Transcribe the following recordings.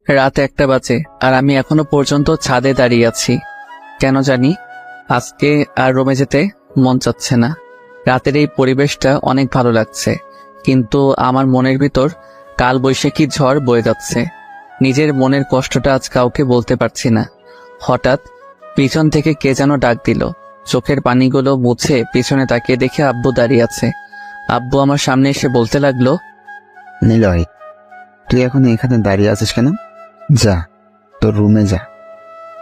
রাত 1টা বাজে আর আমি এখনো পর্যন্ত ছাদে দাঁড়িয়ে আছি। কেন জানি আজকে আর রুমে যেতে মন চাচ্ছে না। রাতের এই পরিবেশটা অনেক ভালো লাগছে, কিন্তু আমার মনের ভিতর কাল বৈশাখী ঝড় বয়ে যাচ্ছে। নিজের মনের কষ্টটা আজ কাউকে বলতে পারছি না। হঠাৎ পিছন থেকে কে যেন ডাক দিল। চোখের পানিগুলো মুছে পিছনে তাকিয়ে দেখে আব্বু দাঁড়িয়ে আছে। আব্বু আমার সামনে এসে বলতে লাগলো, নিলয়, তুই এখন এখানে দাঁড়িয়ে আছিস কেন? যা, তোর রুমে যা।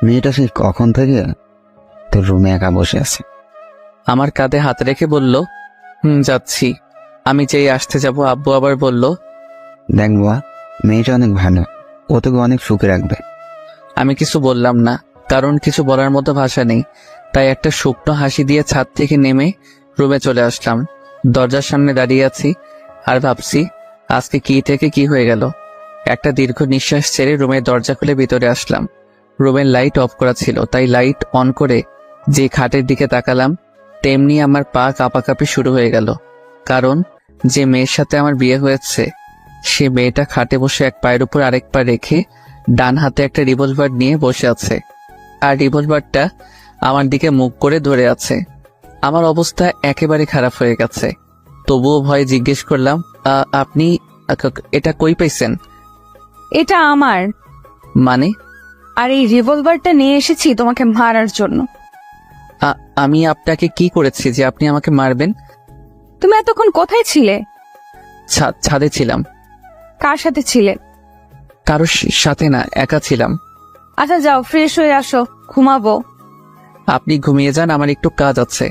মেয়েটা সেই কখন থেকে তোর রুমে একা বসে আছে। আমার কাঁধে হাত রেখে বলল, যাচ্ছি। আমি যেই আসতে যাব আব্বু আবার বলল, দেখ বুয়া, মেয়েটা অনেক ভালো, ও তোকে অনেক সুখে রাখবে। আমি কিছু বললাম না, কারণ কিছু বলার মতো ভাষা নেই। তাই একটা শুকনো হাসি দিয়ে ছাদ থেকে নেমে রুমে চলে আসলাম। দরজার সামনে দাঁড়িয়ে আছি আর ভাবছি আজকে কি থেকে কি হয়ে গেল। একটা দীর্ঘ নিঃশ্বাস ছেড়ে রুমের দরজা খুলে ভিতরে আসলাম। রুমের লাইট অফ করা ছিল, তাই লাইট অন করে যে খাটের দিকে তাকালাম তেমনি আমার পা কাঁপাকাঁপি শুরু হয়ে গেল। কারণ যে মেয়ের সাথে আমার বিয়ে হয়েছে সে মেয়েটা খাটে বসে এক পায়ের উপর আরেক পা রেখে ডান হাতে একটা রিভলভার নিয়ে বসে আছে, আর রিভলভারটা আমার দিকে মুখ করে ধরে আছে। আমার অবস্থা একেবারে খারাপ হয়ে গেছে। তবুও ভয়ে জিজ্ঞেস করলাম, আপনি এটা কই পাইছেন? এটা আমার। মানে? আর এই রিভলভারটা নিয়ে এসেছি তোমাকে মারার জন্য। আমি আপনাকে কি করেছি যে আপনি আমাকে মারবেন? তুমি এতক্ষণ কোথায় ছিলে? ছাদে ছিলাম। কার সাথে ছিলে? কারোর সাথে না, একা ছিলাম। আচ্ছা যাও, ফ্রেশ হয়ে আসো, ঘুমাবো। আপনি ঘুমিয়ে যান, আমার একটু কাজ আছে।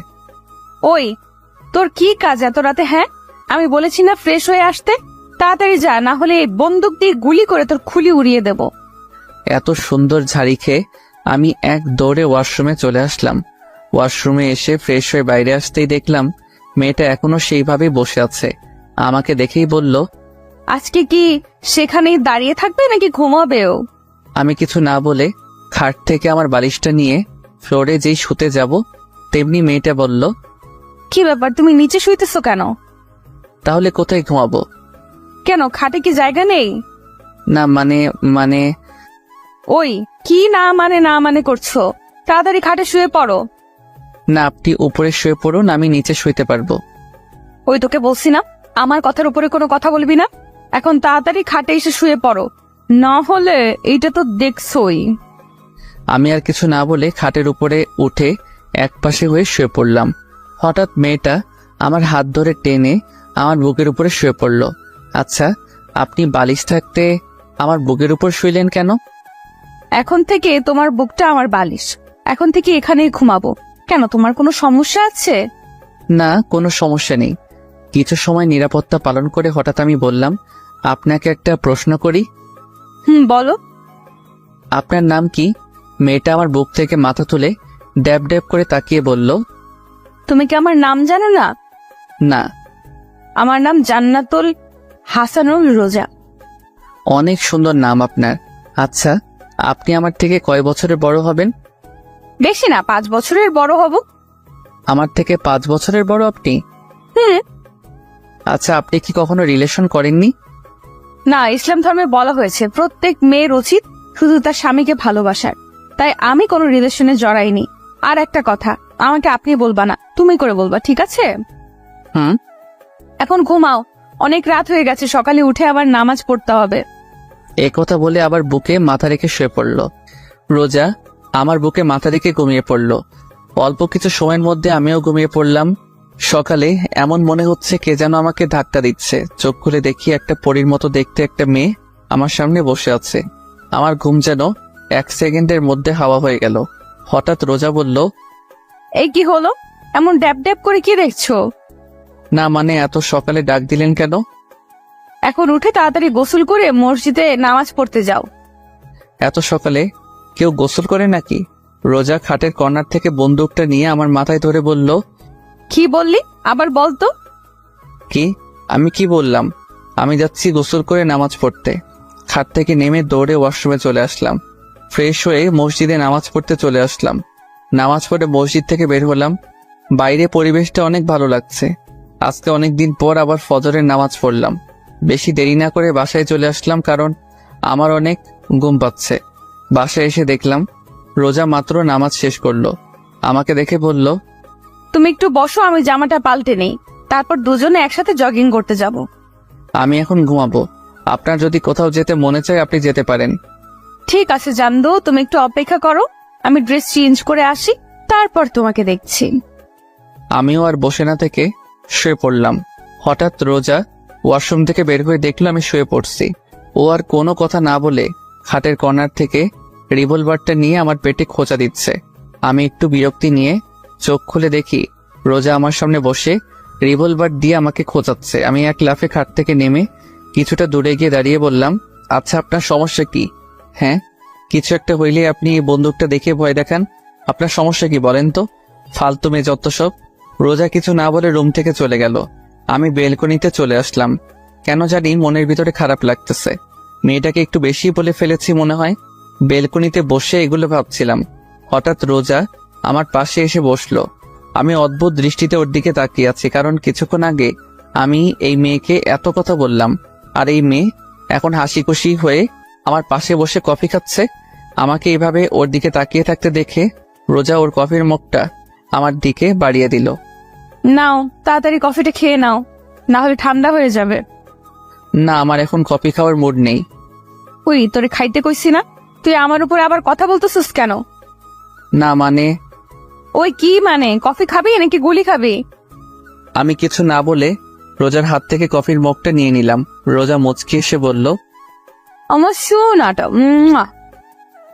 ওই, তোর কি কাজ এত রাতে? হ্যাঁ, আমি বলেছি না ফ্রেশ হয়ে আসতে? তাড়াতাড়ি যা, না হলে বন্দুক দিয়ে গুলি করে তোর খুলি উড়িয়ে দেব। এত সুন্দর ঝাড়ি খেয়ে আমি এক দৌড়ে ওয়াশরুমে চলে আসলাম। ওয়াশরুমে এসে ফ্রেশ হয়ে বাইরে আসতেই দেখলাম মেয়েটা এখনো সেইভাবেই বসে আছে। আমাকে দেখেই বলল, আজকে কি সেখানেই দাঁড়িয়ে থাকবে নাকি ঘুমাবেও? আমি কিছু না বলে খাট থেকে আমার বালিশটা নিয়ে ফ্লোরে যেই শুতে যাব তেমনি মেয়েটা বলল, কি ব্যাপার, তুমি নিচে শুইতেছো কেন? তাহলে কোথায় ঘুমাবো? কেন, খাটে কি জায়গা নেই? না মানে ওই, কি না মানে করছো? তাড়াতাড়ি খাটে শুয়ে পড়ো। না, আপনি উপরে শুয়ে পড়ুন, আমি নিচে শুইতে পারবো। ওই, তোকে বলছি না আমার কথার উপরে কোনো কথা বলবি না। এখন তাড়াতাড়ি খাটে এসে শুয়ে পড়ো, না হলে এইটা তো দেখছই। আমি আর কিছু না বলে খাটের উপরে উঠে একপাশে হয়ে শুয়ে পড়লাম। হঠাৎ মেয়েটা আমার হাত ধরে টেনে আমার বুকের উপরে শুয়ে পড়ল। আচ্ছা, আপনি বালিশ থাকতে আমার বুকের উপর শুইলেন কেন? এখন থেকে তোমার বুকটা আমার বালিশ, এখন থেকে এখানেই ঘুমাবো। কেন, তোমার কোনো সমস্যা আছে? না, কোনো সমস্যা নেই। কিছু সময় নিরাপত্তা পালন করে হঠাৎ আমি বললাম, আপনাকে একটা প্রশ্ন করি। বলো। আপনার নাম কি? মেয়েটা আমার বুক থেকে মাথা তুলে ড্যাব ড্যাব করে তাকিয়ে বলল, তুমি কি আমার নাম জানো না? না। আমার নাম জান্নাতুল হাসানুল রোজা। অনেক সুন্দর নাম আপনার। আচ্ছা, আপনি আমার থেকে কয় বছরের বড় হবেন? বেশি না, 5 বছরের বড় হব। আমার থেকে 5 বছরের বড় আপনি? আচ্ছা, আপনি কি কখনো রিলেশন করেননি? না, ইসলাম ধর্মে বলা হয়েছে প্রত্যেক মেয়ের উচিত শুধু তার স্বামীকে ভালোবাসার। তাই আমি কোনো রিলেশনে জড়াইনি। আর একটা কথা, আমাকে আপনি বলবা না, তুমি করে বলবা, ঠিক আছে? এখন ঘুমাও, অনেক রাত হয়ে গেছে, সকালে উঠে আবার নামাজ পড়তে হবে। এই কথা বলে আবার বুকে মাথা রেখে শুয়ে পড়ল। রোজা আমার বুকে মাথা রেখে ঘুমিয়ে পড়ল। অল্প কিছু সময়ের মধ্যে আমিও ঘুমিয়ে পড়লাম। সকালে এমন মনে হচ্ছে কে যেন আমাকে ধাক্কা দিচ্ছে। চোখ খুলে দেখি একটা পরীর মতো দেখতে একটা মেয়ে আমার সামনে বসে আছে। আমার ঘুম যেন 1 সেকেন্ডের মধ্যে হাওয়া হয়ে গেল। হঠাৎ রোজা বলল, এই কি হলো, এমন ড্যাব ড্যাব করে কি দেখছো? না মানে, এত সকালে ডাক দিলেন কেন? এখন উঠে তাড়াতাড়ি গোসল করে মসজিদে নামাজ পড়তে যাও। এত সকালে কেউ গোসল করে নাকি? রোজা খাটের কর্নার থেকে বন্দুকটা নিয়ে আমার মাথায় ধরে বলল, কি বললি, আবার বলতো। কি? আমি কি বললাম? আমি যাচ্ছি গোসল করে নামাজ পড়তে। খাট থেকে নেমে দৌড়ে ওয়াশরুমে চলে আসলাম। ফ্রেশ হয়ে মসজিদে নামাজ পড়তে চলে আসলাম। নামাজ পড়ে মসজিদ থেকে বের হলাম। বাইরে পরিবেশটা অনেক ভালো লাগছে। আজকে অনেকদিন পর আবার ফজরের নামাজ পড়লাম। বেশি দেরি না করে বাসায় চলে আসলাম, কারণ আমার অনেক ঘুম পাচ্ছে। বাসায় এসে দেখলাম রোজা মাত্র নামাজ শেষ করলো। আমাকে দেখে বলল, তুমি একটু বসো, আমি জামাটা পাল্টে নেই, তারপর দুজনে একসাথে জগিং করতে যাব। আমি এখন ঘুমাবো। আপনার যদি কোথাও যেতে মনে চায় আপনি যেতে পারেন। ঠিক আছে জানদো, তুমি একটু অপেক্ষা করো, আমি ড্রেস চেঞ্জ করে আসি, তারপর তোমাকে দেখছি। আমিও আর বসে না থেকে শুয়ে পড়লাম। হঠাৎ রোজা ওয়াশরুম থেকে বের হয়ে দেখলো আমি শুয়ে পড়ছি। ও আর কোনো কথা না বলে খাটের কর্নার থেকে রিভলভারটা নিয়ে আমার পেটে খোঁচা দিচ্ছে। আমি একটু বিরক্তি নিয়ে চোখ খুলে দেখি রোজা আমার সামনে বসে রিভলভার দিয়ে আমাকে খোঁচাচ্ছে। আমি এক লাফে খাট থেকে নেমে কিছুটা দূরে গিয়ে দাঁড়িয়ে বললাম, আচ্ছা আপনার সমস্যা কি? হ্যাঁ, কিছু একটা হইলে আপনি এই বন্দুকটা দেখে ভয় দেখান। আপনার সমস্যা কি বলেন তো? ফালতু মেয়ে যত সব। রোজা কিছু না বলে রুম থেকে চলে গেল। আমি বেলকনিতে চলে আসলাম। কেন জানি মনের ভিতরে খারাপ লাগতেছে। মেয়েটাকে একটু বেশি বলে ফেলেছি মনে হয়। বেলকনিতে বসে এগুলো ভাবছিলাম। হঠাৎ রোজা আমার পাশে এসে বসলো। আমি অদ্ভুত দৃষ্টিতে ওর দিকে তাকিয়ে আছি, কারণ কিছুক্ষণ আগে আমি এই মেয়েকে এত কথা বললাম, আর এই মেয়ে এখন হাসি খুশি হয়ে আমার পাশে বসে কফি খাচ্ছে। আমাকে এভাবে ওর দিকে তাকিয়ে থাকতে দেখে রোজা ওর কফির মুখটা আমার দিকে বাড়িয়ে দিল। নাও, তাড়াতাড়ি কফিটা খেয়ে নাও, না হলে ঠান্ডা হয়ে যাবে। না, আমার এখন কফি খাওয়ার মুড নেই। ওই তোরে খাইতে কইছি না, তুই আমার উপর আবার কথা বলতেছিস কেন? না মানে, ওই কি মানে, কফি খাবি নাকি গুলি খাবি? আমি কিছু না বলে রোজার হাত থেকে কফির মগটা নিয়ে নিলাম। রোজা মুচকি এসে বলল, আমার শোনাটা।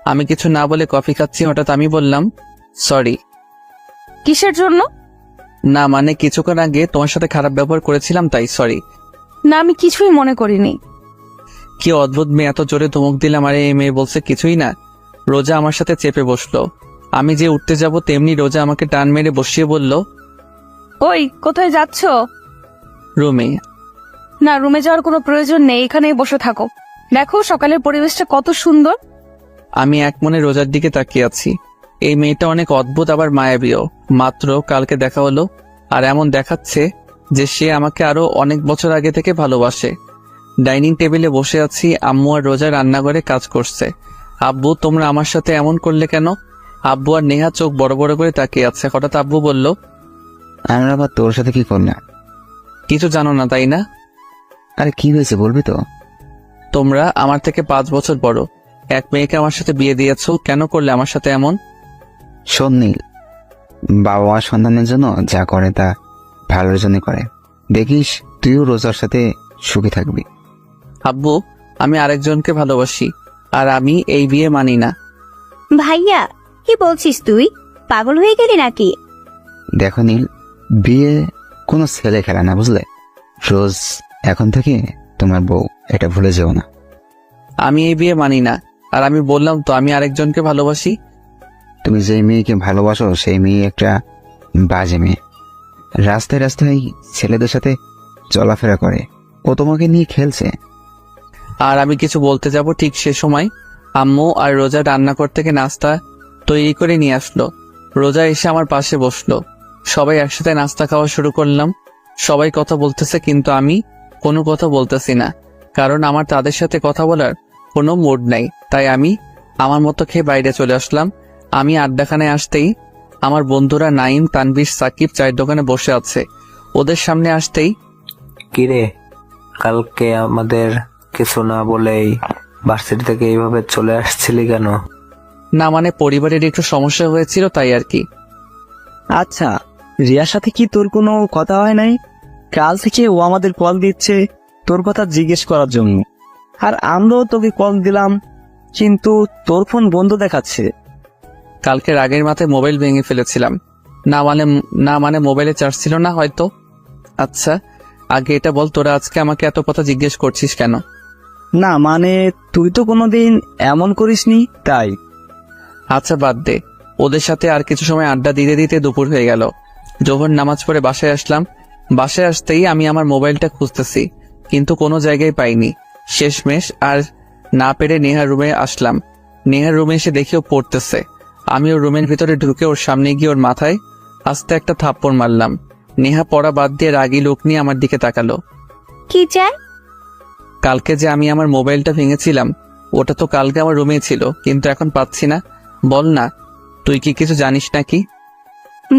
আমি কিছু না বলে কফি খাচ্ছি। হঠাৎ আমি বললাম, সরি। কিসের জন্য? না মানে, কিছুক্ষণ আগে তোমার সাথে খারাপ ব্যবহার করেছিলাম, তাই সরি। না, আমি কিছুই মনে করিনি। কি অদ্ভুত মেয়ে, এত জোরে ধমক দিলাম আর এই মেয়ে বলছে কিছুই না। রোজা আমার সাথে চেপে বসলো। আমি যে উঠতে যাব তেমনি রোজা আমাকে টান মেরে বসিয়ে বলল, ওই কোথায় যাচ্ছ? রুমে। না, রুমে যাওয়ার কোনো প্রয়োজন নেই, এখানেই বসে থাকো। দেখো সকালের পরিবেশটা কত সুন্দর। আমি এক মনে রোজার দিকে তাকিয়ে আছি। এই মেয়েটা অনেক অদ্ভুত, আবার মায়াবীও। মাত্র কালকে দেখা হলো, আর এমন দেখাচ্ছে যে সে আমাকে আরো অনেক বছর আগে থেকে ভালোবাসে। ডাইনিং টেবিলে বসে আছি, আম্মু আর রোজা রান্নাঘরে কাজ করছে। আব্বু, তোমরা আমার সাথে এমন করলে কেন? আব্বু আর নেহা চোখ বড় বড় করে তাকিয়ে আছে। হঠাৎ আব্বু বলল, আমরা আবার তোর সাথে কি করলাম? কিছু জানো না তাই না? আরে কি হয়েছে বলবি তো? তোমরা আমার থেকে 5 বছর বড়। এক মেয়েকে আমার সাথে বিয়ে দিয়েছো, কেন করলে আমার সাথে এমন? শোন নীল, বাবা মা সন্তানের জন্য যা করে তা ভালোর জন্য করে। দেখিস তুইও রোজার সাথে সুখী থাকবি। আব্বু, আমি আরেকজনকে ভালোবাসি, আর আমি এই বিয়ে মানি না। ভাইয়া, কি বলছিস তুই? পাগল হয়ে গেলি নাকি? দেখো নীল, বিয়ে কোনো ছেলে খেলা না, বুঝলে? রোজ এখন থেকে তোমার বউ, এটা ভুলে যেও না। আমি এই বিয়ে মানি না, আর আমি বললাম তো আমি আরেকজনকে ভালোবাসি। তুমি যে মেয়েকে ভালোবাসো সেই মেয়ে একটা বাজে মেয়ে। রাস্তায় রাস্তায় ছেলেদের সাথে চলাফেরা করে, ও তোমাকে নিয়ে খেলছে। আর আমি কিছু বলতে যাব ঠিক সে সময় আম্মু আর রোজা রান্নাঘর থেকে নাস্তা তৈরি করে নিয়ে আসলো। রোজা এসে আমার পাশে বসলো। সবাই একসাথে নাস্তা খাওয়া শুরু করলাম। সবাই কথা বলতেছে, কিন্তু আমি কোনো কথা বলতেছি না, কারণ আমার তাদের সাথে কথা বলার কোনো মুড নাই। তাই আমি আমার মতো খেয়ে বাইরে চলে আসলাম। আমি আড্ডাখানায় আসতেই আমার বন্ধুরা নাইম, তানভীর, সাকিব চায়ের দোকানে বসে আছে। ওদের সামনে আসতেই, কিরে, কালকে আমাদের কিছু না বলেই ভার্সিটি থেকে এইভাবে চলে আসছিলি কেন? না মানে পরিবারের একটু সমস্যা হয়েছিল তাই আর কি। আচ্ছা, রিয়ার সাথে কি তোর কোনো কথা হয় নাই? কাল থেকে ও আমাদের কল দিচ্ছে তোর কথা জিজ্ঞেস করার জন্য, আর আমরাও তোকে কল দিলাম, কিন্তু তোর ফোন বন্ধ দেখাচ্ছে। কালকে রাগের মাথায় মোবাইল ভেঙে ফেলেছিলাম। না মানে মোবাইলে চার্জ ছিল না হয়তো। আচ্ছা, আগে এটা বল, তোরা আজকে আমাকে এত কথা জিজ্ঞেস করছিস কেন? না মানে, তুই তো কোনোদিন এমন করিসনি তাই। আচ্ছা বাদ দে, ওদের সাথে আর কিছু সময় আড্ডা দিতে দিতে দুপুর হয়ে গেল। জোহর নামাজ পড়ে বাসায় আসলাম। বাসায় আসতেই আমি আমার মোবাইলটা খুঁজতেছি, কিন্তু কোনো জায়গায় পাইনি। শেষমেশ আর না পেরে নেহার রুমে আসলাম। নেহার রুমে এসে দেখি ও পড়তেছে। আমি ওর রুমের ভিতরে ঢুকে ওর সামনে গিয়ে ওর মাথায় আস্তে একটা থাপ্পড় মারলাম। নেহা পড়া বাদ দিয়ে রাগী লোক নিয়ে আমার দিকে তাকালো। কি চাই? কালকে যে আমি আমার মোবাইলটা ভেঙেছিলাম, ওটা তো কালকে আমার রুমে ছিল, কিন্তু এখন পাচ্ছি না। বল না, তুই কি কিছু জানিস নাকি?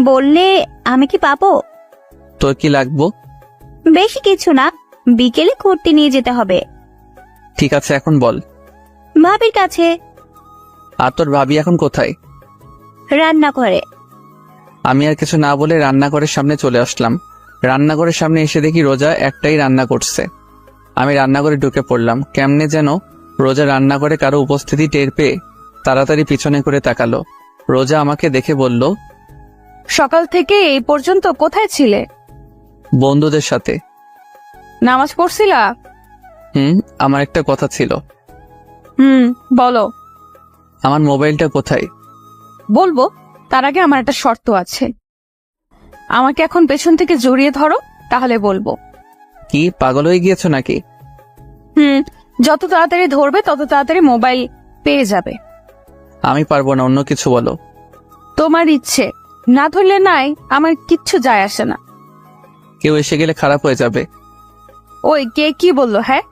বললে আমি কি পাবো? তোর কি লাগবো? বেশি কিছু না, বিকেলে ঘুরতে নিয়ে যেতে হবে। ঠিক আছে, এখন বল। ভাবির কাছে। আর তোর ভাবি এখন কোথায়? রান্না করে। আমি আর কিছু না বলে রান্নাঘরের সামনে চলে আসলাম। রান্নাঘরের সামনে এসে দেখি রোজা একটাই রান্না করছে। আমি রান্নাঘরে ঢুকে পড়লাম। কেমনে যেন রোজা রান্নাঘরে কারো উপস্থিতি টের পেয়ে তাড়াতাড়ি পিছনে করে তাকালো। রোজা আমাকে দেখে বলল, সকাল থেকে এই পর্যন্ত কোথায় ছিলে? বন্ধুদের সাথে। নামাজ পড়ছিলা? আমার একটা কথা ছিল। বলো। আমার মোবাইলটা কোথায়? বলবো, তার আগে আমার একটা শর্ত আছে। আমাকে এখন পেছন থেকে জড়িয়ে ধরো, তাহলে বলবো। কি পাগল হয়ে গিয়েছো নাকি? যত তাড়াতাড়ি ধরবে তত তাড়াতাড়ি মোবাইল পেয়ে যাবে। আমি পারবো না, অন্য কিছু বলো। তোমার ইচ্ছে, না ধরলে নাই, আমার কিচ্ছু যায় আসে না। কেউ এসে গেলে খারাপ হয়ে যাবে। ওই কে কি বললো? হ্যাঁ,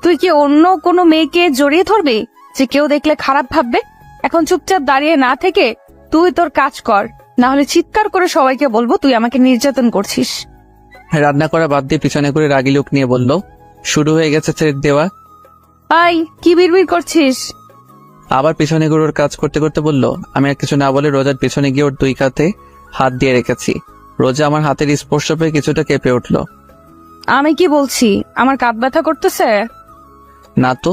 তুই কি অন্য কোনো মেয়েকে জড়িয়ে ধরবি যে কেউ দেখলে খারাপ ভাববে? এখন চুপচাপ দাঁড়িয়ে না থেকে তুই তোর কাজ কর, না হলে চিৎকার করে সবাইকে বলবো তুই আমাকে নির্যাতন করছিস। রান্না করা বাদ দিয়ে পিছনে করে রাগী লোক নিয়ে বলল, শুরু হয়ে গেছে ছেড়ে দেওয়া। আই, কি বিড়বিড় করছিস? আবার পিছনে করে ওর কাজ করতে করতে বলল। আমি আর কিছু না বলে রোজার পিছনে গিয়ে ওর দুই কাঁধে হাত দিয়ে রেখেছি। রোজা আমার হাতের স্পর্শ পেয়ে কিছুটা কেঁপে উঠল। আমি কি বলছি, আমার কাঁধ ব্যথা করতেছে? না তো।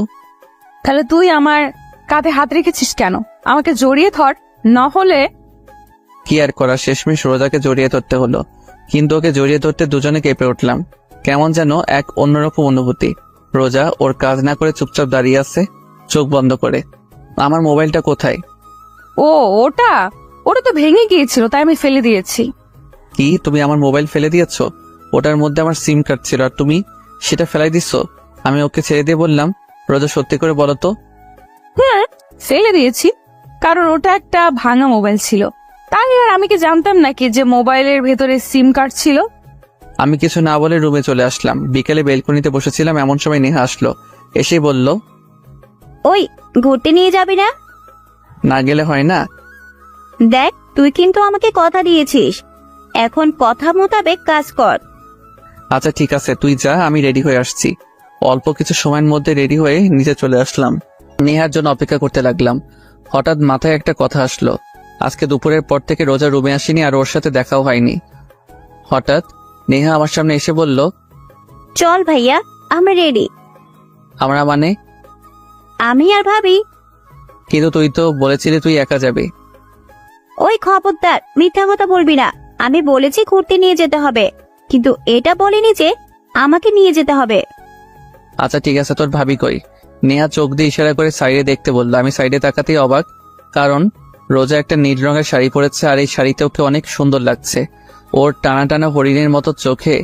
তাহলে তুই আমার কাঁধে হাত রেখেছিস কেন? আমাকে জড়িয়ে ধর, না হলে। কি আর করা, শেষমেশ রোজাকে জড়িয়ে ধরতে হলো। কিন্তু ওকে জড়িয়ে ধরতে দুজনে কেঁপে উঠলাম। কেমন যেন এক অন্যরকম অনুভূতি। রোজা ওর কাজ না করে চুপচাপ দাঁড়িয়ে আছে, চোখ বন্ধ করে। আমার মোবাইলটা কোথায়? ও, ওটা ওটা তো ভেঙে গিয়েছিল, তাই আমি ফেলে দিয়েছি। কি, তুমি আমার মোবাইল ফেলে দিয়েছো? ওটার মধ্যে আমার সিম কার্ড ছিল, আর তুমি সেটা ফেলাই দিচ্ছ? আমি ওকে ছেড়ে দিয়ে বললাম, রোজা সত্যি করে বলো তো। ফেলে দিয়েছি, কারণ ওটা একটা ভাঙা মোবাইল ছিল। তাই আর আমি কি জানতাম নাকি যে মোবাইলের ভেতরে সিম কার্ড ছিল? আমি কিছু না বলে রুমে চলে আসলাম। বিকেলে বেলকনিতে বসেছিলাম, এমন সময় নেহা আসলো। এসেই বলল, ওই, ঘুরতে নিয়ে যাবি না? না গেলে হয় না? দেখ, তুই কিন্তু আমাকে কথা দিয়েছিস, এখন কথা মোতাবেক কাজ কর। আচ্ছা ঠিক আছে, তুই যা, আমি রেডি হয়ে আসছি। অল্প কিছু সময়ের মধ্যে রেডি হয়ে নিচে চলে আসলাম। নেহার জন্য অপেক্ষা করতে লাগলাম। হঠাৎ মাথায় একটা কথা আসলো। আজকে দুপুরের পর থেকে রোজা রুমে আসেনি, আর ওর সাথে দেখাও হয়নি। হঠাৎ নেহা আমার সামনে এসে বলল, চল ভাইয়া, আমরা রেডি। আমরা মানে? আমি আর ভাবি। কিন্তু তুই তো বলেছিলি তুই একা যাবি। ওই খবরদার, মিথ্যা কথা বলবি না। আমি বলেছি ঘুরতে নিয়ে যেতে হবে, কিন্তু এটা বলিনি যে আমাকে নিয়ে যেতে হবে। আচ্ছা ঠিক আছে, তোর ভাবি কই? নেহা চোখ দিয়ে ইশারা করে সাইডে দেখতে বলল। আমি সাইডে তাকাতেই অবাক, কারণ রোজা একটা নীল রঙের শাড়ি পরেছে, আর এই শাড়িতে ওকে অনেক সুন্দর লাগছে। ওর টানা টানা হরিণের মতো চোখে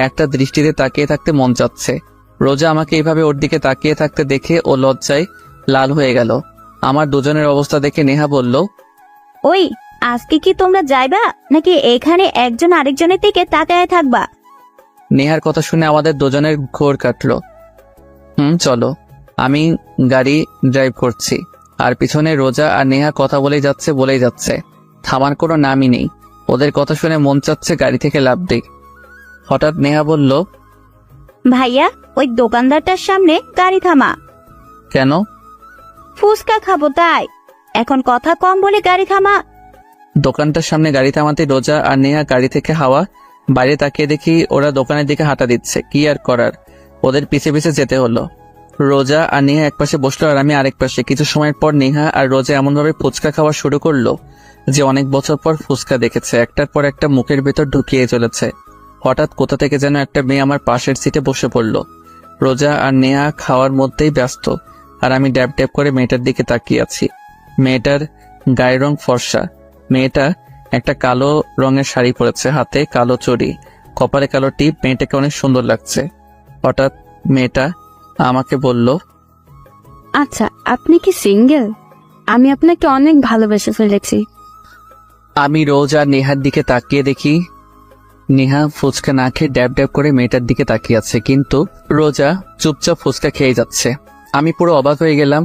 একটা দৃষ্টিতে তাকিয়ে থাকতে মন চাচ্ছে। রোজা আমাকে এইভাবে ওর দিকে তাকিয়ে থাকতে দেখে ও লজ্জায় লাল হয়ে গেল। আমার দুজনের অবস্থা দেখে নেহা বলল, ওই, আজকে কি তোমরা যাইবা নাকি এখানে একজন আরেকজনের দিকে তাকায় থাকবা? নেহার কথা শুনে আমাদের দুজনের ঘোর কাটলো। চলো। আমি গাড়ি ড্রাইভ করছি, আর পিছনে রোজা আর নেহা কথা বলেই যাচ্ছে। থামার কোনো নামই নেই। ওদের কথা শুনে মন চাচ্ছে গাড়ি থেকে লাফ দিই। হঠাৎ নেহা বলল, ভাইয়া, ওই দোকানদারটার সামনে গাড়ি থামা। কেন? ফুচকা খাবো তাই। এখন কথা কম বলে গাড়ি থামা। দোকানটার সামনে গাড়ি থামাতে রোজা আর নেহা গাড়ি থেকে হাওয়া বাইরে তাকিয়ে দেখি ওরা দোকানের দিকে হাঁটা দিচ্ছে। কি আর করার, ওদের পিছে পিছে যেতে হলো। রোজা আর নেহা এক পাশে বসলো, আর আমি আরেক পাশে। কিছু সময়ের পর নেহা আর রোজা এমনভাবে ফুচকা খাওয়া শুরু করলো যে অনেক বছর পর ফুচকা দেখেছে। একটার পর একটা মুখের ভেতর ঢুকিয়ে চলেছে। হঠাৎ কোথা থেকে যেন একটা মেয়ে আমার পাশের সিটে বসে পড়লো। রোজা আর নেহা খাওয়ার মধ্যেই ব্যস্ত, আর আমি ড্যাব ড্যাব করে মেয়েটার দিকে তাকিয়ে আছি। মেয়েটার গায়ের রং ফর্সা। মেয়েটা একটা কালো রঙের শাড়ি পরেছে, হাতে কালো চড়ি, কপালে কালো টিপ। মেয়েটাকে অনেক সুন্দর লাগছে। হঠাৎ মেয়েটা আমাকে বলল, আচ্ছা, আপনি কি সিঙ্গেল? আমি আপনাকে অনেক ভালোবেসে ফেলেছি। আমি রোজ আর নেহার দিকে তাকিয়ে দেখি নেহা ফুচকা না খেয়ে ড্যাব ড্যাব করে মেয়েটার দিকে তাকিয়ে আছে, কিন্তু রোজা চুপচাপ ফুচকা খেয়ে যাচ্ছে। আমি পুরো অবাক হয়ে গেলাম।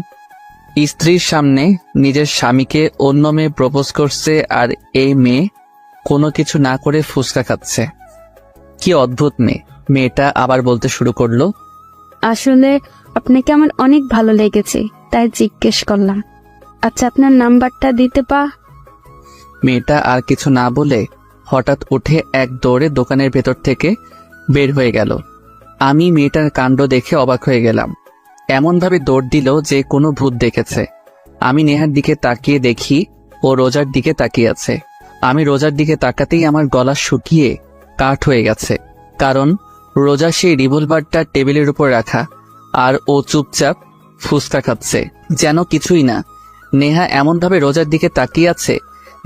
স্ত্রীর সামনে নিজের স্বামীকে অন্য মেয়ে প্রপোজ করছে, আর এই মেয়ে কোনো কিছু না করে ফুচকা খাচ্ছে। কি অদ্ভুত মেয়ে। মেয়েটা আবার বলতে শুরু করলো, আসলে আপনাকে আমার অনেক ভালো লেগেছে, তাই জিজ্ঞেস করলাম। আচ্ছা, আপনার নাম্বারটা দিতে মেয়েটা আর কিছু না বলে হঠাৎ উঠে এক দৌড়ে দোকানের ভেতর থেকে বের হয়ে গেল। আমি মেয়েটার কাণ্ড দেখে অবাক হয়ে গেলাম। এমনভাবে দৌড় দিল যে কোনো ভূত দেখেছে। আমি নেহার দিকে তাকিয়ে দেখি ও রোজার দিকে তাকিয়ে আছে। আমি রোজার দিকে তাকাতেই আমার গলা শুকিয়ে কাঠ হয়ে গেছে, কারণ রোজা সেই রিভলভারটা টেবিলের উপর রাখা, আর ও চুপচাপ ফুচকা খাচ্ছে যেন কিছুই না। নেহা এমনভাবে রোজার দিকে তাকিয়ে আছে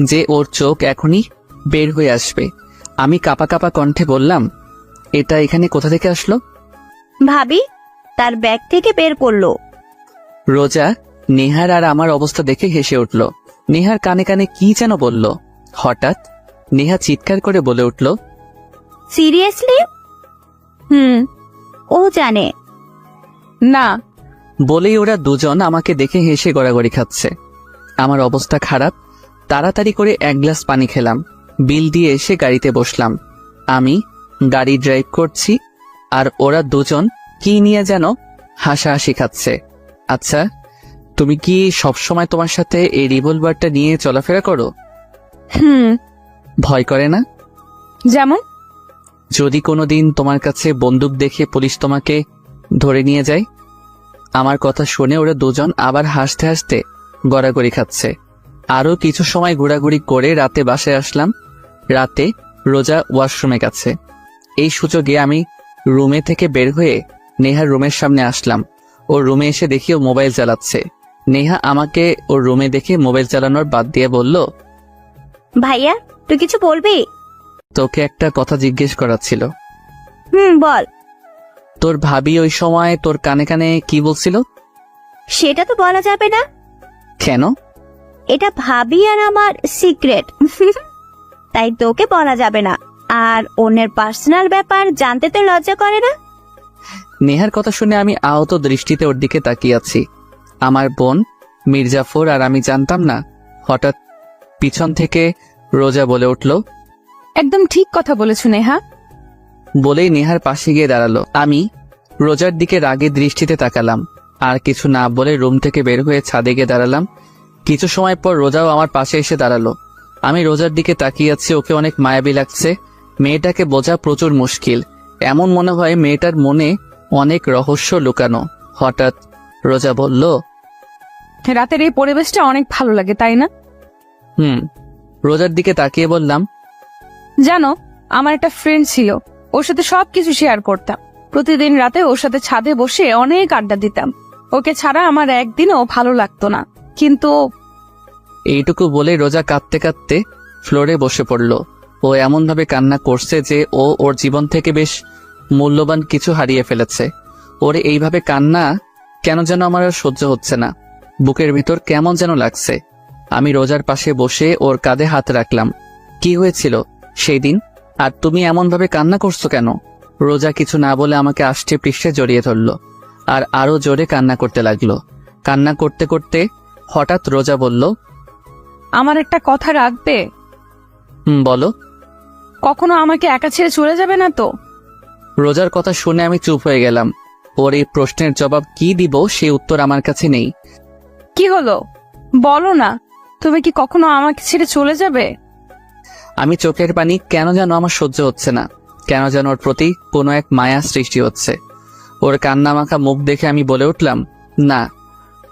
যে ওর চোখ এখনই বের হয়ে আসবে। আমি কাঁপা কাঁপা কণ্ঠে বললাম, এটা এখানে কোথা থেকে আসলো? ভাবি তার ব্যাগ থেকে বের করলো। রোজা নেহার আর আমার অবস্থা দেখে হেসে উঠল। নেহার কানে কানে কি যেন বলল। হঠাৎ নেহা চিৎকার করে বলে উঠল, সিরিয়াসলি? ও জানে? না। বলেই ওরা দুজন আমাকে দেখে হেসে গড়াগড়ি খাচ্ছে। আমার অবস্থা খারাপ। তাড়াতাড়ি করে এক গ্লাস পানি খেলাম, বিল দিয়ে এসে গাড়িতে বসলাম। আমি গাড়ি ড্রাইভ করছি, আর ওরা দুজন কি নিয়ে যেন হাসাহাসি খাচ্ছে। আচ্ছা, তুমি কি সবসময় তোমার সাথে এই রিভলভারটা নিয়ে চলাফেরা করো? ভয় করে না? যেমন? যদি কোনোদিন তোমার কাছে বন্দুক দেখে পুলিশ তোমাকে ধরে নিয়ে যায়? আমার কথা শুনে ওরা দুজন আবার হাসতে হাসতে গড়াগড়ি খাচ্ছে। আরো কিছু সময় ঘোরাঘুরি করে রাতে বাসায় আসলাম। রাতে রোজা ওয়াশরুমে গেছে। এই সুযোগে আমি রুমে থেকে বের হয়ে নেহার রুমের সামনে আসলাম। ওর রুমে এসে দেখি ও মোবাইল চালাচ্ছে। নেহা আমাকে ওর রুমে দেখে মোবাইল চালানোর বাদ দিয়ে বলল, ভাইয়া তুই কিছু বলবি? তোকে একটা কথা জিজ্ঞেস করার ছিল। বল। তোর ভাবি ওই সময় তোর কানে কানে কি বলছিল? সেটা তো বলা যাবে না। কেন? এটা ভাবি আর আমার সিক্রেট। তাই তোকে বলা যাবে না। আর অন্যের পার্সোনাল ব্যাপার জানতে তো লজ্জা করে না? নেহার কথা শুনে আমি আহত দৃষ্টিতে ওর দিকে তাকিয়ে আছি। আমার বোন মির্জাফর আর আমি জানতাম না। হঠাৎ পিছন থেকে রোজা বলে উঠল, একদম ঠিক কথা বলেছ নেহা। বলেই নেহার পাশে গিয়ে দাঁড়ালো। আমি রোজার দিকে রাগে দৃষ্টিতে তাকালাম, আর কিছু না বলে রুম থেকে বের হয়ে ছাদে গিয়ে দাঁড়ালাম। কিছু সময় পর রোজাও আমার পাশে এসে দাঁড়ালো। আমি রোজার দিকে তাকিয়ে আছি। ওকে অনেক মায়াবী লাগছে। মেয়েটাকে বোঝা প্রচুর মুশকিল। এমন মনে হয় মেয়েটার মনে অনেক রহস্য লুকানো। হঠাৎ রোজা বলল, রাতের এই পরিবেশটা অনেক ভালো লাগে, তাই না? রোজার দিকে তাকিয়ে বললাম, জানো, আমার একটা ফ্রেন্ড ছিল, ওর সাথে সবকিছু শেয়ার করতাম। প্রতিদিন রাতে ওর সাথে ছাদে বসে অনেক আড্ডা দিতাম। ওকে ছাড়া আমার একদিনও ভালো লাগতো না। কিন্তু এইটুকু বলে রোজা কাঁদতে কাঁদতে ফ্লোরে বসে পড়ল। ও এমনভাবে কান্না করছে যে ও ওর জীবন থেকে বেশ মূল্যবান কিছু হারিয়ে ফেলেছে। ওর এইভাবে কান্না কেন যেন আমার আর সহ্য হচ্ছে না। বুকের ভিতর কেমন যেন লাগছে। আমি রোজার পাশে বসে ওর কাঁধে হাত রাখলাম। কি হয়েছিল সেই দিন? আর তুমি এমনভাবে কান্না করছো কেন? রোজা কিছু না বলে আমাকে আষ্টে পৃষ্ঠে জড়িয়ে ধরল, আর আরো জোরে কান্না করতে লাগলো। কান্না করতে করতে হঠাৎ রোজা বলল, আমার একটা কথা রাখবে? বলো। কখনো আমাকে একা ছেড়ে চলে যাবে না তো? রোজার কথা শুনে আমি চুপ হয়ে গেলাম। ওর এই প্রশ্নের জবাব কি দিব সে উত্তর আমার কাছে নেই। কি হলো, বলো না, তুমি কি কখনো আমাকে ছেড়ে চলে যাবে? আমি চোখের পানি কেন যেন আমার সহ্য হচ্ছে না। কেন যেন ওর প্রতি কোনো এক মায়া সৃষ্টি হচ্ছে। ওর কান্না মাখা মুখ দেখে আমি বলে উঠলাম, না,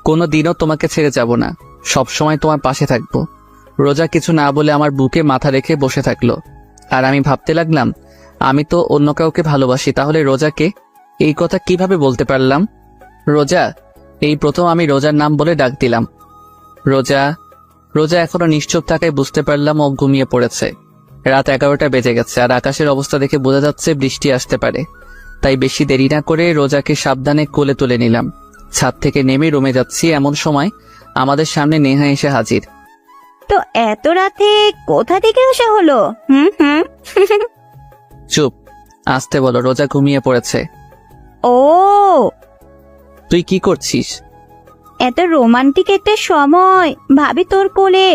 কোনো দিনও তোমাকে ছেড়ে যাব না। সবসময় তোমার পাশে থাকবো। রোজা কিছু না বলে আমার বুকে মাথা রেখে বসে থাকলো। আর আমি ভাবতে লাগলাম, আমি তো অন্য কাউকে ভালোবাসি, তাহলে রোজাকে এই কথা কিভাবে বলতে পারলাম? রোজা, এই প্রথম আমি রোজার নাম বলে ডাক দিলাম। রোজা। রোজা এখনো নিশ্চুপ থাকায় বুঝতে পারলাম ও ঘুমিয়ে পড়েছে। রাত 11টা বেজে গেছে, আর আকাশের অবস্থা দেখে বোঝা যাচ্ছে বৃষ্টি আসতে পারে। তাই বেশি দেরি না করে রোজাকে সাবধানে কোলে তুলে নিলাম। ছাদ থেকে নেমে রুমে যাচ্ছি, এমন সময় আমাদের সামনে নেহা এসে হাজির। তো এত রাতে কোথা থেকে আসা হলো? চুপ, আসতে বলো, রোজা ঘুমিয়ে পড়েছে। ও, তুই কি করছিস? এত রোমান্টিক একটা সময়, ভাবি তোর কোলে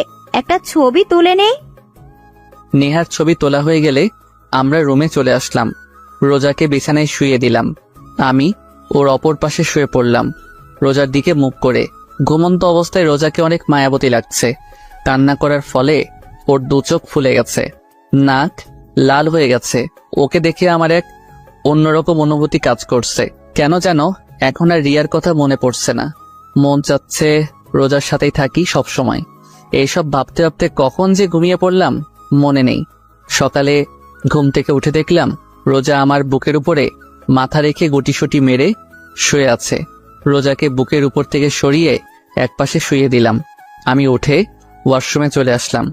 একটা ছবি তুলে নেই। নেহার ছবি তোলা হয়ে গেলে আমরা রুমে চলে আসলাম। রোজাকে বিছানায় শুয়ে দিলাম। আমি ওর অপর পাশে শুয়ে পড়লাম, রোজার দিকে মুখ করে। ঘুমন্ত অবস্থায় রোজাকে অনেক মায়াবতী লাগছে। কান্না করার ফলে ওর দু চোখ ফুলে গেছে, নাক লাল হয়ে গেছে। ওকে দেখে আমার এক অন্যরকম অনুভূতি কাজ করছে। কেন যেন এখন আর রিয়ার কথা মনে পড়ছে না। মন চাচ্ছে রোজার সাথেই থাকি সব সময়। এইসব ভাবতে ভাবতে কখন যে ঘুমিয়ে পড়লাম মনে নেই। সকালে ঘুম থেকে উঠে দেখলাম রোজা আমার বুকের উপরে মাথা রেখে গুটিসুটি মেরে শুয়ে আছে। রোজাকে বুকের উপর থেকে সরিয়ে একপাশে শুয়ে দিলাম। আমি উঠে ওয়াশরুমে চলে আসলাম।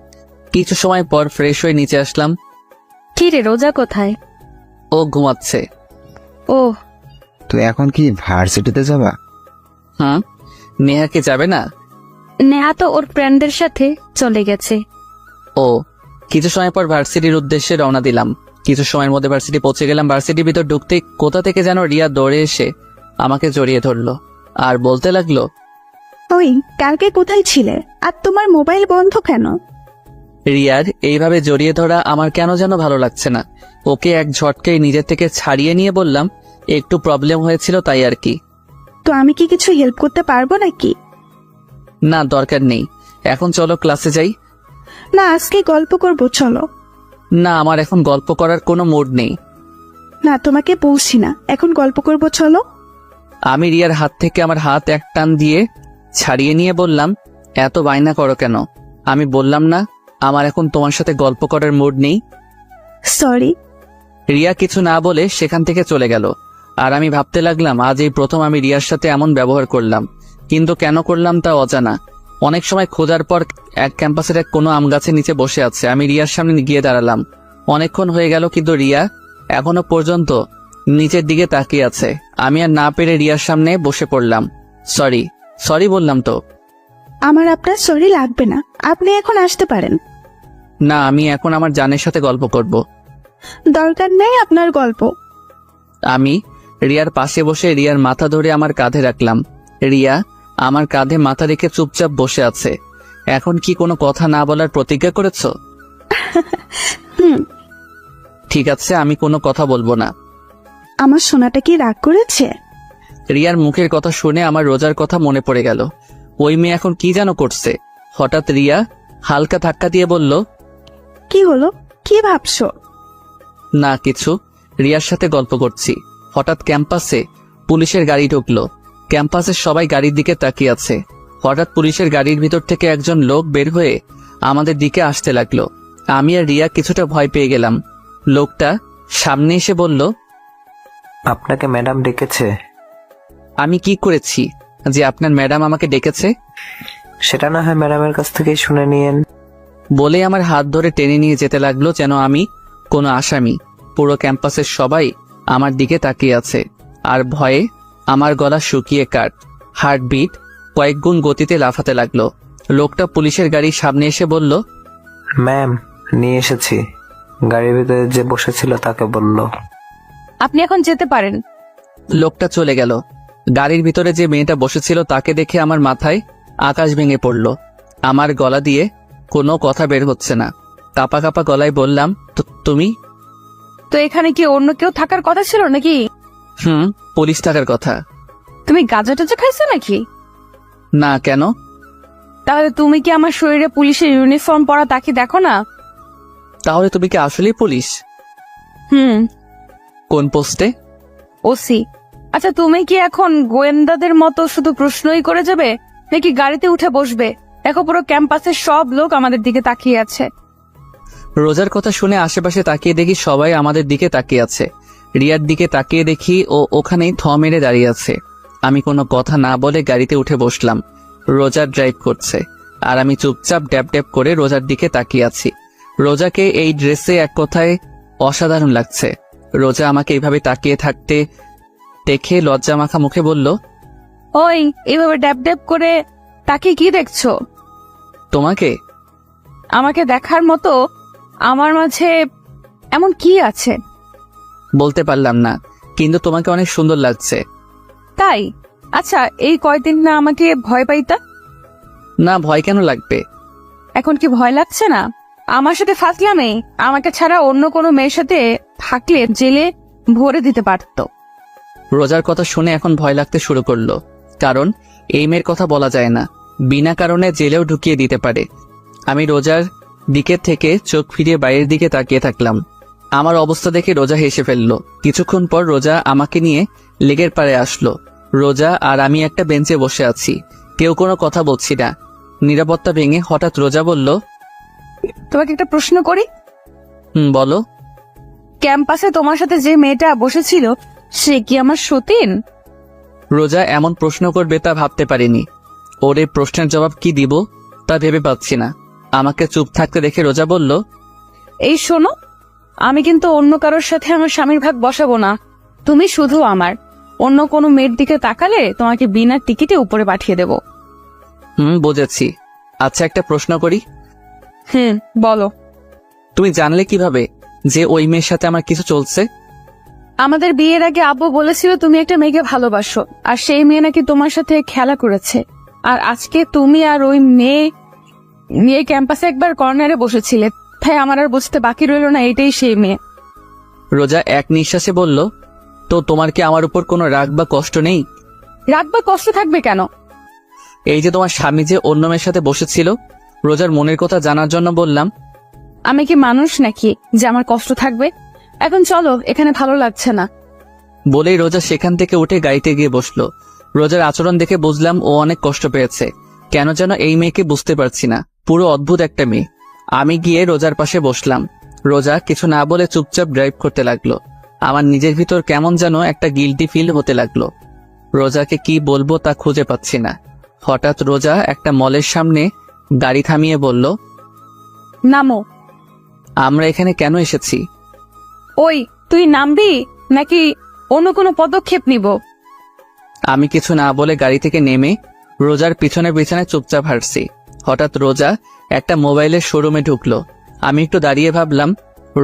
কিছু সময় পর ফ্রেশ হয়ে নিচে আসলাম। কি রে, রোজা কোথায়? ও ঘুমাচ্ছে। ও, তো এখন কি ভার্সিটিতে যাবা? হুম, নেহা কি যাবে না? নেহা তো ওর ফ্রেন্ডদের সাথে চলে গেছে। ও, কিছু সময় পর ভার্সিটির উদ্দেশ্যে রওনা দিলাম। কিছু সময়ের মধ্যে ভার্সিটি পৌঁছে গেলাম। ভার্সিটির ভিতর ঢুকতে কোথা থেকে যেন রিয়া দৌড়ে এসে আমাকে জড়িয়ে ধরলো আর বলতে লাগলো, ওই কালকে কোথায় ছিলে আর তোমার মোবাইল বন্ধ কেন? রিয়ার এইভাবে জড়িয়ে ধরা আমার কেন যেন ভালো লাগছে না। ওকে এক ঝটকায় নিজের থেকে ছাড়িয়ে নিয়ে বললাম, একটু প্রবলেম হয়েছিল তাই আর কি। তো আমি কি কিছু হেল্প করতে পারবো নাকি? না, দরকার নেই, এখন চলো ক্লাসে যাই। না, আজকে গল্প করব, চলো। না, আমার এখন গল্প করার কোনো মুড নেই। না, তোমাকে বলছি না, এখন গল্প করব, চলো। আমি রিয়ার হাত থেকে আমার হাত এক টান দিয়ে ছাড়িয়ে নিয়ে বললাম, এত বায়না করো কেন? আমি বললাম না আমার এখন তোমার সাথে গল্প করার মুড নেই। সরি। রিয়া কিছু না বলে সেখান থেকে চলে গেল। আর আমি ভাবতে লাগলাম আজ এই প্রথম আমি রিয়ার সাথে এমন ব্যবহার করলাম, কিন্তু কেন করলাম তা অজানা। অনেক সময় খোঁজার পর এক ক্যাম্পাসের এক কোনো আম গাছের নিচে বসে আছে। আমি রিয়ার সামনে গিয়ে দাঁড়ালাম। অনেকক্ষণ হয়ে গেল কিন্তু রিয়া এখনো পর্যন্ত নিচের দিকে তাকিয়ে আছে। আমি আর না পেরে রিয়ার সামনে বসে পড়লাম। সরি বললাম তো। আমার আপনার সরি লাগবে না, আপনি এখন আসতে পারেন। না, আমি এখন আমার জানের সাথে গল্প করব। দরকার নেই আপনার গল্প। আমি রিয়ার পাশে বসে রিয়ার মাথা ধরে আমার কাঁধে রাখলাম। রিয়া আমার কাঁধে মাথা রেখে চুপচাপ বসে আছে। এখন কি কোনো কথা না বলার প্রতিজ্ঞা করেছ? হুম। ঠিক আছে, আমি কোনো কথা বলবো না। আমার সোনাটা কি রাগ করেছে? রিয়ার মুখের কথা শুনে আমার রোজার কথা মনে পড়ে গেল। ওই মেয়ে এখন কি যেন করছে। হঠাৎ রিয়া হালকা ধাক্কা দিয়ে বলল, কি হলো, কি ভাবছো? না কিছু, রিয়ার সাথে গল্প করছি। হঠাৎ ক্যাম্পাসে পুলিশের গাড়ি ঢুকলো। ক্যাম্পাসের সবাই গাড়ির দিকে তাকিয়ে আছে। হঠাৎ পুলিশের গাড়ির ভিতর থেকে একজন লোক বের হয়ে আমাদের দিকে আসতে লাগলো। আমি আর রিয়া কিছুটা ভয় পেয়ে গেলাম। লোকটা সামনে এসে বলল, আপনাকে ম্যাডাম ডেকেছে। আমি কি করেছি যে আপনার ম্যাডাম আমাকে ডেকেছে? সেটা না হয় ম্যাডামের কাছ থেকেই শুনে নিয়েন। বলে আমার হাত ধরে টেনে নিয়ে যেতে লাগলো যেন আমি কোনো আসামি। পুরো ক্যাম্পাসের সবাই আমার দিকে তাকিয়ে আছে আর ভয়ে আমার গলা শুকিয়ে কাট, হার্টবিট কয়েক গুণ গতিতে লাফাতে লাগলো। লোকটা পুলিশের গাড়ির সামনে এসে বলল, ম্যাম, নিয়ে এসেছি। গাড়ির ভিতরে যে বসেছিল তাকে বলল। আপনি এখন যেতে পারেন। লোকটা চলে গেল। গাড়ির ভিতরে যে মেয়েটা বসেছিল তাকে দেখে আমার মাথায় আকাশ ভেঙে পড়ল। আমার গলা দিয়ে কোনো কথা বের হচ্ছে না। কাপা কাপা গলায় বললাম, তুমি? তো এখানে কি অন্য কেউ থাকার কথা ছিল নাকি? পুলিশ থাকার কথা। তুমি গাঁজা টাজা খাইছো নাকি? না, কেন? তাহলে তুমি কি আমার শরীরে পুলিশের ইউনিফর্ম পরা তাকে দেখো না? তাহলে তুমি কি আসলেই পুলিশ? কোন পোস্টে? ওসি। আচ্ছা, তুমি কি এখন গোয়েন্দাদের মতো শুধু প্রশ্নই করে যাবে নাকি গাড়িতে উঠে বসবে? দেখো, পুরো ক্যাম্পাসের সব লোক আমাদের দিকে তাকিয়ে আছে। রোজার কথা শুনে আশেপাশে তাকিয়ে দেখি সবাই আমাদের দিকে তাকিয়ে আছে। রিয়ার দিকে তাকিয়ে দেখি ও ওখানেই থ মেরে দাঁড়িয়ে আছে। আমি কোনো কথা না বলে গাড়িতে উঠে বসলাম। রোজা ড্রাইভ করছে আর আমি চুপচাপ ড্যাব ড্যাব করে রোজার দিকে তাকিয়ে আছি। রোজাকে এই ড্রেসে এক কথায় অসাধারণ লাগছে। রোজা আমাকে এইভাবে তাকিয়ে থাকতে দেখে লজ্জা মাখা মুখে বলল, ওই এইভাবে ড্যাব ড্যাব করে তাকে কি দেখছো? তোমাকে? আমাকে দেখার মতো আমার মাঝে এমন কি আছে বলতে পারলাম না, কিন্তু তোমাকে অনেক সুন্দর লাগছে। তাই? আচ্ছা, এই কয়দিন না আমাকে ভয় পাইতা? না, ভয় কেন লাগবে? এখন কি ভয় লাগছে না? আমার সাথে ফাসলামে আমাকে ছাড়া অন্য কোনো মেয়ের সাথে থাকলে জেলে ভরে দিতে পারতো। রোজার কথা শুনে এখন ভয় লাগতে শুরু করলো, কারণ এই মেয়ের কথা বলা যায় না, বিনা কারণে জেলেও ঢুকিয়ে দিতে পারে। আমি রোজার দিকে থেকে চোখ ফিরিয়ে বাইরের দিকে তাকিয়ে থাকলাম। আমার অবস্থা দেখে রোজা হেসে ফেললো। কিছুক্ষণ পর রোজা আমাকে নিয়ে লেগের পাড়ে আসলো। রোজা আর আমি একটা বেঞ্চে বসে আছি, কেউ কোনো কথা বলছি না। নিরাপত্তা ভেঙে হঠাৎ রোজা বলল, তোমাকে একটা প্রশ্ন করি। বলো। ক্যাম্পাসে তোমার সাথে যে মেয়েটা বসেছিল সে কি আমার সতীন? রোজা এমন প্রশ্ন করবে তা ভাবতে পারিনি। ওর এই প্রশ্নের জবাব কি দিব তা ভেবে পাচ্ছি না। আমাকে চুপ থাকতে দেখে রোজা বলল, এই শোনো, আমি কিন্তু অন্য কারোর সাথে আমার স্বামীর ভাগ বসাবো না। তুমি শুধু আমার। অন্য কোনো মেয়ের দিকে তাকালে তোমাকে বিনা টিকিটে উপরে পাঠিয়ে দেব। বুঝেছি। আচ্ছা, একটা প্রশ্ন করি। বলো। তুমি জানলে কিভাবে যে ওই মেয়ের সাথে আমার কিছু চলছে? আমাদের বিয়ের আগে আব্বু বলেছিল তুমি একটা মেয়েকে ভালোবাসো, আর সেই মেয়ে নাকি তোমার সাথে খেলা করেছে। আর আজকে তুমি আর ওই মেয়ে ক্যাম্পাসে একবার কর্নারে বসেছিলে, তাই আমার আর বুঝতে বাকি রইল না এটাই সেই মেয়ে। রোজা এক নিঃশ্বাসে বলল, তো তোমার কি আমার উপর কোনো রাগ বা কষ্ট নেই? রাগ বা কষ্ট থাকবে কেন? এই যে তোমার স্বামী যে অন্য মেয়ের সাথে বসেছিল, রোজার মনের কথা জানার জন্য বললাম। আমি কি মানুষ নাকি যে আমার কষ্ট থাকবে? এখন চলো, এখানে ভালো লাগছে না। বলেই রোজা সেখান থেকে উঠে গাড়িতে গিয়ে বসলো। রোজার আচরণ দেখে বুঝলাম ও অনেক কষ্ট পেয়েছে। কেন যেন এই মেয়েকে বুঝতে পারছি না, পুরো অদ্ভুত একটা মেয়ে। আমি গিয়ে রোজার পাশে বসলাম। রোজা কিছু না বলে চুপচাপ ড্রাইভ করতে লাগলো। আমার নিজের ভিতর কেমন যেন একটা গিল্টি ফিল হতে লাগলো। রোজাকে কি বলবো তা খুঁজে পাচ্ছি না। হঠাৎ রোজা একটা মলের সামনে গাড়ি থামিয়ে বলল, নামো। আমরা এখানে কেন এসেছি? ওই, তুই নামবি নাকি অন্য কোনো পদক্ষেপ নিব? আমি কিছু না বলে গাড়ি থেকে নেমে রোজার পিছনে পিছনে চুপচাপ হাঁটছি। হঠাৎ রোজা একটা মোবাইলের শোরুমে ঢুকলো। আমি একটু দাঁড়িয়ে ভাবলাম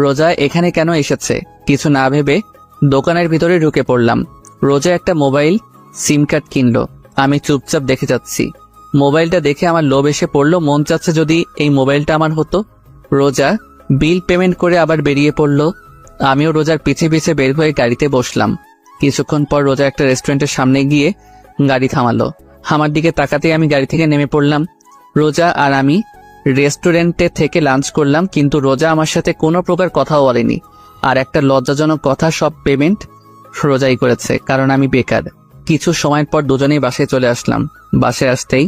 রোজা এখানে কেন এসেছে। কিছু না ভেবে দোকানের ভিতরে ঢুকে পড়লাম। রোজা একটা মোবাইল সিম কার্ড কিনলো। আমি চুপচাপ দেখে যাচ্ছি। মোবাইলটা দেখে আমার লোভ এসে পড়লো, মন চাচ্ছে যদি এই মোবাইলটা আমার হতো। রোজা বিল পেমেন্ট করে আবার বেরিয়ে পড়লো। আমিও রোজার পিছে পিছে বের হয়ে গাড়িতে বসলাম। কিছুক্ষণ পর রোজা একটা রেস্টুরেন্টের সামনে গিয়ে গাড়ি থামালো। আমার দিকে তাকাতেই আমি গাড়ি থেকে নেমে পড়লাম। রোজা আর আমি রেস্টুরেন্টে থেকে লাঞ্চ করলাম, কিন্তু রোজা আমার সাথে কোনো প্রকার কথাও বলেনি। আর একটা লজ্জাজনক কথা, সব পেমেন্ট রোজাই করেছে, কারণ আমি বেকার। কিছু সময়ের পর দুজনেই বাসায় চলে আসলাম। বাসায় আসতেই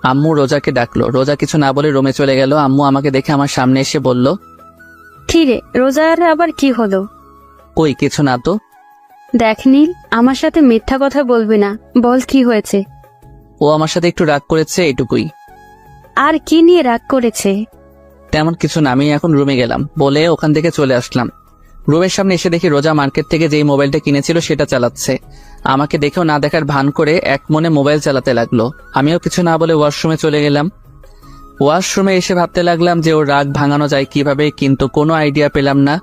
আম্মু রোজাকে ডাকলো। রোজা কিছু না বলে রুমে চলে গেল। আম্মু আমাকে দেখে আমার সামনে এসে বলল, কি রে, রোজার আবার কি হলো? কই কিছু না তো। দেখ নীল, আমার সাথে মিথ্যা কথা বলবি না, বল কি হয়েছে? ও আমার সাথে একটু রাগ করেছে, এটুকুই। আর কি নিয়ে রাগ করেছে? তেমন কিছু না, আমি এখন রুমে গেলাম বলে ওখান থেকে চলে আসলাম। রুমের সামনে এসে দেখি রোজা মার্কেট থেকে যেই মোবাইলটা কিনেছিল সেটা চালাচ্ছে। আমাকে দেখেও না দেখার ভান করে এক মনে মোবাইল চালাতে লাগলো। আমিও কিছু না বলে ওয়াশরুমে চলে গেলাম। ওয়াশরুমে এসে ভাবতে লাগলাম যে ওর রাগ ভাঙানো যায় কিভাবে, কিন্তু কোনো আইডিয়া পেলাম না।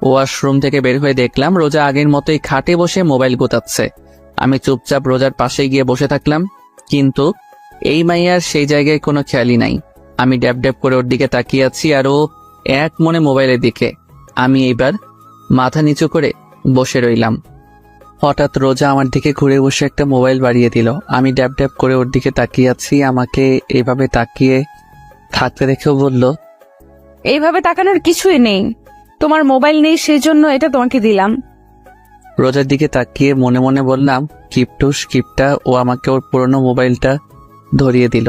ওয়াশরুম থেকে বের হয়ে দেখলাম রোজা আগের মতোই খাটে বসে মোবাইল গোতাচ্ছে। আমি চুপচাপ রোজার পাশে গিয়ে বসে থাকলাম, কিন্তু এই মাইয়ার সেই জায়গায় কোনো খেয়ালই নাই। আমি ড্যাব ড্যাব করে ওর দিকে তাকিয়ে আছি আর ও এক মনে মোবাইলের দিকে। আমি এইবার মাথা নিচু করে বসে রইলাম। হঠাৎ রোজা আমার দিকে ঘুরে বসে একটা মোবাইল বাড়িয়ে দিল। আমি ড্যাব ড্যাব করে ওর দিকে তাকিয়ে আছি। আমাকে এভাবে তাকিয়ে থাকতে দেখেও বলল, এইভাবে তাকানোর কিছুই নেই, তোমার মোবাইল নেই সেই জন্য এটা তোমাকে দিলাম। রোজার দিকে তাকিয়ে মনে মনে বললাম, কিপটুস কিপটা, ও আমাকে ওর পুরনো মোবাইলটা ধরিয়ে দিল।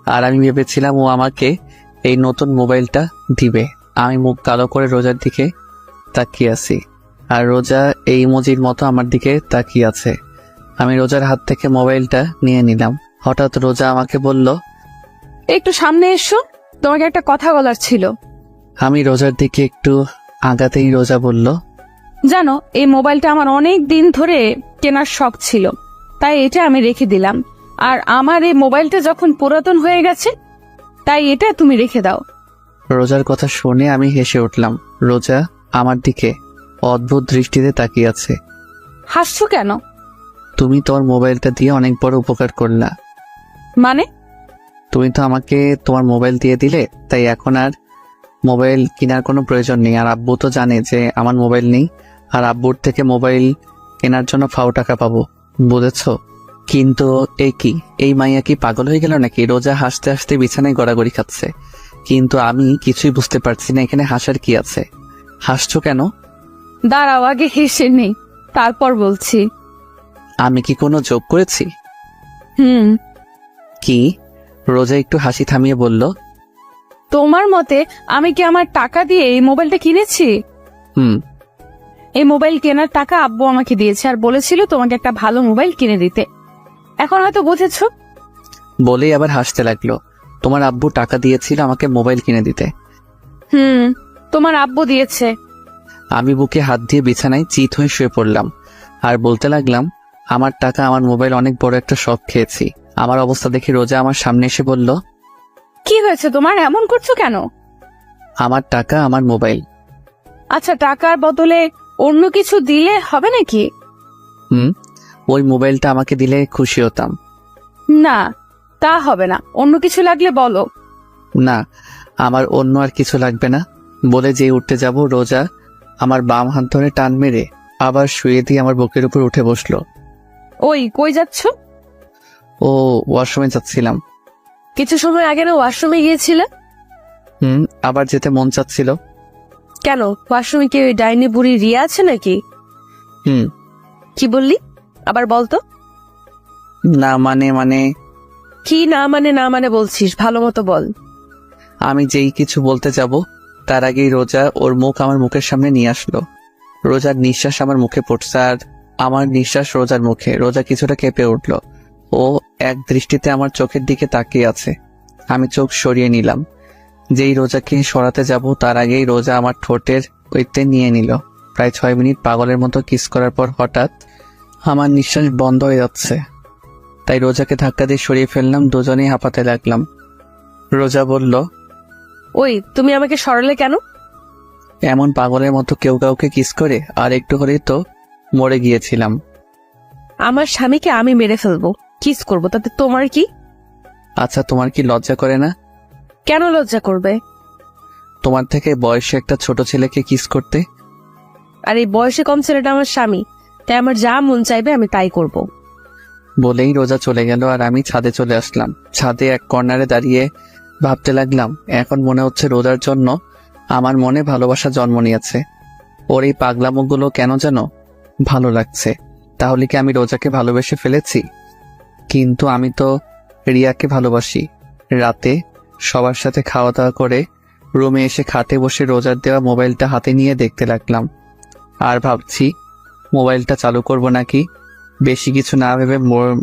আর আমি ভেবেছিলাম ও আমাকে এই নতুন মোবাইলটা দিবে। আমি মুখ কালো করে রোজার দিকে তাকিয়ে আছি, আর রোজা এই ইমোজির মতো আমার দিকে তাকিয়ে আছে। আমি রোজার হাত থেকে মোবাইলটা নিয়ে নিলাম। হঠাৎ রোজা আমাকে বলল, একটু সামনে এসো, তোমাকে একটা কথা বলার ছিল। আমি রোজার দিকে একটু আগাতেই রোজা বলল, জানো, এই মোবাইলটা আমার অনেক দিন ধরে কেনার শখ ছিল, তাই এটা আমি রেখে দিলাম। আর আমার এই মোবাইলটা যখন পুরাতন হয়ে গেছে, তাই এটা তুমি রেখে দাও। রোজার কথা শুনে আমি হেসে উঠলাম। রোজা আমার দিকে অদ্ভুত দৃষ্টিতে তাকিয়ে আছে। হাসছো কেন? তুমি তোমার মোবাইলটা দিয়ে অনেক বড় উপকার করলা। মানে? তুমি তো আমাকে তোমার মোবাইল দিয়ে দিলে, তাই এখন আর মোবাইল কেনার কোনো প্রয়োজন নেই। আর আব্বু তো জানে যে আমার মোবাইল নেই, আর আব্বুর থেকে মোবাইল কেনার জন্য ফাও টাকা পাবো, বুঝেছো? কিন্তু এই মাইয়া কি পাগল হয়ে গেল নাকি? রোজা হাসতে হাসতে বিছানায় গড়াগড়ি খাচ্ছে, কিন্তু আমি কিছুই বুঝতে পারছি না এখানে হাসার কি আছে। হাসছো কেন? দাঁড়াও, আগে হেসে নেই, তারপর বলছি। আমি কি কোনো যোগ করেছি? হুম। কি? রোজা একটু হাসি থামিয়ে বলল, তোমার মতে আমি কি আমার টাকা দিয়ে এই মোবাইলটা কিনেছি? হুম। এই মোবাইল কেনার টাকা আব্বু আমাকে দিয়েছে, আর বলেছিল তোমাকে একটা ভালো মোবাইল কিনে দিতে। এখন হয়তো বুঝেছো। বলেই আবার হাসতে লাগলো। তোমার আব্বু টাকা দিয়েছিল আমাকে মোবাইল কিনে দিতে? হুম, তোমার আব্বু দিয়েছে। আমি বুকে হাত দিয়ে বিছানায় চিত হয়ে শুয়ে পড়লাম আর বলতে লাগলাম, আমার টাকা আমার মোবাইল অনেক বড় একটা শখ খেয়েছি। আমার অবস্থা দেখে রোজা আমার সামনে এসে বলল, কি হয়েছে তোমার, এমন করছো কেন? আমার টাকা আমার মোবাইল। আচ্ছা, টাকার বদলে অন্য কিছু দিলে হবে নাকি? ওই মোবাইলটা আমাকে দিলে খুশি হতাম। না, তা হবে না, অন্য কিছু লাগলে বলো। না, আমার অন্য আর কিছু লাগবে না বলে যে উঠতে যাব, রোজা আমার বাম হাত ধরে টান মেরে আবার শুয়ে দিয়ে আমার বুকের উপর উঠে বসলো। ওই, কই যাচ্ছ? ও, ওয়াশরুমে যাচ্ছিলাম। কিছু সময় আগে না ওয়াশরুমে গিয়েছিলে? আবার যেতে মন চাচ্ছিল। কেন, ওয়াশরুমে কি ওই ডাইনি বুড়ি রিয়া আছে নাকি? হুম। কি বললি, আবার বলতো। না মানে কি না মানে বলছিস, ভালো মতো বল। আমি যেই কিছু বলতে যাব তার আগেই রোজা ওর মুখ আমার মুখের সামনে নিয়ে আসলো। রোজার নিঃশ্বাস আমার মুখে পড়ছে আর আমার নিঃশ্বাস রোজার মুখে। রোজা কিছুটা কেঁপে উঠল। ও এক দৃষ্টিতে আমার চোখের দিকে তাকিয়ে আছে। আমি চোখ সরিয়ে নিলাম। যেই রোজাকে সরাতে যাব তার আগেই রোজা আমার ঠোঁটের ওইতে নিয়ে নিল। প্রায় 6 মিনিট পাগলের মতো কিস করার পর হঠাৎ আমার নিঃশ্বাস বন্ধ হয়ে যাচ্ছে, তাই রোজাকে ধাক্কা দিয়ে সরিয়ে ফেললাম। দুজনেই হাঁপাতে লাগলাম। রোজা বলল, ওই, তুমি আমাকে সরালে কেন? এমন পাগলের মতো কেউ কাউকে কিস করে? আর একটু হলেই তো মরে গিয়েছিলাম। আমার স্বামীকে আমি মেরে ফেলবো, কিস করবো, তাতে তোমার কি? আচ্ছা, তোমার কি লজ্জা করে না? কেন লজ্জা করবে? তোমার থেকে বয়সে একটা ছোট ছেলেকে কিস করতে? আর এই বয়সে কম ছেলেটা আমার স্বামী, তাই আমার যা মন চাইবে আমি তাই করব। বলেই রোজা চলে গেল আর আমি ছাদে চলে আসলাম। ছাদে এক কর্নারে দাঁড়িয়ে ভাবতে লাগলাম, এখন মনে হচ্ছে রোজার জন্য আমার মনে ভালোবাসা জন্ম নিয়েছে। ওর এই পাগলামোগুলো কেন যেন ভালো লাগছে। তাহলে কি আমি রোজাকে ভালোবেসে ফেলেছি? কিন্তু আমি তো রিয়াকে ভালোবাসি। রাতে সবার সাথে খাওয়া দাওয়া করে রুমে এসে খাটে বসে রোজার দেওয়া মোবাইলটা হাতে নিয়ে দেখতে লাগলাম আর ভাবছি মোবাইলটা চালু করব নাকি। বেশি কিছু না ভেবে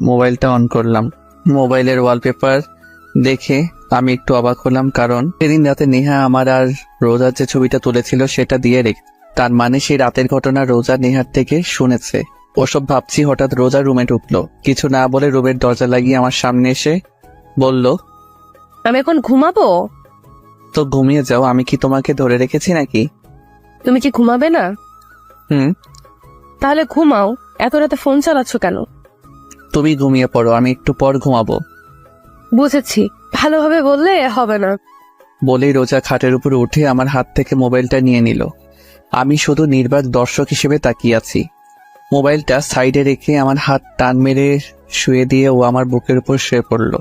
মোবাইলটা অন করলাম। মোবাইলের ওয়ালপেপার দেখে আমি একটু অবাক হলাম, কারণ সেদিন রাতে নেহা আমার আর রোজার যে ছবিটা তুলেছিল সেটা দিয়ে রেখে, তার মানে সেই রাতের ঘটনা রোজা নেহার থেকে শুনেছে। ওসব ভাবছি, হঠাৎ রোজা রুমে ঢুকলো। কিছু না বলে রুমের দরজা লাগিয়ে আমার সামনে এসে বলল, আমি এখন ঘুমাবো। তো ঘুমিয়ে যাও, আমি কি তোমাকে ধরে রেখেছি নাকি? তুমি কি ঘুমাবে না? হুম। তাহলে ঘুমাও, এত রাতে ফোন চালাচ্ছ কেন? তুমি ঘুমিয়ে পড়ো, আমি একটু পর ঘুমাবো। বুঝেছি, ভালোভাবে বললে হবে না। বলেই রোজা খাটের উপর উঠে আমার হাত থেকে মোবাইলটা নিয়ে নিল। আমি শুধু নির্বাক দর্শক হিসেবে তাকিয়ে আছি। মোবাইলটা সাইডে রেখে আমার হাত টান মেরে শুয়ে দিয়ে ও আমার বুকের উপর শুয়ে পড়ল।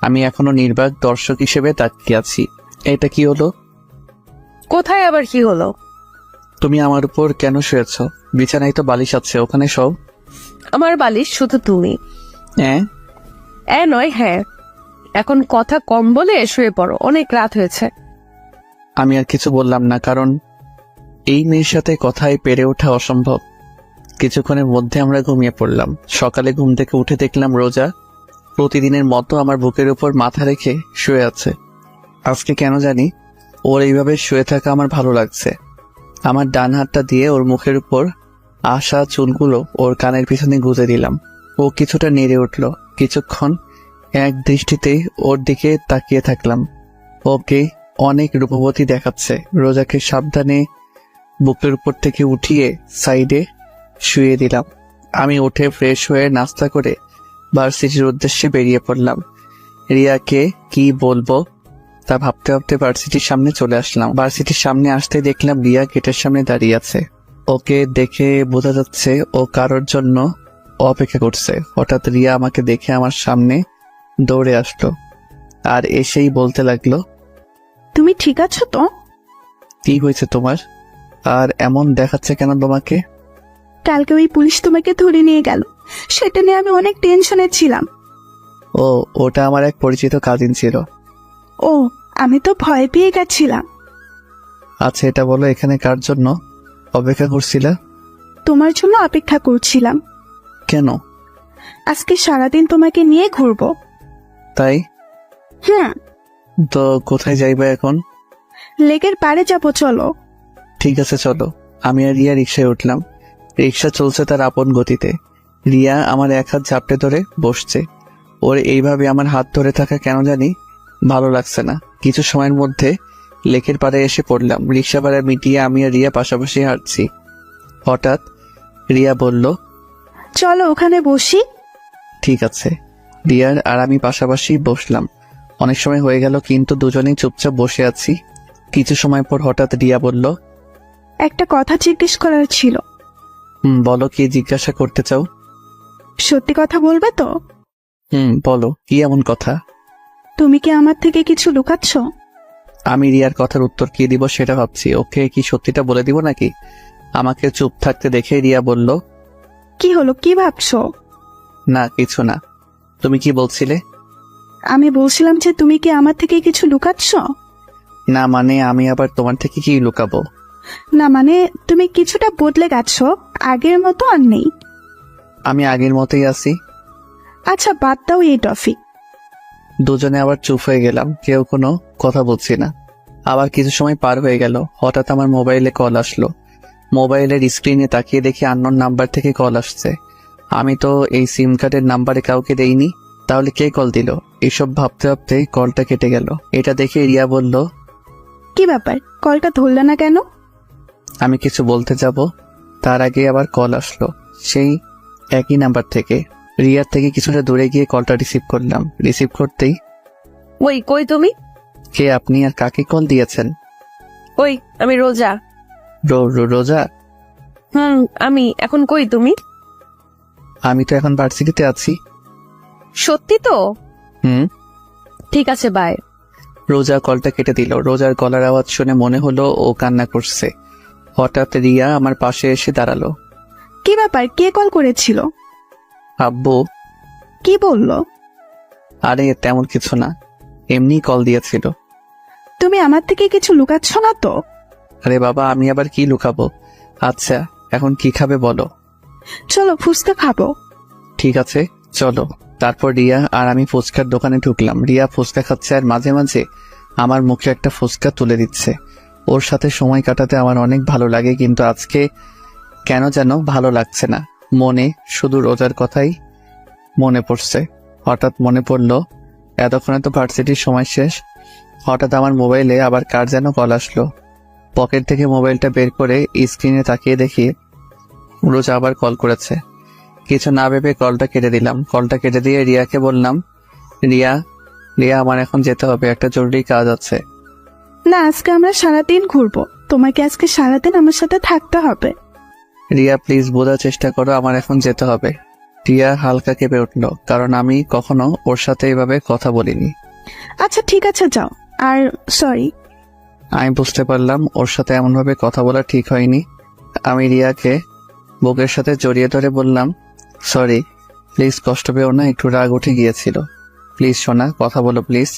আমি এখনো নির্বাক দর্শক হিসেবে তাকিয়ে আছি। এটা কি হলো? কোথায় আবার কি হলো? তুমি আমার উপর কেন শুয়েছ? বিছানায় তো বালিশ আছে, ওখানে সব। আমার বালিশ শুধু তুমি। হ্যাঁ নয় হ্যাঁ। এখন কথা কম বলে শুয়ে পড়ো, অনেক রাত হয়েছে। আমি আর কিছু বললাম না, কারণ এই মেয়ের সাথে কথায় পেরে ওঠা অসম্ভব। কিছুক্ষণের মধ্যে আমরা ঘুমিয়ে পড়লাম। সকালে ঘুম থেকে উঠে দেখলাম রোজা প্রতিদিনের মতো আমার বুকের উপর মাথা রেখে শুয়ে আছে। আজকে কেন জানি ওর এইভাবে শুয়ে থাকা আমার ভালো লাগছে। আমার ডান হাতটা দিয়ে ওর মুখের উপর আসা চুলগুলো ওর কানের পিছনে গুঁজে দিলাম। ও কিছুটা নেড়ে উঠল। কিছুক্ষণ এক দৃষ্টিতে ওর দিকে তাকিয়ে থাকলাম। ওকে অনেক রূপবতী দেখাচ্ছে। রোজাকে সাবধানে বুকের উপর থেকে উঠিয়ে সাইডে শুয়ে দিলাম। আমি উঠে ফ্রেশ হয়ে নাস্তা করে ভার্সিটির উদ্দেশ্যে বেরিয়ে পড়লাম। রিয়াকে কি বলবো তা ভাবতে ভাবতে ভার্সিটির সামনে চলে আসলাম। ভার্সিটির সামনে আসতে দেখলাম রিয়া গেটের সামনে দাঁড়িয়ে আছে। ওকে দেখে বোঝা যাচ্ছে ও কারোর জন্য অপেক্ষা করছে। হঠাৎ রিয়া আমাকে দেখে আমার সামনে দৌড়ে আসলো আর এসেই বলতে লাগলো, তুমি ঠিক আছো তো? কি হয়েছে তোমার? আর এমন দেখাচ্ছে কেন তোমাকে? কালকে ওই পুলিশ তোমাকে ধরে নিয়ে গেল, সেটা নিয়ে আমি অনেক টেনশনে ছিলাম। ও, ওটা আমার এক পরিচিত কাজিন ছিল। ও, আমি তো ভয় পেয়ে গেছিলাম। আচ্ছা, এটা বলো এখানে কার জন্য অপেক্ষা করছিলা? তোমার জন্য অপেক্ষা করছিলাম। কেন? আজকে সারাদিন তোমাকে নিয়ে ঘুরবো। তাই? হুম, তো কোথায় যাইবা এখন? লেকের পাড়ে যাবো, চলো। ঠিক আছে চলো। আমি আর রিয়া রিক্সায় উঠলাম। রিক্সা চলছে তার আপন গতিতে। রিয়া আমার এক হাত ঝাপটে ধরে বসছে। ওর এইভাবে আমার হাত ধরে থাকা কেন জানি ভালো লাগছে না। কিছু সময়ের মধ্যে লেকের পাড়ে এসে পড়লাম। রিক্সা ভাড়া মিটিয়ে আমি আর রিয়া পাশাপাশি হাঁটছি। হঠাৎ রিয়া বলল, চলো ওখানে বসি। ঠিক আছে। রিয়ার আর আমি পাশাপাশি বসলাম। অনেক সময় হয়ে গেল কিন্তু দুজনেই চুপচাপ বসে আছি। কিছু সময় পর হঠাৎ রিয়া বলল, একটা কথা জিজ্ঞেস করার ছিল। বলো, কি জিজ্ঞাসা করতে চাও? সত্যি কথা বলবে তো? বলো, কি এমন কথা? তুমি কি আমার থেকে কিছু লুকাচ্ছ? আমি রিয়ার কথার উত্তর কি দিব সেটা ভাবছি। ওকে কি সত্যিটা বলে দিব নাকি? আমাকে চুপ থাকতে দেখে রিয়া বলল, কি হলো, কি ভাবছো? না কিছু না। তুমি কি বলছিলে? আমি বলছিলাম যে তুমি কি আমার থেকে কিছু লুকাচ্ছ? না মানে আমি আবার তোমার থেকে কি লুকাবো? না মানে তুমি কিছুটা বদলে গেছো, আগের মতো আর নেই। আমি আগের মতোই আছি। আচ্ছা বাদ দাও এই টপিক। দুজনে আবার চুপ হয়ে গেলাম, কেউ কোনো কথা বলছি না। আবার কিছু সময় পার হয়ে গেল। হঠাৎ আমার মোবাইলে কল আসলো। মোবাইলের স্ক্রিনে তাকিয়ে দেখি আননোন নাম্বার থেকে কল আসছে। আমি তো এই সিম কার্ডের নাম্বারে কাউকে দেইনি, তাহলে কে কল দিল? এসব ভাবতে ভাবতে কলটা কেটে গেল। এটা দেখে রিয়া বলল, কি ব্যাপার, কলটা ধরলে না কেন? আমি কিছু বলতে যাব তার আগে আবার কল আসলো সেই একই নাম্বার থেকে। রিয়ার থেকে কিছুটা দূরে গিয়ে কলটা রিসিভ করলাম। রিসিভ করতেই, ওই কই তুমি? কে আপনি আর কাকে কল দিয়েছেন? ওই আমি রোজা। রোজা? আমি এখন কই তুমি? আমি তো এখন ভার্সিটিতে আছি। সত্যি তো? হুম। ঠিক আছে, বাই। রোজা কলটা কেটে দিল। রোজার গলার আওয়াজ শুনে মনে হলো ও কান্না করছে। হঠাৎ রিয়া আমার পাশে এসে দাঁড়ালো। কি ব্যাপার, কে কল করেছিল? আব্বু। কি বললো? আরে তেমন কিছু না, এমনি কল দিয়েছিল। তুমি আমার থেকে কিছু লুকাচ্ছ না তো? আরে বাবা, আমি আবার কি লুকাবো। আচ্ছা এখন কি খাবে বলো? চলো ফুচকা খাবো। ঠিক আছে চলো। তারপর রিয়া আর আমি ফুচকার দোকানে ঢুকলাম। রিয়া ফুচকা খাচ্ছে আর মাঝে মাঝে আমার মুখে একটা ফুচকা তুলে দিচ্ছে। ওর সাথে সময় কাটাতে আমার অনেক ভালো লাগে, কিন্তু আজকে কেন যেন ভালো লাগছে না। মনে শুধু রোজার কথাই মনে পড়ছে। হঠাৎ মনে পড়লো এতক্ষণে তো ভার্সিটির সময় শেষ। হঠাৎ আমার মোবাইলে আবার কার যেন কল আসলো। পকেট থেকে মোবাইলটা বের করে স্ক্রিনে তাকিয়ে দেখি রোজা আবার কল করেছে। কিছু না ভেবে কলটা কেটে দিলাম। কলটা কেটে দিয়ে রিয়াকে বললাম, রিয়া আমার এখন যেতে হবে, একটা জরুরি কাজ আছে। না, আজকে আমরা সারাদিন ঘুরবো, তোমাকে আজকে সারাদিন আমার সাথে থাকতে হবে। রিয়া প্লিজ বোঝার চেষ্টা করো, আমার এখন যেতে হবে। রিয়া হালকা কেঁপে উঠল, কারণ আমি কখনো ওর সাথে এভাবে কথা বলিনি। আচ্ছা ঠিক আছে যাও। আর সরি। আমি বুঝতে পারলাম ওর সাথে এমনভাবে কথা বলা ঠিক হয়নি। আমি রিয়াকে বুকের সাথে জড়িয়ে ধরে বললাম, সরি, প্লিজ কষ্ট পেও না, একটু রাগ উঠে গিয়েছিল। প্লিজ সোনা, কথা বলো প্লিজ।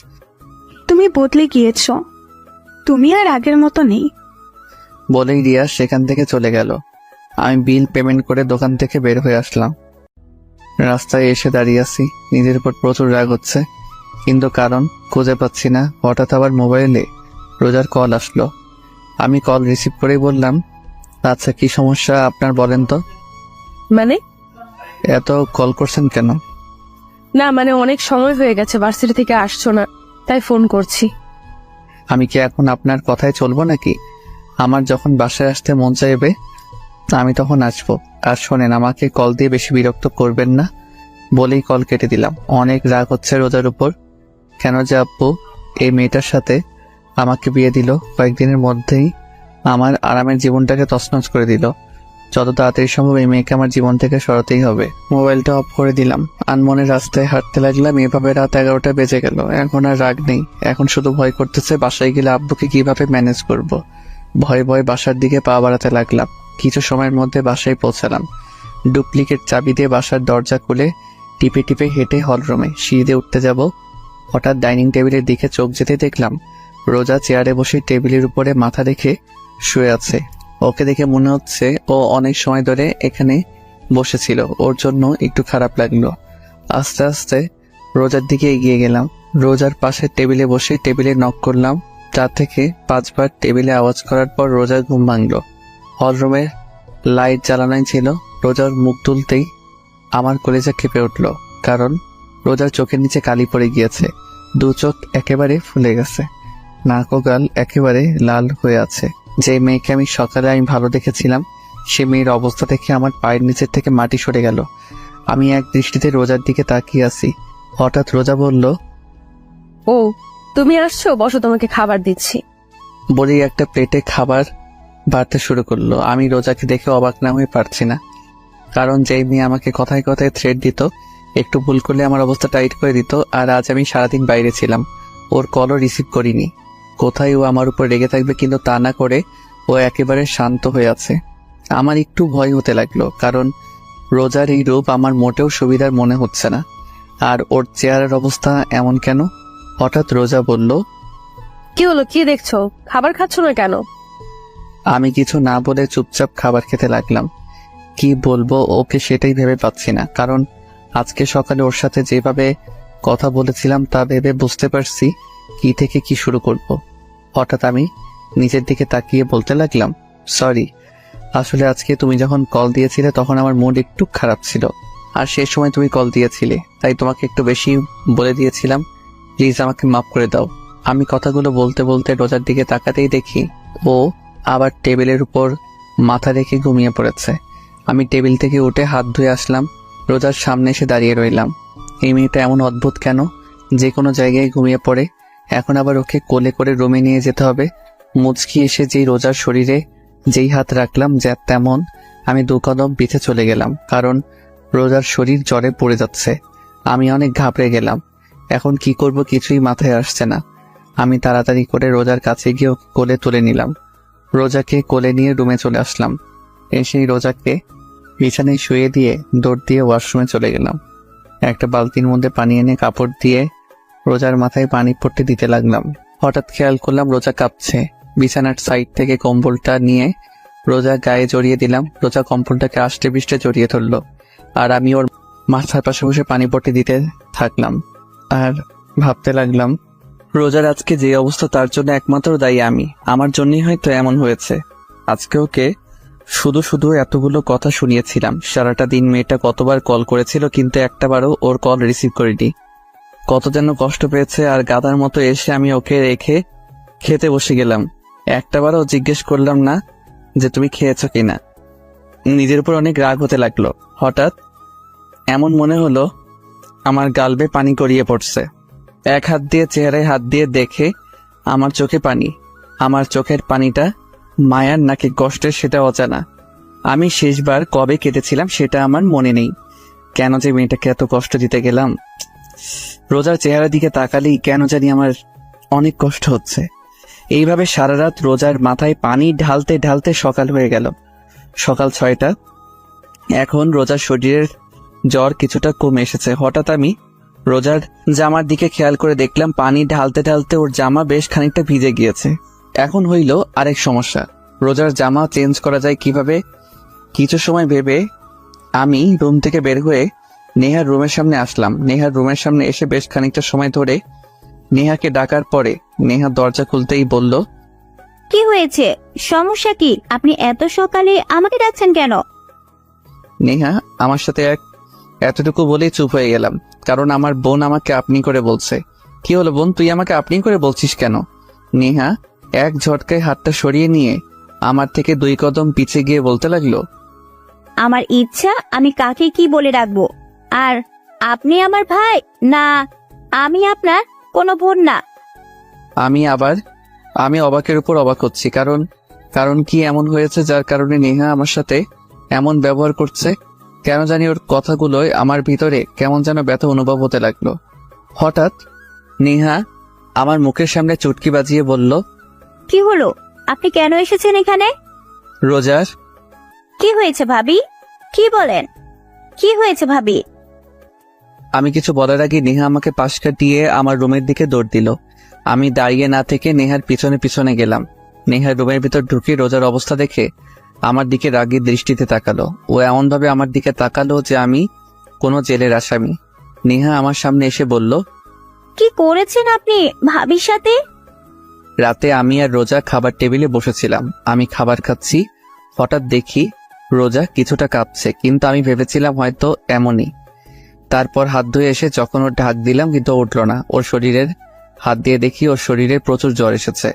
তুমি বদলে গিয়েছো, তুমি আর আগের মতো নেই। বলেই রিয়া সেখান থেকে চলে গেল। আমি বিল পেমেন্ট করে দোকান থেকে বের হয়ে আসলাম। রাস্তায় এসে দাঁড়িয়ে আছি, নিজের উপর প্রচুর রাগ হচ্ছে, কিন্তু কারণ খুঁজে পাচ্ছি না। হঠাৎ আবার মোবাইলে রোজার কল আসলো। আমি কল রিসিভ করেই বললাম, আচ্ছা কি সমস্যা আপনার বলেন তো? মানে? এত কল করছেন কেন? না মানে অনেক সময় হয়ে গেছে, ভার্সিটি থেকে আসছো না, তাই ফোন করছি। আমি কি এখন আপনার কথায় চলবো নাকি? আমার যখন বাসায় আসতে মন চাইবে আমি তখন আসবো। আর শোনেন, আমাকে কল দিয়ে বেশি বিরক্ত করবেন না বলেই কল কেটে দিলাম। অনেক রাগ হচ্ছে রোজার উপর। কেন যে আব্বু এই মেয়েটার সাথে আমাকে বিয়ে দিল, কয়েকদিনের মধ্যেই আমার আরামের জীবনটাকে তছনছ করে দিল। যত তাড়াতাড়ি সম্ভব এই মেয়েকে আমার জীবন থেকে সরাতেই হবে। মোবাইলটা অফ করে দিলাম, আনমনে রাস্তায় হাঁটতে লাগলাম। এভাবে রাত 11টা বেজে গেল। এখন আর রাগ নেই, এখন শুধু ভয় করতেছে বাসায় গেলে আব্বুকে কিভাবে ম্যানেজ করব। ভয়ে ভয়ে বাসার দিকে পা বাড়াতে লাগলাম। কিছু সময়ের মধ্যে বাসায় পৌঁছালাম। ডুপ্লিকেট চাবি দিয়ে বাসার দরজা খুলে টিপে টিপে হেঁটে হলরুমে সিঁড়িতে উঠতে যাব। হঠাৎ ডাইনিং টেবিলের দিকে চোখ যেতে দেখলাম রোজা চেয়ারে বসে টেবিলের উপরে মাথা রেখে শুয়ে আছে। ওকে দেখে মনে হচ্ছে ও অনেক সময় ধরে এখানে বসেছিল। ওর জন্য একটু খারাপ লাগলো। আস্তে আস্তে রোজার দিকে এগিয়ে গেলাম। রোজার পাশে টেবিলে বসে টেবিলে নক করলাম। 4 থেকে 5 বার টেবিলে আওয়াজ করার পর রোজার ঘুম ভাঙলো। হলরুমের লাইট জ্বালানোই ছিল। রোজার মুখ তুলতেই আমার কলেজা কেঁপে উঠল, কারণ রোজার চোখের নিচে কালি পড়ে গিয়েছে। 2 চোখ একেবারে ফুলে গেছে, নাক ও গাল একেবারে লাল হয়ে আছে। যে মেয়েকে আমি সকালে ভালো দেখেছিলাম, সে মেয়ের অবস্থা দেখে আমার পায়ের নিচের থেকে মাটি সরে গেল। আমি এক দৃষ্টিতে রোজার দিকে তাকিয়ে আছি। হঠাৎ রোজা বলল, ও তুমি আসছো, বসো, তোমাকে খাবার দিচ্ছি। বলেই একটা প্লেটে খাবার বাড়তে শুরু করলো। আমি রোজাকে দেখে অবাক না হয়ে পারছি না, কারণ যেই মেয়ে আমাকে কথায় কথায় থ্রেট দিত, একটু ভুল করলে আমার অবস্থা টাইট করে দিত, আর আজ আমি সারাদিন বাইরে ছিলাম, ওর কলও রিসিভ করিনি। কোথায় ও আমার উপর রেগে থাকবে, কিন্তু তা না করে ও একেবারে শান্ত হয়ে আছে। আমার একটু ভয় হতে লাগলো, কারণ রোজার এই রূপ আমার মোটেও সুবিধার মনে হচ্ছে না। আর ওর চেহারার অবস্থা এমন কেন? হঠাৎ রোজা বলল, কি হলো, কি দেখছো? খাবার খাচ্ছ না কেন? আমি কিছু না বলে চুপচাপ খাবার খেতে লাগলাম। কি বলবো ওকে সেটাই ভেবে পাচ্ছি না, কারণ আজকে সকালে ওর সাথে যেভাবে কথা বলেছিলাম তা ভেবে বুঝতে পারছি কি থেকে কি শুরু করব। হঠাৎ আমি নিজের দিকে তাকিয়ে বলতে লাগলাম, সরি, আসলে আজকে তুমি যখন কল দিয়েছিলে তখন আমার মুড একটু খারাপ ছিল, আর সেই সময় তুমি কল দিয়েছিলে, তাই তোমাকে একটু বেশি বলে দিয়েছিলাম। প্লিজ আমাকে মাফ করে দাও। আমি কথাগুলো বলতে বলতে রোজার দিকে তাকাতেই দেখি ও আবার টেবিলের উপর মাথা রেখে ঘুমিয়ে পড়েছে। আমি টেবিল থেকে উঠে হাত ধুয়ে আসলাম, রোজার সামনে এসে দাঁড়িয়ে রইলাম। এই মেয়েটা এমন অদ্ভুত কেন, যে কোনো জায়গায় ঘুমিয়ে পড়ে। এখন আবার ওকে কোলে করে রুমে নিয়ে যেতে হবে। মুচকি এসে যেই রোজার শরীরে যেই হাত রাখলাম, যা তেমন আমি 2 কদম পিছে চলে গেলাম, কারণ রোজার শরীর জ্বরে পড়ে যাচ্ছে। আমি অনেক ঘাবড়ে গেলাম। এখন কি করব কিছুই মাথায় আসছে না। আমি তাড়াতাড়ি করে রোজার কাছে গিয়ে ওকে কোলে তুলে নিলাম। রোজাকে কোলে নিয়ে রুমে চলে আসলাম। এসেই রোজাকে বিছানায় শুয়ে দিয়ে দৌড় দিয়ে ওয়াশরুমে চলে গেলাম। একটা বালতির মধ্যে পানি এনে কাপড় দিয়ে রোজার মাথায় পানি পট্টি দিতে লাগলাম। হঠাৎ খেয়াল করলাম রোজা কাঁপছে। বিছানার সাইড থেকে কম্বলটা নিয়ে রোজা গায়ে জড়িয়ে দিলাম। রোজা কম্বলটাকে আষ্টে পৃষ্ঠে জড়িয়ে ধরলো, আর আমি ওর মাথার পাশে বসে পানি পট্টি দিতে থাকলাম। আর ভাবতে লাগলাম, রোজার আজকে যে অবস্থা তার জন্য একমাত্র দায়ী আমি। আমার জন্যই হয়তো এমন হয়েছে। আজকে ওকে শুধু শুধু এতগুলো কথা শুনিয়েছিলাম। সারাটা দিন মেয়েটা কতবার কল করেছিল, কিন্তু একটাবারও ওর কল রিসিভ করিনি। কত যেন কষ্ট পেয়েছে, আর গাধার মতো এসে আমি ওকে রেখে খেতে বসে গেলাম। একটাবারও জিজ্ঞেস করলাম না যে তুমি খেয়েছো কিনা। নিজের উপর অনেক রাগ হতে লাগলো। হঠাৎ এমন মনে হলো আমার গাল বেয়ে পানি গড়িয়ে পড়ছে। এক হাত দিয়ে চেহারায় হাত দিয়ে দেখে আমার চোখে পানি। আমার চোখের পানিটা মায়ার নাকি কষ্টের সেটা অজানা। আমি শেষবার কবে কেটেছিলাম সেটা আমার মনে নেই। কেন যে মেয়েটাকে এত কষ্ট দিতে গেলাম। রোজার চেহারার দিকে তাকালেই কেন জানি আমার অনেক কষ্ট হচ্ছে। এইভাবে সারা রাত রোজার মাথায় পানি ঢালতে ঢালতে সকাল হয়ে গেল। সকাল 6টা। এখন রোজার শরীরের জ্বর কিছুটা কমে এসেছে। হঠাৎ আমি রোজার জামার দিকে খেয়াল করে দেখলাম পানি ঢালতে ঢালতে ওর জামা বেশ খানিকটা ভিজে গিয়েছে। এখন হইল আরেক সমস্যা, রোজার জামা চেঞ্জ করা যায় কিভাবে। কিছু সময় ভেবে আমি রুম থেকে বের হয়ে নেহার রুমের সামনে আসলাম। নেহার রুমের সামনে এসে বেশ খানিকটা সময় ধরে নেহাকে ডাকার পরে নেহা দরজা খুলতেই বলল, কি হয়েছে? সমস্যা কি? আপনি এত সকালে আমাকে ডাকছেন কেন? নেহা আমার সাথে এতটুকু বলেই চুপ হয়ে গেলাম, কারণ আমার বোন আমাকে আপনি করে বলছে। কি হলো বোন, তুই আমাকে আপনি করে বলছিস কেন? নেহা এক ঝটকায় হাতটা সরিয়ে নিয়ে আমার থেকে 2 কদম পিছে গিয়ে বলতে লাগলো, আমার ইচ্ছা আমি কাকে কি বলে রাখবো। আর আপনি আমার ভাই না, আমি আপনার কোনো বোন না। আমি অবাকের উপর অবাক হচ্ছি। কারণ কি এমন হয়েছে যার কারণে নেহা আমার সাথে এমন ব্যবহার করছে? কেন জানি ওর কথাগুলোয় আমার ভিতরে কেমন যেন ব্যথা অনুভব হতে লাগলো। হঠাৎ নেহা আমার মুখের সামনে চুটকি বাজিয়ে বলল, কি হলো? আপনি কেন এসেছেন এখানে? রোজার। কি হয়েছে ভাবি? কি বলেন? কি হয়েছে ভাবি? আমি কিছু বলার আগে নেহা আমাকে পাশ কাটিয়ে আমার রুমের দিকে দৌড় দিল। আমি দাঁড়িয়ে না থেকে নেহার পিছনে পিছনে গেলাম। নেহার রুমের ভিতর ঢুকে রোজার অবস্থা দেখে আমার দিকে রাগী দৃষ্টিতে তাকালো। ও এমনভাবে আমার দিকে তাকালো যে আমি কোনো জেলের আসামি। নেহা আমার সামনে এসে বলল, কি করেছেন আপনি ভাবির সাথে? রাতে আমি আর রোজা খাবার টেবিলে বসেছিলাম। আমি খাবার খাচ্ছি, হঠাৎ দেখি রোজা কিছুটা কাঁপছে, কিন্তু আমি ভেবেছিলাম হয়তো এমনই। তারপর হাত ধুয়ে এসে যখন ওর ঢাক দিলাম কিন্তু উঠল না। ওর শরীরের হাত দিয়ে দেখি ওর শরীরে প্রচুর জ্বর এসেছে।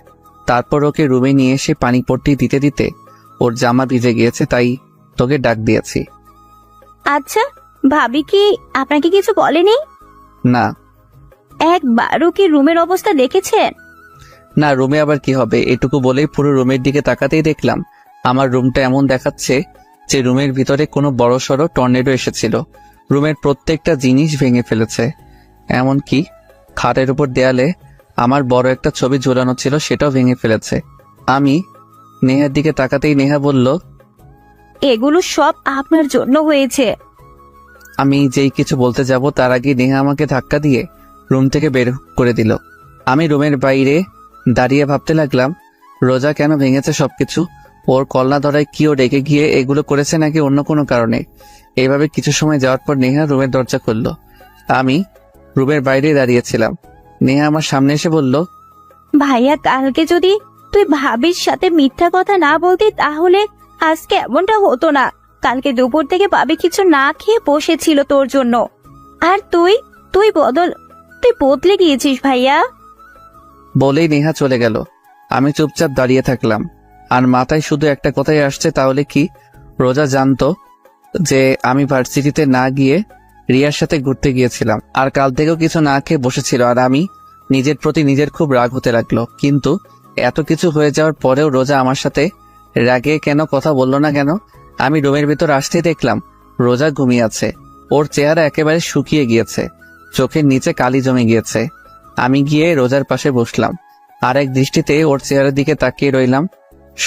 তারপর ওকে রুমে নিয়ে এসে পানি পট্টি দিতে দিতে ওর জামা ভিজে গিয়েছে, তাই তোকে ডাক দিয়েছি। আচ্ছা, ভাবি কি আপনাকে কিছু বলেনি? না একবারও কি রুমের অবস্থা দেখেছেন? না, রুমে আবার কি হবে? এটুকু বলেই পুরো রুমের দিকে তাকাতেই দেখলাম আমার রুমটা এমন দেখাচ্ছে যে রুমের ভিতরে কোনো বড়সড় টর্নেডো এসেছিল। রুমের প্রত্যেকটা জিনিস ভেঙে ফেলেছে, এমনকি খাটের উপর দেয়ালে আমার বড় একটা ছবি ঝোলানো ছিল সেটাও ভেঙে ফেলেছে। আমি নেহার দিকে তাকাতেই নেহা বলল, এগুলো সব আপনার জন্য হয়েছে। আমি যেই কিছু বলতে যাব তার আগে নেহা আমাকে ধাক্কা দিয়ে রুম থেকে বের করে দিল। আমি রুমের বাইরে দাঁড়িয়ে ভাবতে লাগলাম, রোজা কেন ভেঙেছে সবকিছু? ওর কলনা ধরায় কি ও রেগে গিয়ে এগুলো করেছে নাকি অন্য কোনো কারণে? এইভাবে কিছু সময় যাওয়ার পর নেহা রুমের দরজা খুলল। আমি রুমের বাইরে দাঁড়িয়েছিলাম। নেহা আমার সামনে এসে বলল, ভাইয়া, কালকে যদি তুই ভাবির সাথে মিথ্যা কথা না বলতি তাহলে আজকে এমনটা হতো না। কালকে দুপুর থেকে ভাবি কিছু না খেয়ে বসেছিল তোর জন্য। আর তুই বদলে গিয়েছিস ভাইয়া। বলেই নেহা চলে গেল। আমি চুপচাপ দাঁড়িয়ে থাকলাম, আর মাথায় শুধু একটা কথাই আসছে, তাহলে কি রোজা জানতো যে আমি ভার্সিটিতে না গিয়ে রিয়ার সাথে ঘুরতে গিয়েছিলাম, আর কাল থেকেও কিছু না খেয়ে বসেছিল, আর আমি নিজের প্রতি নিজের খুব রাগ হতে লাগলো। কিন্তু এত কিছু হয়ে যাওয়ার পরেও রোজা আমার সাথে রাগে কেন কথা বললো না কেন? আমি রুমের ভিতর আসতেই দেখলাম রোজা ঘুমিয়ে আছে। ওর চেহারা একেবারে শুকিয়ে গিয়েছে, চোখের নিচে কালি জমে গিয়েছে। আমি গিয়ে রোজার পাশে বসলাম, আর এক দৃষ্টিতে ওর চেহারার দিকে তাকিয়ে রইলাম।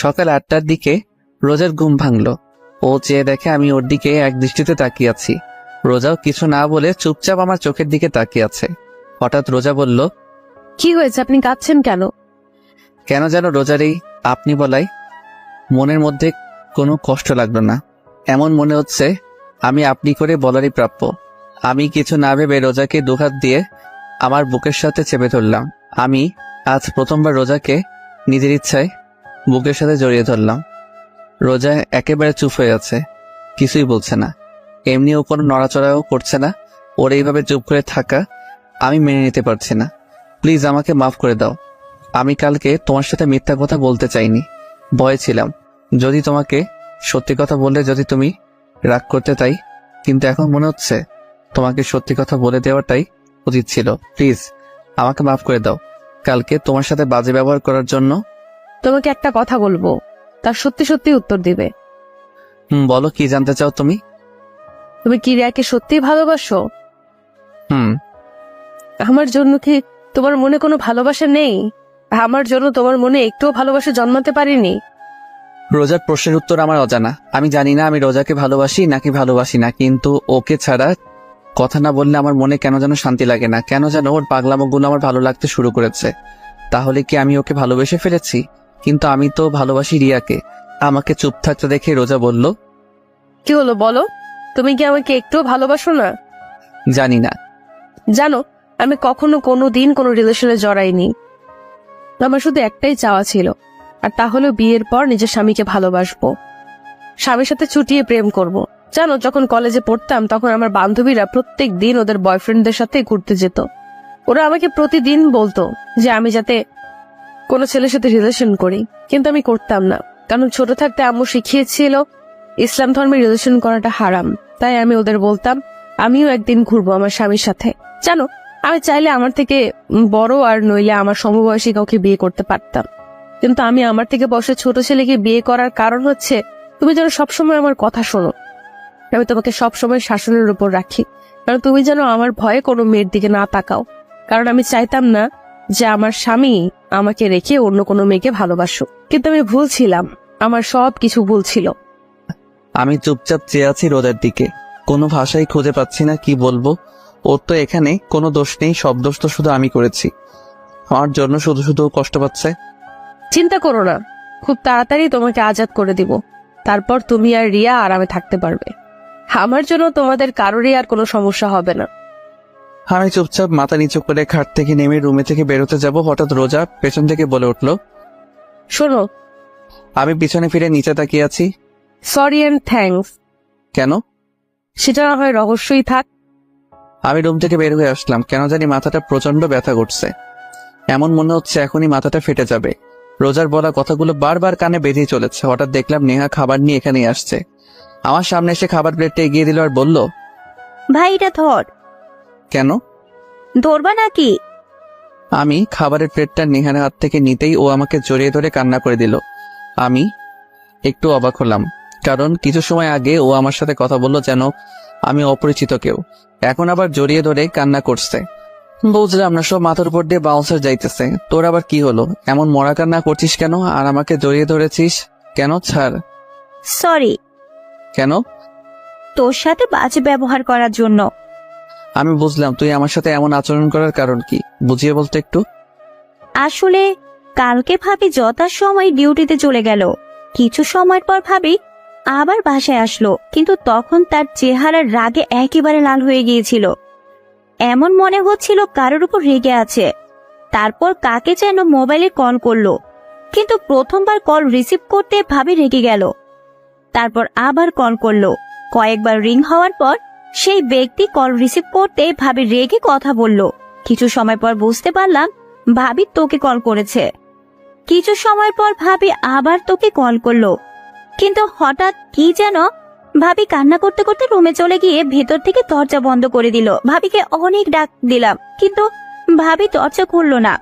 সকাল 8টার দিকে রোজার ঘুম ভাঙলো। ও চেয়ে দেখে আমি ওর দিকে এক দৃষ্টিতে তাকিয়ে আছি। রোজাও কিছু না বলে চুপচাপ আমার চোখের দিকে তাকিয়ে আছে। হঠাৎ রোজা বলল, কি হয়েছে? আপনি কাঁদছেন কেন? কেন যেন রোজার এই আপনি বলাই মনের মধ্যে কোনো কষ্ট লাগলো না। এমন মনে হচ্ছে আমি আপনি করে বলারই প্রাপ্য। আমি কিছু না ভেবে রোজাকে দুহাত দিয়ে আমার বুকের সাথে চেপে ধরলাম। আমি আজ প্রথমবার রোজাকে নিজের ইচ্ছায় বুকের সাথে জড়িয়ে ধরলাম। রোজা একেবারে চুপ হয়ে আছে, কিছুই বলছে না। এমনিও কোনো নড়াচড়াও করছে না। ওর এইভাবে চুপ করে থাকা আমি মেনে নিতে পারছি না। প্লিজ আমাকে মাফ করে দাও। আমি কালকে তোমার সাথে মিথ্যা কথা বলতে চাইনি, ভয়ে ছিলাম যদি তোমাকে সত্যি কথা বললে যদি তুমি রাগ করতে, তাই। কিন্তু এখন মনে হচ্ছে তোমাকে সত্যি কথা বলে দেওয়াটাই উচিত ছিল। প্লিজ আমাকে মাফ করে দাও কালকে তোমার সাথে বাজে ব্যবহার করার জন্য। তোমাকে একটা কথা বলবো, তার সত্যি সত্যি উত্তর দিবে। বলো, কি জানতে চাও তুমি? তুমি কি রিয়াকে সত্যিই ভালোবাসো? হুম। আমার জন্য কি তোমার মনে কোনো ভালোবাসা নেই? আমার জন্য তোমার মনে একটুও ভালোবাসা জন্মাতে পারিনি? রোজার প্রশ্নের উত্তর আমার অজানা। আমি জানি না আমি রোজাকে ভালোবাসি নাকি ভালোবাসি না, কিন্তু ওকে ছাড়া কথা না বললে আমার মনে কেন যেন শান্তি লাগে না। কেন যেন ওর পাগলামোগুলো আমার ভালো লাগতে শুরু করেছে। তাহলে কি আমি ওকে ভালোবেসে ফেলেছি? কিন্তু আমি তো ভালোবাসি রিয়াকে। আমাকে চুপ থাকতে দেখে রোজা বলল, কি হলো বলো, তুমি কি আমাকে একটুও ভালোবাসো না? জানি না। জানো, আমি কখনো কোনো দিন কোনো রিলেশনে জড়াইনি। আমার শুধু একটাই চাওয়া ছিল, আর তা হলো বিয়ের পর নিজের স্বামীকে ভালোবাসবো, স্বামীর সাথে ছুটিয়ে প্রেম করব। জানো, যখন কলেজে পড়তাম তখন আমার বান্ধবীরা প্রত্যেক দিন ওদের বয়ফ্রেন্ডদের সাথে ঘুরতে যেত। ওরা আমাকে প্রতিদিন বলতো যে আমি যাতে কোনো ছেলের সাথে রিলেশন করি, কিন্তু আমি করতাম না। কারণ ছোট থাকতে আম্মু শিখিয়েছিল ইসলাম ধর্মে রিলেশন করাটা হারাম। তাই আমি ওদের বলতাম আমিও একদিন ঘুরবো আমার স্বামীর সাথে। জানো, আমি চাইলে আমার থেকে বড় আর নইলে আমার সমবয়সী কাউকে বিয়ে করতে পারতাম, কিন্তু আমি আমার থেকে বয়সে ছোট ছেলেকে বিয়ে করার কারণ হচ্ছে তুমি যেন সবসময় আমার কথা শোনো। আমি তোমাকে সবসময় শাসনের উপর রাখি, কারণ তুমি যেন আমার ভয়ে কোনো মেয়ের দিকে না তাকাও। কারণ আমি চাইতাম না যে আমার স্বামী আমাকে রেখে অন্য কোনো মেয়েকে ভালোবাসুক। কিন্তু আমি ভুল ছিলাম, আমার সব কিছু ভুল ছিল। আমি চুপচাপ চেয়ে আছি রোজার দিকে, কোনো ভাষাই খুঁজে পাচ্ছি না কি বলবো। ওর তো এখানে কোনো দোষ নেই, সব দোষ তো শুধু আমি করেছি। আমার জন্য শুধু শুধু কষ্ট পাচ্ছে। চিন্তা করো না, খুব তাড়াতাড়ি তোমাকে আজাদ করে দিব, তারপর তুমি আর রিয়া আরামে থাকতে পারবে। আমার জন্য তোমাদের কারোরই আর কোনো সমস্যা হবে না। আমি চুপচাপ মাথা নিচু করে খাট থেকে নেমে রুমে থেকে বেরোতে যাব, হঠাৎ রোজা পেছন থেকে বলে উঠলো। শোনো, আমি পিছনে ফিরে নিচে তাকিয়ে আছি। Sorry and thanks. কেন? সেটা না হয় রহস্যই থাক। আমি রুম থেকে বের হয়ে আসলাম, কেন জানি মাথাটা প্রচন্ড ব্যথা করছে। এমন মনে হচ্ছে এখনই মাথাটা ফেটে যাবে। রোজার বলা কথাগুলো বারবার কানে বেরিয়ে চলেছে। হঠাৎ দেখলাম নেহা খাবার নিয়ে এখানেই আসছে। আমার সামনে এসে খাবার প্লেটটা এগিয়ে দিল আর বলল, ভাই এটা ধর। কেন? ধরবা নাকি? আমি খাবারের প্লেটটা নেহার হাত থেকে নিতেই ও আমাকে জড়িয়ে ধরে কান্না করে দিল। আমি একটু অবাক হলাম, কারণ কিছু সময় আগে ও আমার সাথে কথা বললো যেন আমি অপরিচিত কেউ, এখন আবার জড়িয়ে ধরে কান্না করছে। বুঝলাম না, সব মাথার উপর দিয়ে বাউন্সার যাইতেছে। তোর আবার কি হলো? এমন মরা কান্না করছিস কেন আর আমাকে জড়িয়ে ধরেছিস কেন? ছাড়। সরি। কেন? তোর সাথে বাজে ব্যবহার করার জন্য। আমি বুঝলাম তুই আমার সাথে এমন আচরণ করার কারণ কি, বুঝিয়ে বলতে একটু। আসলে কালকে ভাবি যথাসময় ডিউটিতে চলে গেল। কিছু সময় পর ভাবি আবার বাসায় আসলো, কিন্তু তখন তার চেহারার রাগে একেবারে লাল হয়ে গিয়েছিল। এমন মনে হচ্ছিল কারোর উপর রেগে আছে। তারপর কাকে যেন মোবাইলে কল করলো, কিন্তু প্রথমবার কল রিসিভ করতে ভাবি রেগে গেল। তারপর আবার কল করলো। কয়েকবার রিং হওয়ার পর সেই ব্যক্তি কল রিসিভ করতে ভাবি রেগে কথা বলল। কিছু সময় পর বুঝতে পারলাম ভাবি তোকে কল করেছে। কিছু সময় পর ভাবি আবার তোকে কল করলো, কিন্তু হঠাৎ কি যেন ভাবি কান্না করতে করতে রুমে চলে গিয়ে ভেতর থেকে দরজা বন্ধ করে দিল। ভাবিকে অনেক ডাক দিলাম, কিন্তু ভাবি দরজা খুললো না।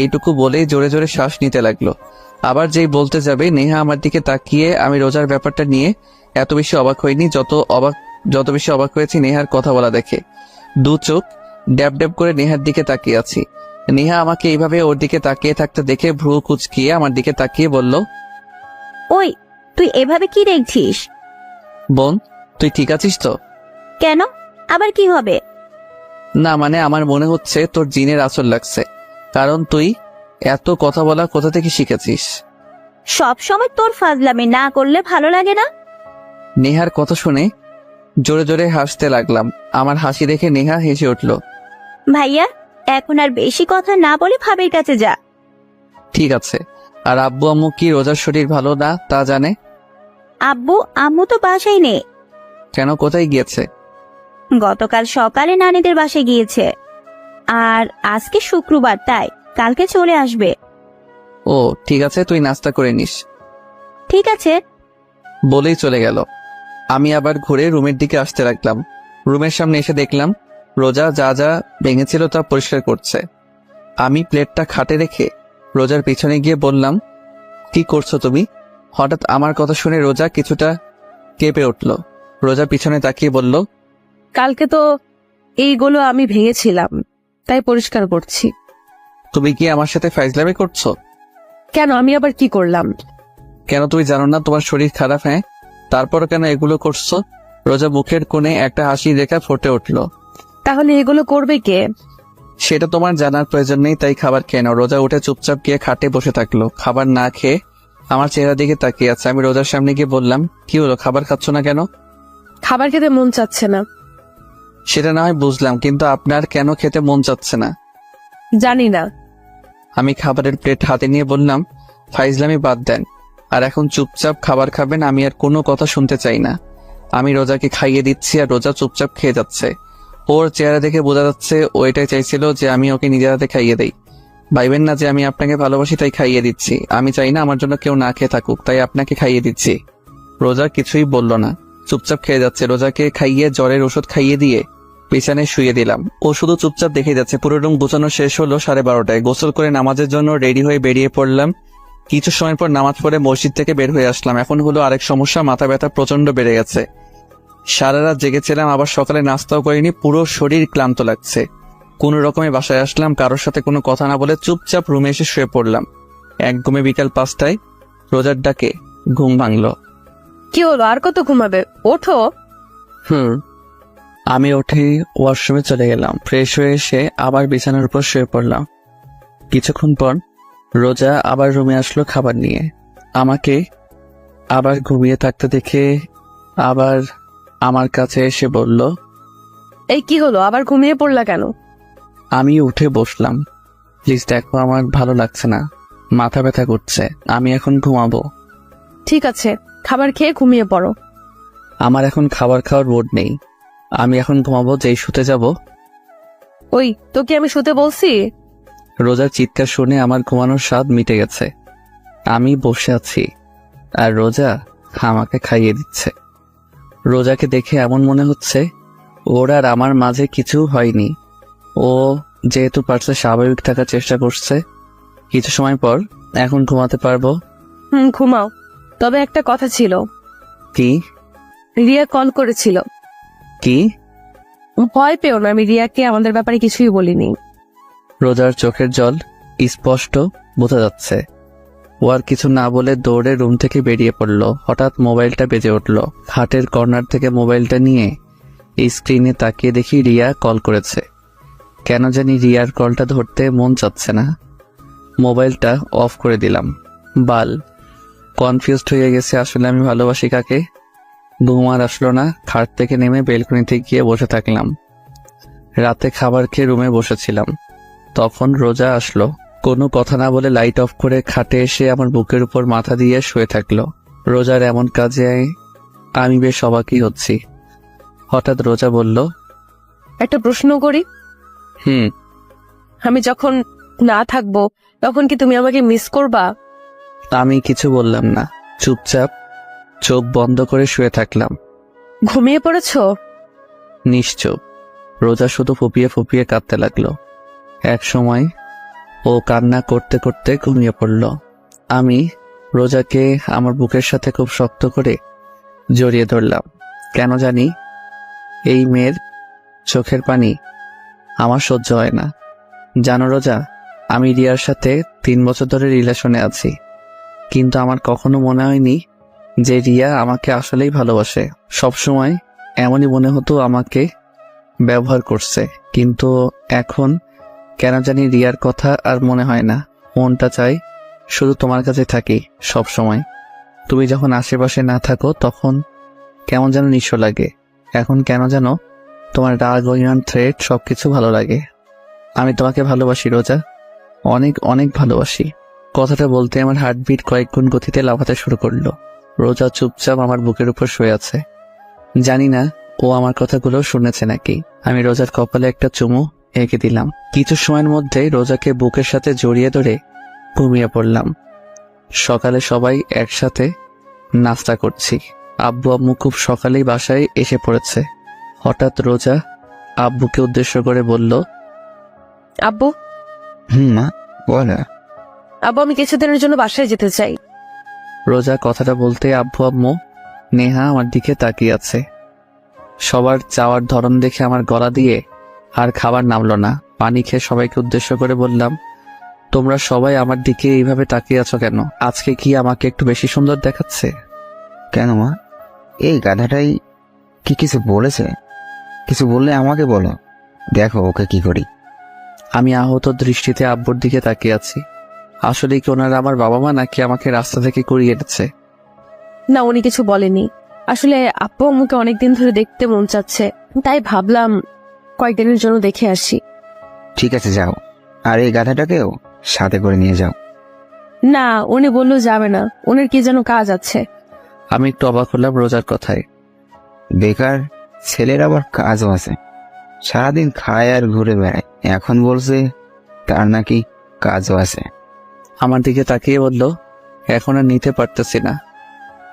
এইটুকু বলেই জোরে জোরে শ্বাস নিতে লাগলো। আবার যেই বলতে যাবে নেহা আমার দিকে তাকিয়ে। আমি রোজার ব্যাপারটা নিয়ে এত বেশি অবাক হইনি, যত বেশি অবাক হয়েছি নেহার কথা বলা দেখে। দু চোখ ড্যাব ড্যাব করে নেহার দিকে তাকিয়ে আছি। নেহা আমাকে এইভাবে ওর দিকে তাকিয়ে থাকতে দেখে ভ্রু কুচকিয়ে আমার দিকে তাকিয়ে বলল, ওই তুই এভাবে কি দেখছিস? বোন তুই ঠিক আছিস তো? কেন, আবার কি হবে? না মানে আমার মনে হচ্ছে তোর জিনের আসর লাগছে, কারণ তুই এত কথা বলা কোথা থেকে শিখেছিস? সব সময় তোর ফাজলামি না করলে ভালো লাগে না। নেহার কথা শুনে জোরে জোরে হাসতে লাগলাম। আমার হাসি দেখে নেহা হেসে উঠল। ভাইয়া, এখন আর বেশি কথা না বলে ভাবির কাছে যা। ঠিক আছে। আর আব্বু আম্মু কি রোজার শরীর ভালো না তা জানে? আব্বু আম্মু তো বাসায় নেই। কেন, কোথায় গিয়েছে? গতকাল সকালে নানিদের বাসায় গিয়েছে, আর আজকে শুক্রবার তাই কালকে চলে আসবে। ও ঠিক আছে, তুই নাস্তা করে নিস। ঠিক আছে। বলেই চলে গেল। আমি আবার ঘুরে রুমের দিকে আসতে লাগলাম। রুমের সামনে এসে দেখলাম রোজা যা যা ভেঙেছিল তা পরিষ্কার করছে। আমি প্লেটটা খাটে রেখে রোজার পিছনে গিয়ে বললাম, কি করছো তুমি? হঠাৎ আমার কথা শুনে রোজা কিছুটা কেঁপে উঠল। রোজা পিছনে তাকিয়ে বলল, কালকে তো এইগুলো আমি ভেঙেছিলাম, তাই পরিষ্কার করছি। তুমি কি আমার সাথে ফাইজলামি করছো? কেন, আমি আবার কি করলাম? কেন তুমি জানো না তোমার শরীর খারাপ? হ্যাঁ, তারপর কেন এগুলো করছো? রোজা মুখের কোণে একটা হাসি রেখা ফুটে উঠল। তাহলে এগুলো করবে কে? সেটা তোমার জানার প্রয়োজন নেই, তাই খাবার খেয়ে নাও। রোজা উঠে চুপচাপ গিয়ে খাটে বসে থাকলো, খাবার না খেয়ে আমার চেহারা দিকে তাকিয়ে আছে। আমি রোজার সামনে গিয়ে বললাম, কি হলো, খাবার খাচ্ছ না কেন? খাবার খেতে মন চাচ্ছে না। সেটা না হয় বুঝলাম, কিন্তু আপনার কেন খেতে মন চাচ্ছে না? জানি না। আমি খাবারের প্লেট হাতে নিয়ে বললাম, ফাইজলামি বাদ দেন, আর এখন চুপচাপ খাবার খাবেন। আমি আর কোনো কথা শুনতে চাই না। আমি রোজাকে খাইয়ে দিচ্ছি আর রোজা চুপচাপ খেয়ে যাচ্ছে। ওর চেহারা দেখে বোঝা যাচ্ছে ও এটাই চাইছিল যে আমি ওকে নিজের হাতে খাইয়ে দেই। ভাইবেন না যে আমি আপনাকে ভালোবাসি তাই খাইয়ে দিচ্ছি। আমি চাই না আমার জন্য কেউ না খেয়ে থাকুক, তাই আপনাকে খাইয়ে দিচ্ছি। রোজা কিছুই বলল না, চুপচাপ খেয়ে যাচ্ছে। রোজাকে খাইয়ে জ্বরের ওষুধ খাইয়ে দিয়ে বিছানায় শুয়ে দিলাম। ও শুধু চুপচাপ দেখে যাচ্ছে। পুরো রুম গোছানো শেষ হলো 12:30টায়। গোসল করে নামাজের জন্য রেডি হয়ে বেরিয়ে পড়লাম। কিছু সময় পর নামাজ পড়ে মসজিদ থেকে বের হয়ে আসলাম। এখন হলো আরেক সমস্যা, মাথা ব্যথা প্রচন্ড বেড়ে গেছে। সারা রাত জেগেছিলাম, আবার সকালে নাস্তাও করিনি, পুরো শরীর ক্লান্ত লাগছে। কোনো রকমে বাসায় আসলাম, কারোর সাথে কোনো কথা না বলে চুপচাপ রুমে এসে শুয়ে পড়লাম। এক ঘুমে বিকাল 5টায় রোজার ডাকে ঘুম ভাঙলো। কি হলো, আর কত ঘুমাবে? ওঠো। আমি উঠে ওয়াশরুমে চলে গেলাম। ফ্রেশ হয়ে এসে আবার বিছানার উপর শুয়ে পড়লাম। কিছুক্ষণ পর রোজা আবার রুমে আসলো খাবার নিয়ে। আমাকে আবার ঘুমিয়ে থাকতে দেখে আবার আমার কাছে এসে বলল, এই কি হলো, আবার ঘুমিয়ে পড়লা কেন? আমি উঠে বসলাম। প্লিজ দেখো, আমার ভালো লাগছে না, মাথা ব্যথা করছে, আমি এখন ঘুমাবো। ঠিক আছে, খাবার খেয়ে ঘুমিয়ে পড়ো। আমার এখন খাবার খাওয়ার মুড নেই, আমি এখন ঘুমাবো। যেই শুতে যাব। ওই তোকে আমি শুতে বলছি? রোজার চিৎকার শুনে আমার ঘুমানোর স্বাদ মিটে গেছে। আমি বসে আছি আর রোজা আমাকে খাইয়ে দিচ্ছে। রোজাকে দেখে এমন মনে হচ্ছে ওর আর আমার মাঝে কিছু হয়নি। ও যেহেতু পারছে স্বাভাবিক থাকার চেষ্টা করছে। কিছু সময় পর এখন ঘুমাতে পারবো। ঘুমাও। তবে একটা কথা ছিল। কি? রিয়া কল করেছিল। কি? ভয় পেও না, আমি রিয়াকে আমাদের ব্যাপারে কিছুই বলিনি। রোজার চোখের জল স্পষ্ট বোঝা যাচ্ছে। ও আর কিছু না বলে দৌড়ে রুম থেকে বেরিয়ে পড়ল। হঠাৎ মোবাইলটা বেজে উঠল। খাটের কর্নার থেকে মোবাইলটা নিয়ে স্ক্রিনে তাকিয়ে দেখি রিয়া কল করেছে। কেন জানি রিয়ার কলটা ধরতে মন চাচ্ছে না। মোবাইলটা অফ করে দিলাম। বাল কনফিউজড হয়ে গেছে, আসলে আমি ভালোবাসি কাকে। ঘুম আর আসলো না। খাট থেকে নেমে বেলকনিতে গিয়ে বসে থাকলাম। রাতে খাবার খেয়ে রুমে বসেছিলাম, তখন রোজা আসলো। কোনো কথা না বলে লাইট অফ করে খাটে এসে আমার বুকের উপর মাথা দিয়ে শুয়ে থাকলো। রোজার এমন কাজে আমি বেশ অবাকই হচ্ছি। হঠাৎ রোজা বলল, একটা প্রশ্ন করি? আমি যখন না থাকবো তখন কি তুমি আমাকে মিস করবা? আমি কিছু বললাম না, চুপচাপ চোখ বন্ধ করে শুয়ে থাকলাম। ঘুমিয়ে পড়েছো? নিশ্চুপ। রোজা শুধু ফুপিয়ে ফুপিয়ে কাঁদতে লাগলো। এক সময় ও কান্না করতে করতে ঘুমিয়ে পড়ল। আমি রোজাকে আমার বুকের সাথে খুব শক্ত করে জড়িয়ে ধরলাম। কেন জানি এই মেয়ের চোখের পানি আমার সহ্য হয় না। জানো রোজা, আমি রিয়ার সাথে 3 বছর ধরে রিলেশনে আছি, কিন্তু আমার কখনো মনে হয়নি যে রিয়া আমাকে আসলেই ভালোবাসে। সবসময় এমনই মনে হতো আমাকে ব্যবহার করছে, কিন্তু এখন কেন জানি রিয়ার কথা আর মনে হয় না। মনটা চাই শুধু তোমার কাছে থাকি সব সময়। তুমি যখন আশেপাশে না থাকো তখন কেমন যেন নিঃস্ব লাগে। এখন কেন যেন তোমার রাগ, অভিমান, থ্রেট সবকিছু ভালো লাগে। আমি তোমাকে ভালোবাসি রোজা, অনেক অনেক ভালোবাসি। কথাটা বলতে আমার হার্টবিট কয়েক গুণ গতিতে লাফাতে শুরু করলো। রোজা চুপচাপ আমার বুকের উপর শুয়ে আছে। জানি না ও আমার কথাগুলো শুনেছে নাকি। আমি রোজার কপালে একটা চুমু এঁকে দিলাম। কিছু সময়ের মধ্যে রোজাকে বুকের সাথে জড়িয়ে ধরে ঘুমিয়ে পড়লাম। সকালে সবাই একসাথে নাস্তা করছি। আব্বু আম্মু খুব সকালেই বাসায় এসে পড়েছে। হঠাৎ রোজা আব্বুকে উদ্দেশ্য করে বলল, আব্বু। মা বলে। আব্বু, আমি কিছুদিনের জন্য বাসায় যেতে চাই। রোজা কথাটা বলতে আব্বু আম্মু নেহা আমার দিকে তাকিয়ে আছে। সবার চাওয়ার ধরন দেখে আমার গলা দিয়ে আর খাবার নামলো না। পানি খেয়ে সবাইকে উদ্দেশ্য করে বললাম, তোমরা সবাই আমার দিকে এইভাবে তাকিয়ে আছো কেন? আজকে কি আমাকে একটু বেশি সুন্দর দেখাচ্ছে? কেন মা, এই গাধাটাই কি কিছু বলেছে? কিছু বললে আমাকে বলো, দেখো ওকে কি করি। আমি আহত দৃষ্টিতে আব্বুর দিকে তাকিয়ে আছি। আসলে কি ওনারা আমার বাবা মা, নাকি আমাকে রাস্তা থেকে কুড়িয়ে এনেছে? না, উনি কিছু বলেনি। আসলে আব্বু আম্মুকে অনেকদিন ধরে দেখতে মন চাচ্ছে, তাই ভাবলাম কয়েকদিনের জন্য দেখে আসি। ঠিক আছে যাও, আর এই গাধাটাকেও সাথে করে নিয়ে যাও। না, উনি বললো যাবে না, উনার কি যেন কাজ আছে। আমি একটু অবাক হলাম রোজার কথায়। বেকার ছেলের আবার কাজও আছে, সারাদিন খায় আর ঘুরে বেড়ায়। এখন বলছে তার নাকি কাজও আছে। আমার দিকে তাকিয়ে বলল, এখন আর নিতে পারতেছি না।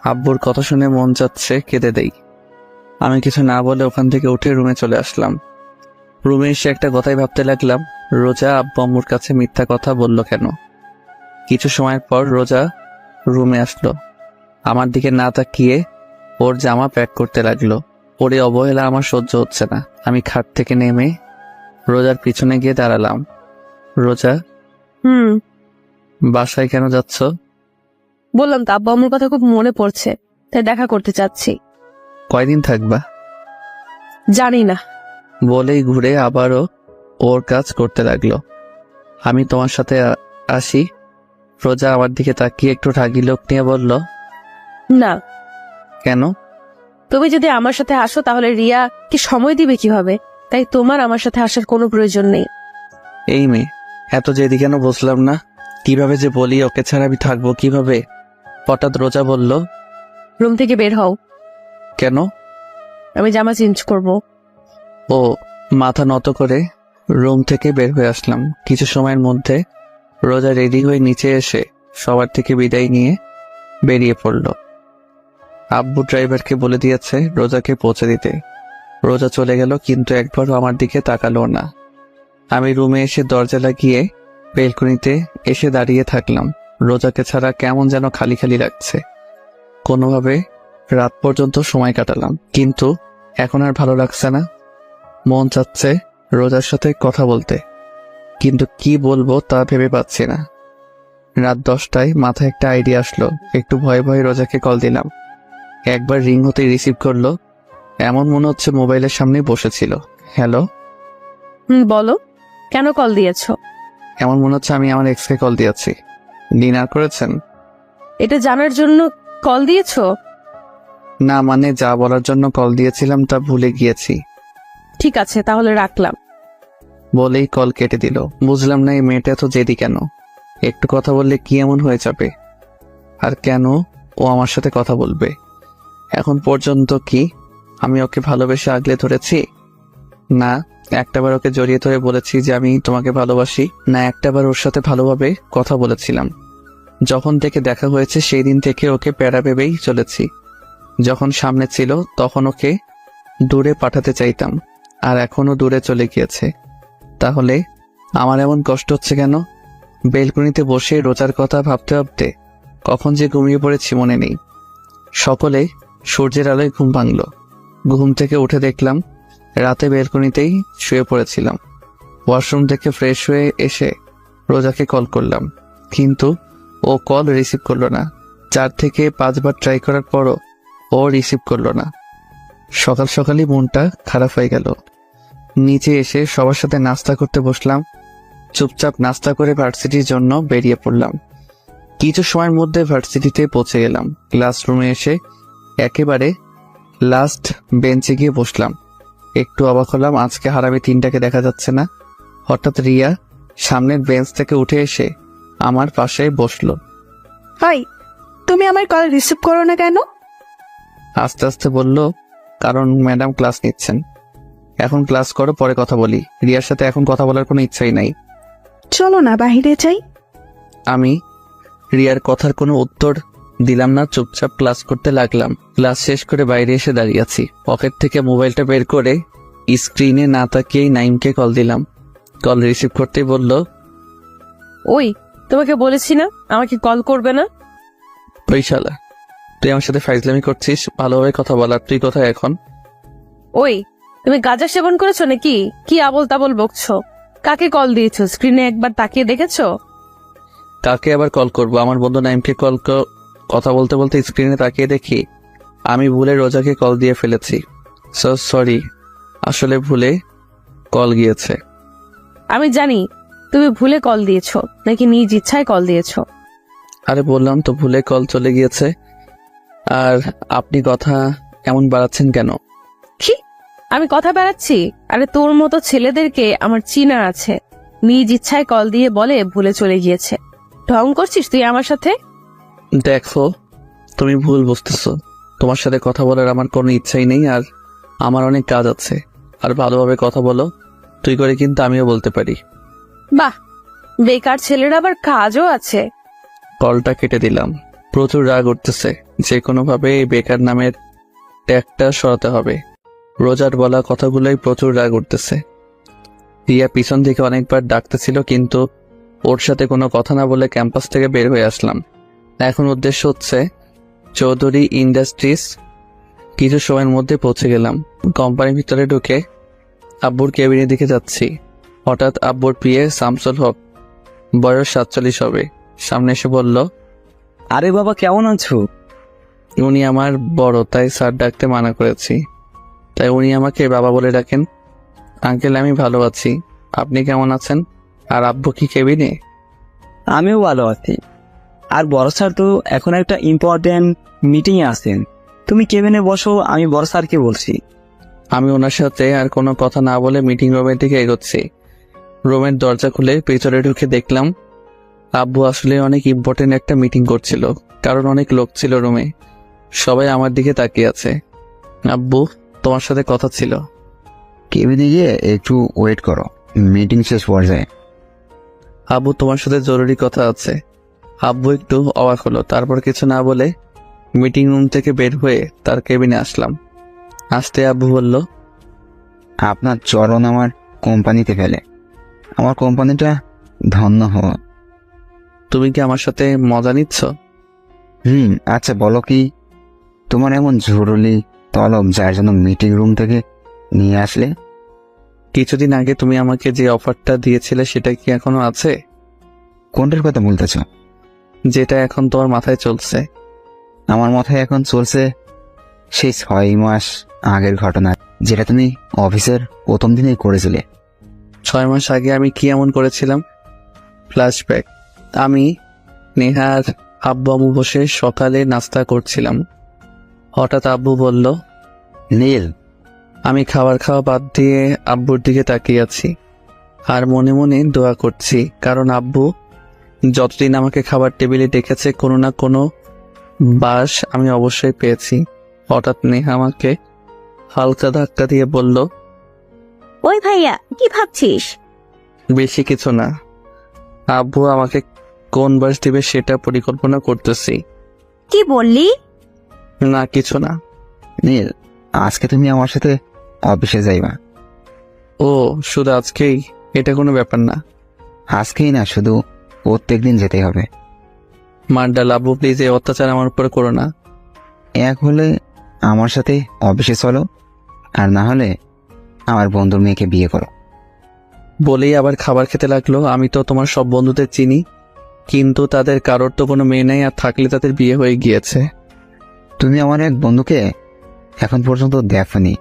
আব্বুর কথা শুনে মন চাচ্ছে কেঁদে দেই। আমি কিছু না বলে ওখান থেকে উঠে রুমে চলে আসলাম। রুমে এসে একটা কথাই ভাবতে লাগলাম, রোজা আব্বু আম্মুর কাছে মিথ্যা কথা বলল কেন। কিছু সময়ের পর রোজা রুমে আসলো। আমার দিকে না তাকিয়ে ওর জামা প্যাক করতে লাগলো। ওরে অবহেলা আমার সহ্য হচ্ছে না। আমি খাট থেকে নেমে রোজার পিছনে গিয়ে দাঁড়ালাম। রোজা, বাসায় কেন যাচ্ছ? বললাম তো আব্বু আম্মুর কথা খুব মনে পড়ছে, তাই দেখা করতে চাচ্ছি। কয়দিন থাকবা? জানি না। বলেই ঘুরে আবারও ওর কাজ করতে লাগলো। আমি তোমার সাথে আসি। রোজা আমার দিকে তাকিয়ে একটু রাগী লোক নিয়ে বলল, না, কেন? তুমি যদি আমার সাথে আসো তাহলে রিয়া কি সময় দিবে কিভাবে? তাই তোমার আমার সাথে আসার কোনো প্রয়োজন নেই। এই মেয়ে, এত জেদি কেন বুঝলাম না। কিভাবে যে বলি ওকে ছাড়া আমি থাকবো কিভাবে? হঠাৎ রোজা বলল, রুম থেকে বের হও, কেন? আমি জামা চেঞ্জ করব। ও মাথা নত করে রুম থেকে বের হয়ে আসলাম। কিছু সময়ের মধ্যে রোজা রেডি হয়ে নিচে এসে সবার থেকে বিদায় নিয়ে বেরিয়ে পড়ল। আব্বু ড্রাইভারকে বলে দিয়েছে রোজাকে পৌঁছে দিতে। রোজা চলে গেল, কিন্তু একবারও আমার দিকে তাকালো না। আমি রুমে এসে দরজা লাগিয়ে বেলকনিতে এসে দাঁড়িয়ে থাকলাম। রোজাকে ছাড়া কেমন যেন খালি খালি লাগছে। কোনোভাবে রাত পর্যন্ত সময় কাটালাম, কিন্তু এখন আর ভালো লাগছে না। মন চাচ্ছে রোজার সাথে কথা বলতে, কিন্তু কি বলবো তা ভেবে পাচ্ছি না। রাত 10টায় মাথায় একটা আইডিয়া আসলো। একটু ভয়ে ভয়ে রোজাকে কল দিলাম। একবার রিং হতেই রিসিভ করলো। এমন মনে হচ্ছে মোবাইলের সামনে বসেছিল। হ্যালো। বলো, কেন কল দিয়েছো? এমন মনে হচ্ছে আমি আমার এক্সকে কল দিয়েছি। ডিনার করেছেন? এটা জানার জন্য কল দিয়েছো? না, মানে যা বলার জন্য কল দিয়েছিলাম তা ভুলে গিয়েছি। ঠিক আছে, তাহলে রাখলাম। বলেই কল কেটে দিল। বুঝলাম না এই মেয়েটা এত জেদি কেন। একটু কথা বললে কি এমন হয়ে যাবে? আর কেন ও আমার সাথে কথা বলবে? এখন পর্যন্ত কি আমি ওকে ভালোবেসে আগলে ধরেছি? না, একটাবার ওকে জড়িয়ে ধরে বলেছি যে আমি তোমাকে ভালোবাসি। না, একটাবার ওর সাথে ভালোভাবে কথা বলেছিলাম। যখন থেকে দেখা হয়েছে সেই দিন থেকে ওকে প্যারা ভেবেই চলেছি। যখন সামনে ছিল তখন ওকে দূরে পাঠাতে চাইতাম, আর এখনো দূরে চলে গিয়েছে। তাহলে আমার এমন কষ্ট হচ্ছে কেন? বেলকনিতে বসে রোজার কথা ভাবতে ভাবতে কখন যে ঘুমিয়ে পড়েছি মনে নেই। সকলে সূর্যের আলোয় ঘুম ভাঙল। ঘুম থেকে উঠে দেখলাম রাতে বেলকনিতেই শুয়ে পড়েছিলাম। ওয়াশরুম থেকে ফ্রেশ হয়ে এসে রোজাকে কল করলাম, কিন্তু ও কল রিসিভ করলো না। 4 থেকে 5 বার ট্রাই করার পরও ও রিসিভ করলো না। সকাল সকালই মনটা খারাপ হয়ে গেল। নিচে এসে সবার সাথে নাস্তা করতে বসলাম। চুপচাপ নাস্তা করে ভার্সিটির জন্য বেরিয়ে পড়লাম। কিছু সময়ের মধ্যে ভার্সিটিতে পৌঁছে গেলাম। ক্লাসরুমে এসে একেবারে লাস্ট বেঞ্চে গিয়ে বসলাম। একটু অবাক হলাম, আজকে হারামি 3টাকে দেখা যাচ্ছে না। হঠাৎ রিয়া সামনের বেঞ্চ থেকে উঠে এসে আমার পাশে বসলো। হাই, তুমি আমার কল রিসিভ করো না কেন? আস্তে আস্তে বলল, কারণ ম্যাডাম ক্লাস নিচ্ছেন। এখন ক্লাস করো, পরে কথা বলি। রিয়ার সাথে এখন কথা বলার কোনো ইচ্ছাই নাই। চলো না বাইরে যাই। আমি রিয়ার কথার কোনো উত্তর দিলাম না, চুপচাপ ক্লাস করতে লাগলাম। ক্লাস শেষ করে বাইরে এসে দাঁড়িয়ে আছি। পকেট থেকে মোবাইলটা বের করে স্ক্রিনে না তাকিয়েই নাইমকে কল দিলাম। কল রিসিভ করতেই বলল, ওই, তোমাকে বলেছি না আমাকে কল করবে না? ওই শালা, তুই আমার সাথে ফাইজলামি করছিস? ভালোভাবে কথা বলার তুই কোথায় এখন? ওই, তুমি গাঁজা সেবন করেছো নাকি? কি আবল তাবল বকছো? কাকে কল দিয়েছো স্ক্রিনে একবার তাকিয়ে দেখেছো? কাকে আবার কল করব? আমার বন্ধু নাইমকে কথা বলতে বলতে স্ক্রিনে তাকিয়ে দেখি আমি ভুলে রোজাকে কল দিয়ে ফেলেছি। সো সরি, আসলে ভুলে কল গিয়েছে। আমি জানি তুমি ভুলে কল দিয়েছো নাকি নিজ ইচ্ছায় কল দিয়েছো। আরে বললাম তো ভুলে কল চলে গিয়েছে। আর আপনি কথা এমন বাড়াচ্ছেন কেন? কি আমি কথা বেড়াচ্ছি? আরে তোর মতো ছেলেদেরকে আমার চিনা আছে, নিজ ইচ্ছায় কল দিয়ে বলে ভুলে চলে গিয়েছে। ঢং করছিস তুই আমার সাথে? দেখো, তুমি ভুল বুঝতেছো। তোমার সাথে কথা বলার আমার কোনো ইচ্ছাই নেই, আর আমার অনেক কাজ আছে। আর ভালোভাবে কথা বলো, তুই করে কিন্তু আমিও বলতে পারি। বাহ, বেকার ছেলের আবার কাজও আছে। কলটা কেটে দিলাম। প্রচুর রাগ উঠতেছে। যে কোনোভাবে এই বেকার নামের ট্যাগটা সরাতে হবে। রোজার বলা কথাগুলোই প্রচুর রাগ উঠতেছে। রিয়া পিছন থেকে অনেকবার ডাকতেছিল, কিন্তু ওর সাথে কোনো কথা না বলে ক্যাম্পাস থেকে বের হয়ে আসলাম। এখন উদ্দেশ্য হচ্ছে চৌধুরী ইন্ডাস্ট্রিজ। কিছু সময়ের মধ্যে পৌঁছে গেলাম। কোম্পানির ভিতরে ঢুকে আব্বুর কেবিনের দিকে যাচ্ছি। হঠাৎ আব্বুর পিএ শামসুল হক, বয়স 47 হবে, সামনে এসে বলল, আরে বাবা, কেমন আছো? উনি আমার বড়, তাই স্যার ডাকতে মানা করেছি। তাই উনি আমাকে বাবা বলে ডাকেন। আঙ্কেল, আমি ভালো আছি, আপনি কেমন আছেন? আর আব্বু কি কেবিনে? আমিও ভালো আছি। আর বড় স্যার তো এখন একটা ইম্পর্টেন্ট মিটিং এ আছেন। তুমি কেবিনে বসো, আমি বড় স্যারকে বলছি। আমি ওনার সাথে আর কোনো কথা না বলে মিটিং রুমের দিকে এগোচ্ছি। রুমের দরজা খুলে ভিতরে ঢুকে দেখলাম আব্বু আসলে অনেক ইম্পর্টেন্ট একটা মিটিং করছিল, কারণ অনেক লোক ছিল রুমে। সবাই আমার দিকে তাকিয়ে আছে। আব্বু, তোমার সাথে কথা ছিল। কেবিনে গিয়ে একটু ওয়েট করো, মিটিং শেষ পর্যায়ে। আব্বু, তোমার সাথে জরুরি কথা আছে। আব্বু একটু অবাক হলো, তারপর কিছু না বলে মিটিং রুম থেকে বের হয়ে তার কেবিনে আসলাম। আসতে আব্বু বলল, আপনার চরণ আমার কোম্পানিতে ফেলে। আমার কোম্পানিটা ধন্য হওয়া। তুমি কি আমার সাথে মজা নিচ্ছ? আচ্ছা বলো, কি তোমার এমন জরুরি তলব যার জন্য মিটিং রুম থেকে নিয়ে আসলে? কিছুদিন আগে তুমি আমাকে যে অফারটা দিয়েছিলে সেটা কি এখনো আছে? কোনটার কথা বলতেছ? যেটা এখন তোমার মাথায় চলছে। আমার মাথায় এখন চলছে সেই 6 মাস আগের ঘটনা, যেটা তুমি অফিসের প্রথম দিনেই করেছিলে। 6 মাস আগে আমি কি এমন করেছিলাম? ফ্ল্যাশব্যাক। আমি, নেহার আব্বু আম্মু বসে সকালে নাস্তা করছিলাম। হঠাৎ আব্বু বলল, নীল, আমি খাবার খাওয়া বাদ দিয়ে আব্বুর দিকে তাকিয়ে আছি আর মনে মনে দোয়া করছি, কারণ আব্বু যতদিন আমাকে খাবার টেবিলে ডেকেছে কোনো না কোনো বাস আমি অবশ্যই পেয়েছি। হঠাৎ নেহা আমাকে হালকা ধাক্কা দিয়ে বলল, ওই ভাইয়া, কি ভাবছিস? বেশি কিছু না, আব্বু আমাকে কোন বাস দিবে সেটা পরিকল্পনা করতেছি। কি বললি? না, কিছু না। নীল, আজকে তুমি আমার সাথে অফিসে যাইবা। ও, শুধু আজকেই? এটা কোনো ব্যাপার না। আজকেই না, শুধু প্রত্যেকদিন যেতে হবে। মান্ডাল, আব্বু প্লিজ এই অত্যাচার আমার উপর করো না। এক হলে আমার সাথে অফিসে চলো, আর না হলে আমার বন্ধুর মেয়েকে বিয়ে করো। বলেই আবার খাবার খেতে লাগলো। আমি তো তোমার সব বন্ধুদের চিনি, কিন্তু তাদের কারোর তো কোনো মেয়ে নেই, আর থাকলে তাদের বিয়ে হয়ে গিয়েছে। তুমি আমার এক বন্ধুকে এখন পর্যন্ত দেখোনি,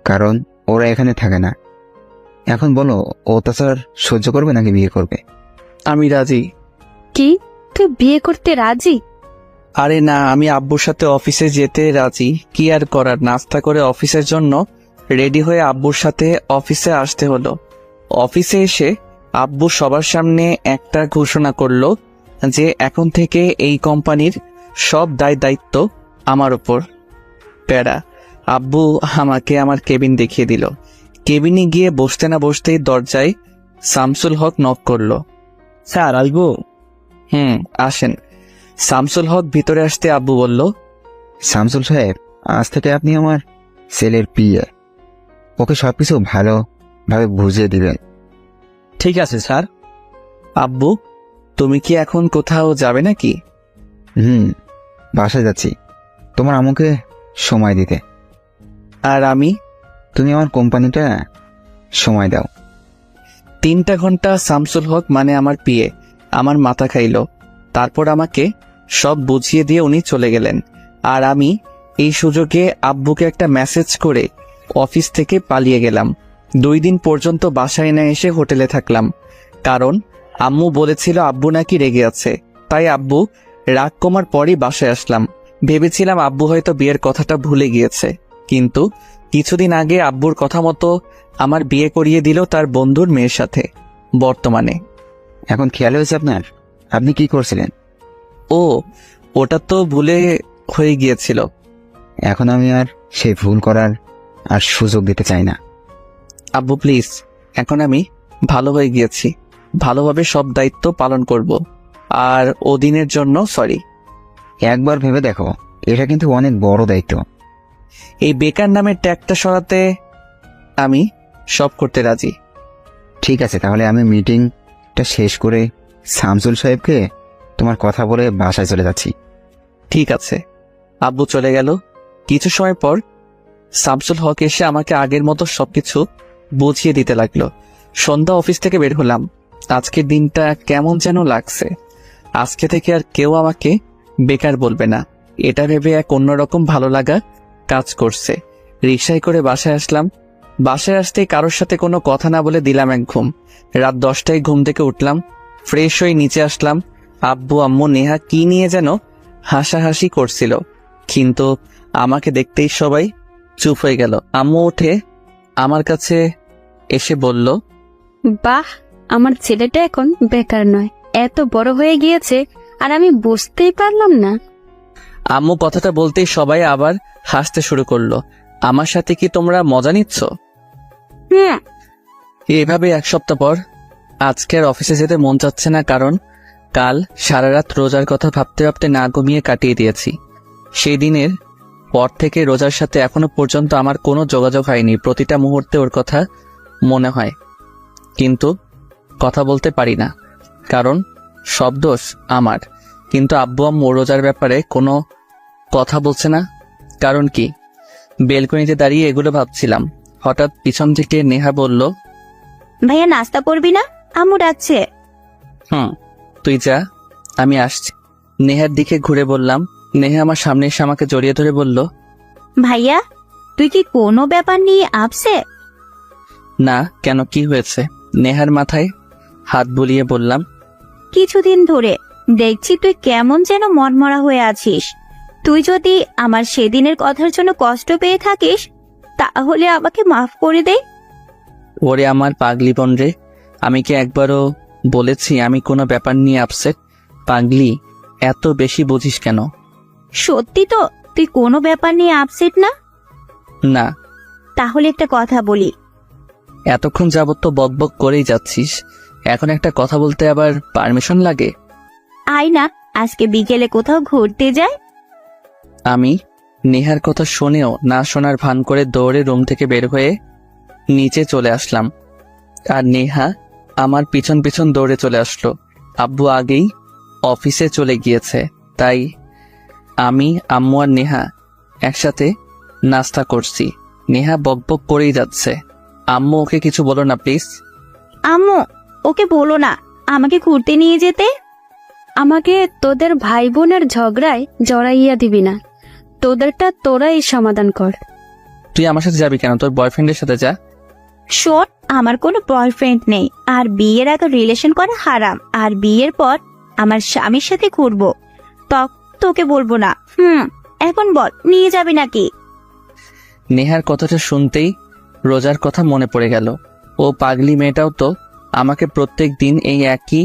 কারণ ওরা এখানে থাকে না। এখন বলো, অত্যাচার সহ্য করবে নাকি বিয়ে করবে? আমি রাজি। কি, তুই বিয়ে করতে রাজি? আরে না, আমি আব্বুর সাথে অফিসে যেতে রাজি। কি আর করার, নাস্তা করে অফিসের জন্য রেডি হয়ে আব্বুর সাথে অফিসে আসতে হলো। অফিসে এসে আব্বু সবার সামনে একটা ঘোষণা করলো যে এখন থেকে এই কোম্পানির সব দায়িত্ব আমার উপর। প্যারা। আব্বু আমাকে আমার কেবিন দেখিয়ে দিল। কেবিনে গিয়ে বসতে না বসতেই দরজায় শামসুল হক নক করলো। স্যার, আসবো? আসেন। শামসুল হক ভিতরে আসতে আব্বু বলল, শামসুল সাহেব, আজ থেকে আপনি আমার ছেলের পিএ। ওকে সবকিছু ভালোভাবে বুঝিয়ে দিবেন। ঠিক আছে স্যার। আব্বু, তুমি কি এখন কোথাও যাবে নাকি? বাসায় যাচ্ছি তোমার আম্মুকে সময় দিতে। আর আমি? তুমি আমার কোম্পানিটা সময় দাও। 3টা ঘন্টা শামসুল হক মানে আমার পিএ আমার মাথা খাইলো। তারপর আমাকে সব বুঝিয়ে দিয়ে উনি চলে গেলেন। আর আমি এই সুযোগে আব্বুকে একটা মেসেজ করে অফিস থেকে পালিয়ে গেলাম। 2 দিন পর্যন্ত বাসায় না এসে হোটেলে থাকলাম, কারণ আম্মু বলেছিল আব্বু নাকি রেগে আছে। তাই আব্বু রাগ কমার পরই বাসায় আসলাম। ভেবেছিলাম আব্বু হয়তো বিয়ের কথাটা ভুলে গিয়েছে, কিন্তু কিছুদিন আগে আব্বুর কথা মতো আমার বিয়ে করিয়ে দিল তার বন্ধুর মেয়ের সাথে। বর্তমানে এখন খেয়াল হয়েছে আপনার? আপনি কি করছিলেন? ও, ওটা তো ভুলে হয়ে গিয়েছিল। এখন আমি আর সেই ভুল করার আর সুযোগ দিতে চাই না। আব্বু প্লিজ, এখন আমি ভালো হয়ে গিয়েছি, ভালোভাবে সব দায়িত্ব পালন করব। আর ওদিনের জন্য সরি। একবার ভেবে দেখো, এটা কিন্তু অনেক বড় দায়িত্ব। এই বেকার নামের ট্যাগটা সরাতে আমি সব করতে রাজি। ঠিক আছে, তাহলে আমি মিটিংটা শেষ করে শামসুল সাহেবকে তোমার কথা বলে বাসায় চলে যাচ্ছি। ঠিক আছে। আব্বু চলে গেল। কিছু সময় পর শামসুল হক এসে আমাকে আগের মতো সবকিছু বুঝিয়ে দিতে লাগলো। সন্ধ্যা অফিস থেকে বের হলাম। আজকের দিনটা কেমন যেন লাগছে। আজকে থেকে আর কেউ আমাকে বেকার বলবে না, এটা ভেবে এক অন্যরকম ভালো লাগা কাজ করছে। রিকশায় করে বাসায় আসলাম। বাসায় আসতেই কারোর সাথে কোনো কথা না বলে দিলাম এক ঘুম। রাত 10টায় ঘুম থেকে উঠলাম, ফ্রেশ হয়ে নিচে আসলাম। আব্বু আম্মু নেহা কি নিয়ে যেন হাসাহাসি করছিল, কিন্তু আমাকে দেখতেই সবাই চুপ হয়ে গেল। আম্মু উঠে আমার কাছে এসে বলল, বাহ, আমার ছেলেটা এখন বেকার নয়, এত বড় হয়ে গিয়েছে আর আমি বুঝতেই পারলাম না। আম্মু কথাটা বলতেই সবাই আবার হাসতে শুরু করলো। আমার সাথে কি তোমরা মজা নিচ্ছ? হুম। এভাবে এক সপ্তাহ পর আজকে আর অফিসে যেতে মন চাচ্ছে না, কারণ কাল সারা রাত রোজার কথা ভাবতে ভাবতে না ঘুমিয়ে কাটিয়ে দিয়েছি। সেই দিনের পর থেকে রোজার সাথে এখনো পর্যন্ত আমার কোনো যোগাযোগ হয়নি। প্রতিটা মুহূর্তে ওর কথা মনে হয়, কিন্তু কথা বলতে পারি না, কারণ সব দোষ আমার। কিন্তু আব্বু আম্মু রোজার ব্যাপারে কোনো কথা বলছে না, কারণ কি? বেলকনিতে দাঁড়িয়ে এগুলো ভাবছিলাম। হঠাৎ পিছন থেকে নেহা বলল, ভাইয়া নাস্তা করবি না? আম্মু ডাকছে। তুই যা, আমি আসছি। নেহার দিকে ঘুরে বললাম। নেহা আমার সামনে এসে আমাকে জড়িয়ে ধরে বলল, ভাইয়া, তুই কি কোনো ব্যাপার নিয়ে আপসেট? না, কেন, কি হয়েছে? নেহার মাথায় হাত বুলিয়ে বললাম, কিছুদিন ধরে দেখছি তুই কেমন যেন মনমরা হয়ে আছিস। তুই যদি আমার সেদিনের কথার জন্য কষ্ট পেয়ে থাকিস, তাহলে আমাকে মাফ করে দে। ওরে আমার পাগলি বোন রে, আমি কি একবারও বলেছি আমি কোনো ব্যাপার নিয়ে আপসেট? পাগলি, এত বেশি বুঝিস কেন? সত্যি তো তুই কোনো ব্যাপার নিয়ে আপসেট না? না। তাহলে একটা কথা বলি। এতক্ষণ যাবত তো বকবক করেই যাচ্ছিস, এখন একটা কথা বলতে আবার পারমিশন লাগে? আয় না, আজকে বিকেলে কোথাও ঘুরতে যাই। আমি নেহার কথা শুনেও না শোনার ভান করে দৌড়ে রুম থেকে বের হয়ে নিচে চলে আসলাম। আর নেহা আমার পিছন পিছন দৌড়ে চলে আসলো। আব্বু আগেই অফিসে চলে গিয়েছে, তাই আমি, আম্মু আর নেহা একসাথে নাস্তা করছি। নেহা বকবক করেই যাচ্ছে। আম্মু, ওকে কিছু বলো না প্লিজ। আম্মু, ওকে বলো না আমাকে ঘুরতে নিয়ে যেতে। আমাকে তোদের ভাই বোনের ঝগড়ায় জড়াইয়া দিবি না, তোদেরটা তোরাই সমাধান কর। তুই আমার সাথে যাবি কেন? তোর বয়ফ্রেন্ডের সাথে যা। শোন, আমার কোনো বয়ফ্রেন্ড নেই, আর বিয়ের আগে রিলেশন করা হারাম। আর বিয়ের পর আমার স্বামীর সাথে ঘুরবো, তোকে বলবো না। এখন বল, নিয়ে যাবি নাকি? নেহার কথাটা শুনতেই রোজার কথা মনে পড়ে গেল। ও পাগলি মেয়েটাও তো আমাকে প্রত্যেক দিন এই একই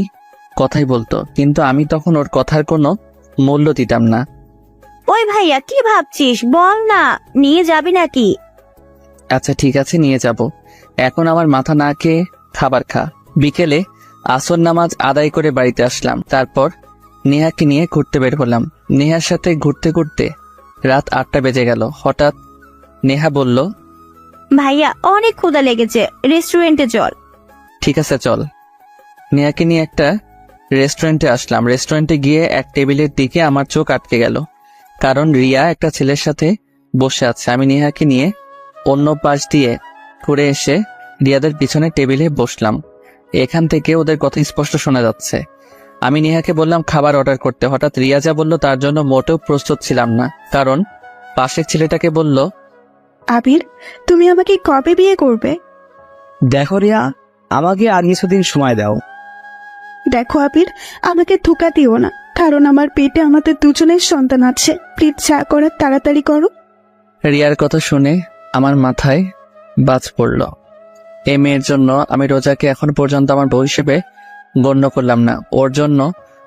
কথাই বলতো, কিন্তু আমি তখন ওর কথার কোনো মূল্য দিতাম না। ওই ভাইয়া, কি ভাবছিস? বল না, নিয়ে যাবি নাকি? আচ্ছা ঠিক আছে, নিয়ে যাব। এখন আমার মাথা না খেয়ে খাবার খা। বিকেলে আসর নামাজ আদায় করে বাড়িতে আসলাম। তারপর নেহাকে নিয়ে ঘুরতে বের হলাম। নেহার সাথে ঘুরতে ঘুরতে রাত 8টা বেজে গেল। হঠাৎ নেহা বলল, ভাইয়া, অনেক ক্ষুধা লেগেছে, রেস্টুরেন্টে চল। ঠিক আছে চল। নেহাকে নিয়ে একটা রেস্টুরেন্টে আসলাম। রেস্টুরেন্টে গিয়ে এক টেবিলের দিকে আমার চোখ আটকে গেল, কারণ রিয়া একটা ছেলের সাথে বসে আছে। আমি নেহাকে নিয়ে অন্য পাশ দিয়ে ঘুরে এসে রিয়াদের পিছনে টেবিলে বসলাম। এখান থেকে ওদের কথা স্পষ্ট শোনা যাচ্ছে। আমি নেহাকে বললাম খাবার অর্ডার করতে। হঠাৎ রিয়া যা বলল তার জন্য মোটেও প্রস্তুত ছিলাম না, কারণ পাশের ছেলেটাকে বলল, আবির, তুমি আমাকে কবে বিয়ে করবে? দেখো রিয়া, আমাকে আর কিছুদিন সময় দাও। দেখো আবির, আমাকে ধোকা দিও না, কারণ আমার পেটে আমাদের দুজনের সন্তান আছে। প্লিজ যা করার তাড়াতাড়ি করো। রিয়ার কথা শুনে আমার মাথায় বাজ পড়ল। এই মেয়ের জন্য আমি রোজাকে এখন পর্যন্ত আমার বউ হিসেবে গণ্য করলাম না। ওর জন্য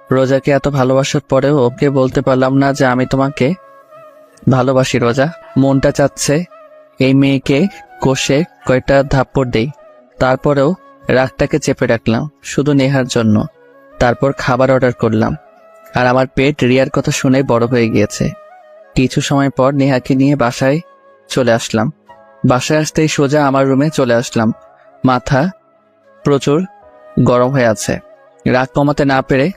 রোজাকে এত ভালোবাসার পরেও ওকে বলতে পারলাম না যে আমি তোমাকে ভালোবাসি। রোজা, মনটা চাচ্ছে এই মেয়েকে কষে কয়টা থাপ্পড় দেই, তারপরেও রাগটাকে চেপে রাখলাম শুধু নেহার জন্য। তারপর খাবার অর্ডার করলাম, আর আমার পেট রিয়ার কথা শুনে বড় হয়ে গিয়েছে। কিছু সময় পর নেহাকে নিয়ে বাসায় চলে আসলাম। বাসায় আসতেই সোজা আমার রুমে চলে আসলাম। মাথা প্রচুর গরম হয়ে আছে। রাগ কমাতে না পেরে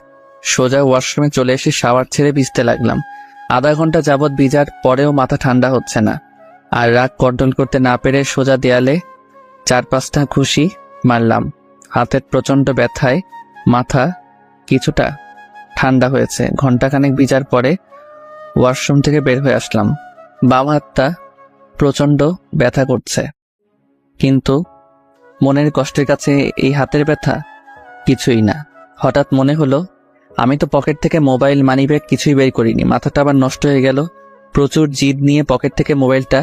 সোজা ওয়াশরুমে চলে এসে শাওয়ার ছেড়ে ভিজতে লাগলাম। আধা ঘন্টা যাবৎ ভিজার পরেও মাথা ঠান্ডা হচ্ছে না। আর রাগ কন্ট্রোল করতে না পেরে সোজা দেয়ালে 4-5টা ঘুষি মারলাম। হাতের প্রচন্ড ব্যথায় মাথা কিছুটা ঠান্ডা হয়েছে। ঘন্টাখানেক ভিজার পরে ওয়াশরুম থেকে বের হয়ে আসলাম। বাম হাতটা প্রচন্ড ব্যথা করছে, কিন্তু মনের কষ্টের কাছে এই হাতের ব্যথা কিছুই না। হঠাৎ মনে হলো আমি তো পকেট থেকে মোবাইল, মানিব্যাগ কিছুই বের করিনি। মাথাটা আবার নষ্ট হয়ে গেল। প্রচুর জিদ নিয়ে পকেট থেকে মোবাইলটা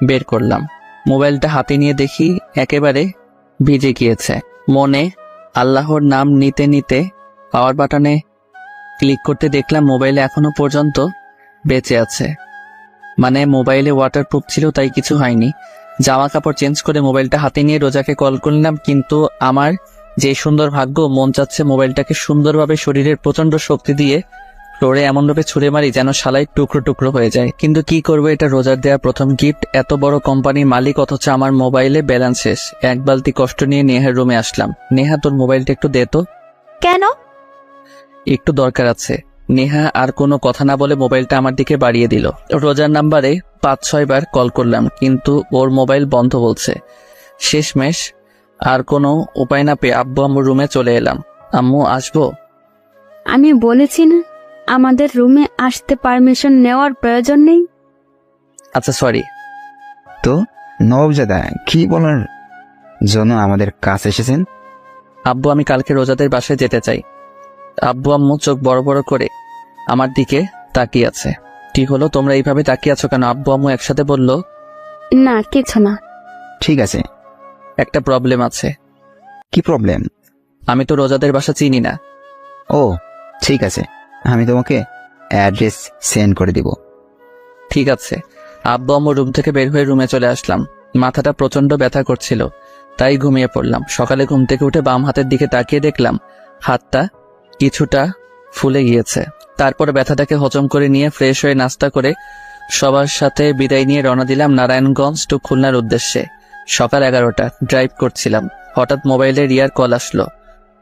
বের করলাম। মোবাইলটা হাতে নিয়ে দেখি একেবারে ভিজে গিয়েছে। মনে আল্লাহর নাম নিতে নিতে পাওয়ার বাটনে ক্লিক করতে দেখলাম মোবাইলে এখনো পর্যন্ত বেঁচে আছে। মানে মোবাইলে ওয়াটারপ্রুফ ছিল, তাই কিছু হয়নি। জামা কাপড় চেঞ্জ করে মোবাইলটা হাতে নিয়ে রোজাকে কল করলাম, কিন্তু আমার যে সুন্দর ভাগ্য, মন চাচ্ছে মোবাইলটাকে সুন্দরভাবে শরীরের প্রচন্ড শক্তি দিয়ে ফ্লোরে এমনভাবে ছুঁড়ে মারি যেন শালাই টুকরো টুকরো হয়ে যায়। কিন্তু কি করবো, এটা রোজার দেয়া প্রথম গিফট। এত বড় কোম্পানির মালিক, অথচ আমার মোবাইলে ব্যালেন্স শেষ। এক বালতি কষ্ট নিয়ে নেহার রুমে আসলাম। নেহা, তোর মোবাইলটা একটু দে তো। কেন? একটু দরকার আছে। নেহা আর কোনো কথা না বলে মোবাইলটা আমার দিকে বাড়িয়ে দিল। রোজার নাম্বারে 5-6 বার কল করলাম, কিন্তু ওর মোবাইল বন্ধ বলছে। শেষমেশ আর কোনো উপায় না পেয়ে আব্বু আম্মুর রুমে চলে এলাম। আম্মু, আসবো? আমি বলেছি না আমাদের রুমে আসতে পারমিশন নেওয়ার প্রয়োজন নেই। আচ্ছা, সরি। তো নবজাদা কি বলার জন্য আমাদের কাছে এসেছেন? আব্বু, আমি কালকে রোজাদের বাসায় যেতে চাই। আব্বু আম্মু চোখ বড় বড় করে আমার দিকে তাকিয়ে আছে। কি হলো, তোমরা এইভাবে তাকিয়ে আছো কেন? আব্বু আম্মু একসাথে বলল, না কিছু না। ঠিক আছে। একটা প্রবলেম আছে। কি প্রবলেম? আমি তো রোজাদের বাসা চিনি না। ও ঠিক আছে, আমি তোমাকে অ্যাড্রেস সেন্ড করে দিব। ঠিক আছে। আব্বু আম্মু রুম থেকে বের হয়ে রুমে চলে আসলাম। মাথাটা প্রচন্ড ব্যথা করছিল, তাই ঘুমিয়ে পড়লাম। সকালে ঘুম থেকে উঠে বাম হাতের দিকে তাকিয়ে দেখলাম হাতটা কিছুটা ফুলে গিয়েছে। তারপর ব্যথাটাকে হজম করে নিয়ে ফ্রেশ হয়ে নাস্তা করে সবার সাথে বিদায় নিয়ে রওনা দিলাম নারায়ণগঞ্জ টু খুলনার উদ্দেশ্যে। সকাল 11টা, ড্রাইভ করছিলাম। হঠাৎ মোবাইলে রিয়ার কল আসলো।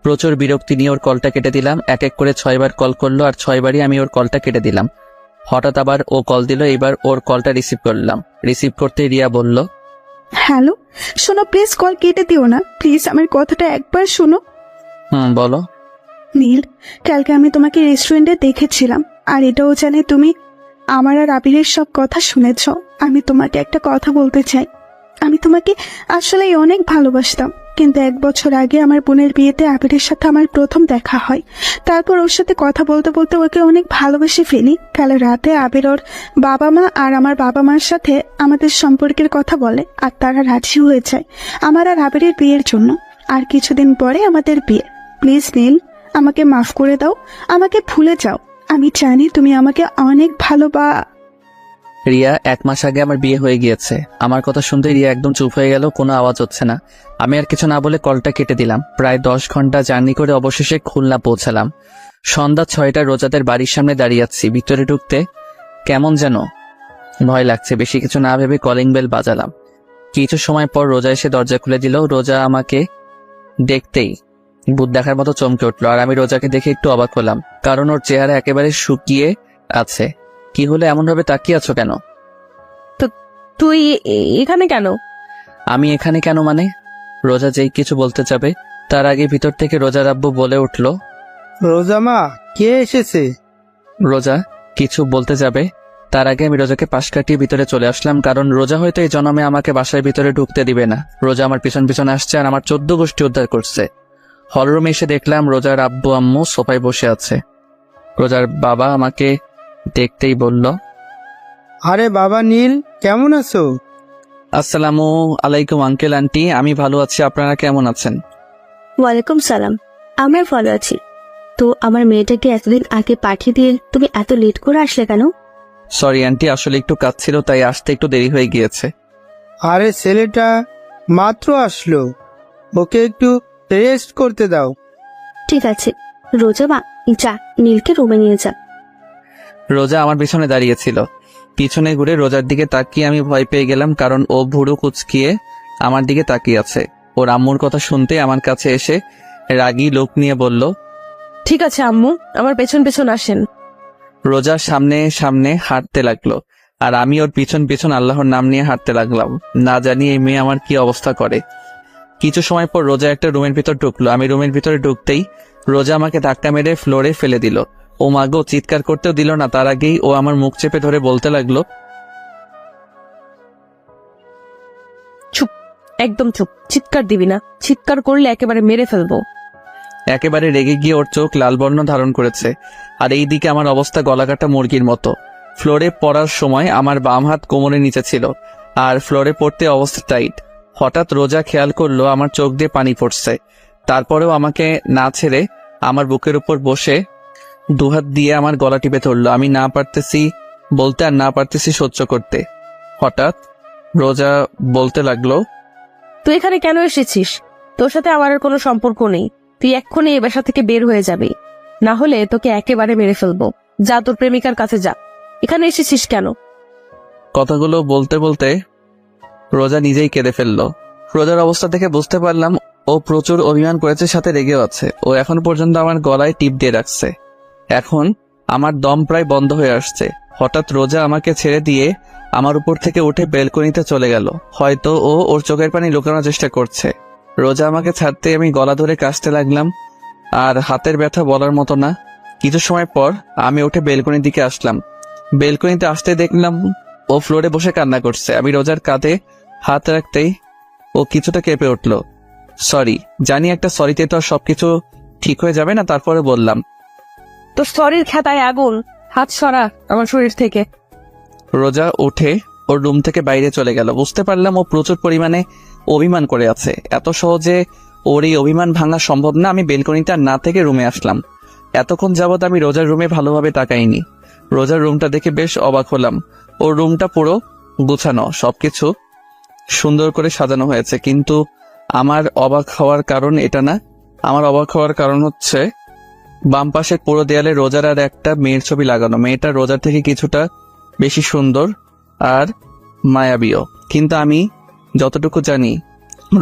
প্রচুর বিরক্তি নিয়ে ওর কলটা কেটে দিলাম। এক এক করে 6 বার কল করলো, আর 6 বারই আমি ওর কলটা কেটে দিলাম। হঠাৎ আবার ও কল দিল। এবার ওর কলটা রিসিভ করলাম। রিসিভ করতে রিয়া বলল, হ্যালো, শোনো, প্লিজ কল কেটে দিও না। প্লিজ আমার কথাটা একবার শোনো। বলো। নীল, কালকে আমি তোমাকে রেস্টুরেন্টে দেখেছিলাম, আর এটাও জানি তুমি আমার আর আবিরের সব কথা শুনেছ। আমি তোমাকে একটা কথা বলতে চাই। আমি তোমাকে আসলেই অনেক ভালোবাসতাম, কিন্তু 1 বছর আগে আমার বোনের বিয়েতে আবিরের সাথে আমার প্রথম দেখা হয়। তারপর ওর সাথে কথা বলতে বলতে ওকে অনেক ভালোবেসে ফেলি। কাল রাতে আবির ওর বাবা মা আর আমার বাবা মার সাথে আমাদের সম্পর্কের কথা বলে, আর তারা রাজি হয়ে যায় আমার আর আবিরের বিয়ের জন্য। আর কিছুদিন পরে আমাদের বিয়ে। প্লিজ নীল, আমাকে মাফ করে দাও, আমাকে ভুলে যাও। আমি জানি তুমি আমাকে অনেক রিয়া, 1 মাস আগে আমার বিয়ে হয়ে গিয়েছে। আমার কথা শুনতে রিয়া একদম চুপ হয়ে গেল, কোনো আওয়াজ হচ্ছে না। আমি আর কিছু না বলে কলটা কেটে দিলাম। প্রায় 10 ঘন্টা জার্নি করে অবশেষে খুলনা পৌঁছালাম। সন্ধ্যা 6টা, রোজাদের বাড়ির সামনে দাঁড়িয়ে আছি। ভিতরে ঢুকতে কেমন যেন ভয় লাগছে। বেশি কিছু না ভেবে কলিং বেল বাজালাম। কিছু সময় পর রোজা এসে দরজা খুলে দিল। রোজা আমাকে দেখতেই ভূত দেখার মতো চমকে উঠলো, আর আমি রোজাকে দেখে একটু অবাক হলাম, কারণ ওর চেহারা একেবারে শুকিয়ে আছে। কি হলো, এমন ভাবে তাকিয়ে আছো কেন? তুই এখানে কেন? আমি এখানে কেন মানে? রোজা যেই কিছু বলতে যাবে তার আগে ভিতর থেকে রোজার আব্বু বলে উঠলো, রোজা মা, কে এসেছে? রোজা কিছু বলতে যাবে তার আগে আমি রোজাকে পাশ কাটিয়ে ভিতরে চলে আসলাম, কারণ রোজা হয়তো এই জন্মে আমাকে বাসার ভিতরে ঢুকতে দিবে না। রোজা আমার পিছন পিছন আসছে আর আমার 14 গোষ্ঠী উদ্ধার করছে। হলরুমে এসে দেখলাম রোজার আব্বু আম্মু সোফায় বসে আছে। রোজার বাবা আমাকে দেখতেই বলল, আরে বাবা নীল, কেমন আছো? আসসালামু আলাইকুম আঙ্কেল আন্টি, আমি ভালো আছি, আপনারা কেমন আছেন? ওয়ালাইকুম সালাম, আমরা ভালো আছি। তো আমার মেয়েটাকে এতদিন আগে পাঠিয়ে দিয়ে তুমি এত লেট করে আসলে কেন? সরি আন্টি, আসলে একটু কাজ ছিল, তাই আসতে একটু দেরি হয়ে গিয়েছে। আরে ছেলেটা মাত্র আসলো, ওকে একটু রেস্ট করতে দাও। ঠিক আছে রোজা মা, যা নীলকে রুমে নিয়ে যা। রোজা আমার পিছনে দাঁড়িয়েছিল। পিছনে ঘুরে রোজার দিকে তাকিয়ে আমি ভয় পেয়ে গেলাম, কারণ ও ভুরু কুচকিয়ে আমার দিকে তাকিয়ে আছে। ওর আম্মুর কথা শুনতে আমার কাছে এসে রাগী লোক নিয়ে বলল, ঠিক আছে আম্মু, আমার পেছন পেছন আসেন। রোজা সামনে সামনে হাঁটতে লাগলো, আর আমি ওর পিছন পিছন আল্লাহর নাম নিয়ে হাঁটতে লাগলাম। না জানি এই মেয়ে আমার কি অবস্থা করে। কিছু সময় পর রোজা একটা রুমের ভিতর ঢুকলো। আমি রুমের ভিতরে ঢুকতেই রোজা আমাকে ধাক্কা মেরে ফ্লোরে ফেলে দিল। ও মাগো, চিৎকার করতেও দিল না, তার আগেই ও আমার মুখ চেপে ধরে বলতে লাগলো, চুপ, একদম চুপ, চিৎকার দিবি না, চিৎকার করলে একেবারে মেরে ফেলবো। একেবারে রেগে গিয়ে ওর চোখ লাল বর্ণ ধারণ করেছে। আর এই দিকে আমার অবস্থা গলাকাটা মুরগির মতো। ফ্লোরে পড়ার সময় আমার বাম হাত কোমরের নিচে ছিল, আর ফ্লোরে পড়তে অবস্থা টাইট। হঠাৎ রোজা খেয়াল করলো আমার চোখ দিয়ে পানি পড়ছে। তারপরেও আমাকে না ছেড়ে আমার বুকের উপর বসে দুহাত দিয়ে আমার গলা টিপে ধরলো। আমি না পারতেছি বলতে আর না পারতেছি সহ্য করতে। হঠাৎ রোজা বলতে লাগলো, তুই এখানে কেন এসেছিস? তোর সাথে আমার আর কোনো সম্পর্ক নেই। তুই এক্ষুনি এই বাসা থেকে বের হয়ে যাবি, না হলে তোকে একেবারে মেরে ফেলবো। যা তোর প্রেমিকার কাছে যা। এখানে এসেছিস কেন? কথাগুলো বলতে বলতে রোজা নিজেই কেঁদে ফেললো। রোজার অবস্থা থেকে বুঝতে পারলাম ও প্রচুর অভিমান করেছে, সাথে রেগেও আছে। ও এখন পর্যন্ত আমার গলায় টিপ দিয়ে রাখছে। এখন আমার দম প্রায় বন্ধ হয়ে আসছে। হঠাৎ রোজা আমাকে ছেড়ে দিয়ে আমার উপর থেকে উঠে বেলকনিতে চলে গেল। হয়তো ও ওর চোখের পানি লুকানোর চেষ্টা করছে। রোজা আমাকে ছাড়তে আমি গলা ধরে কাশতে লাগলাম, আর হাতের ব্যথা বলার মতো না। কিছু সময় পর আমি উঠে বেলকনির দিকে আসলাম। বেলকনিতে আসতে দেখলাম ও ফ্লোরে বসে কান্না করছে। আমি রোজার কাঁধে হাত রাখতেই ও কিছুটা কেঁপে উঠল। সরি, জানি একটা সরিতে তো আর সবকিছু ঠিক হয়ে যাবে না, তারপরে বললাম, তোর শরীর খেতায় আগুন, হাত সরা আমার শরীর থেকে। রোজা উঠে ওর রুম থেকে বাইরে চলে গেল। বুঝতে পারলাম ও প্রচুর পরিমাণে অভিমান করে আছে। এত সহজে ওর এই অভিমান ভাঙা সম্ভব না। আমি বেলকনিতে না থেকে রুমে আসলাম। এতক্ষণ যাবৎ আমি রোজার রুমে ভালোভাবে তাকাইনি। রোজার রুমটা দেখে বেশ অবাক হলাম। ওর রুমটা পুরো গুছানো, সবকিছু সুন্দর করে সাজানো হয়েছে। কিন্তু আমার অবাক হওয়ার কারণ এটা না। আমার অবাক হওয়ার কারণ হচ্ছে বাম পাশের পুরো দেয়ালে রোজার আর একটা মেয়ের ছবি লাগানো। মেয়েটা রোজার থেকে কিছুটা বেশি সুন্দর আর মায়াবীও। কিন্তু আমি যতটুকু জানি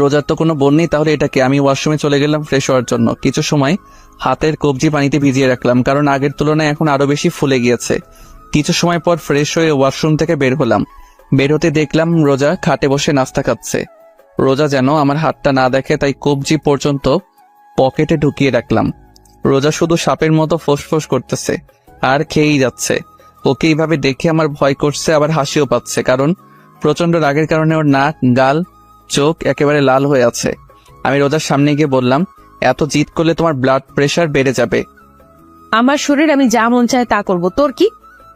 রোজার তো কোনো বোন নেই, তাহলে এটাকে। আমি ওয়াশরুমে চলে গেলাম ফ্রেশ হওয়ার জন্য। কিছু সময় হাতের কবজি পানিতে ভিজিয়ে রাখলাম, কারণ আগের তুলনায় এখন আরো বেশি ফুলে গিয়েছে। কিছু সময় পর ফ্রেশ হয়ে ওয়াশরুম থেকে বের হলাম। বের হতে দেখলাম রোজা খাটে বসে নাস্তা খাচ্ছে। রোজা যেন আমার হাতটা না দেখে, তাই কবজি পর্যন্ত পকেটে ঢুকিয়ে রাখলাম। রোজা শুধু সাপের মতো ফোঁস করতেছে আর খেয়েই যাচ্ছে। ওকে এইভাবে দেখে আমার ভয় করছে, আবার হাসিও পাচ্ছে, কারণ প্রচন্ড রাগের কারণে ওর নাক, গাল, চোখ একেবারে লাল হয়ে আছে। আমি রোজার সামনে গিয়ে বললাম, এত জিদ করলে তোমার ব্লাড প্রেশার বেড়ে যাবে। আমার শরীর, আমি যা মন চায় তা করবো, তোর কি?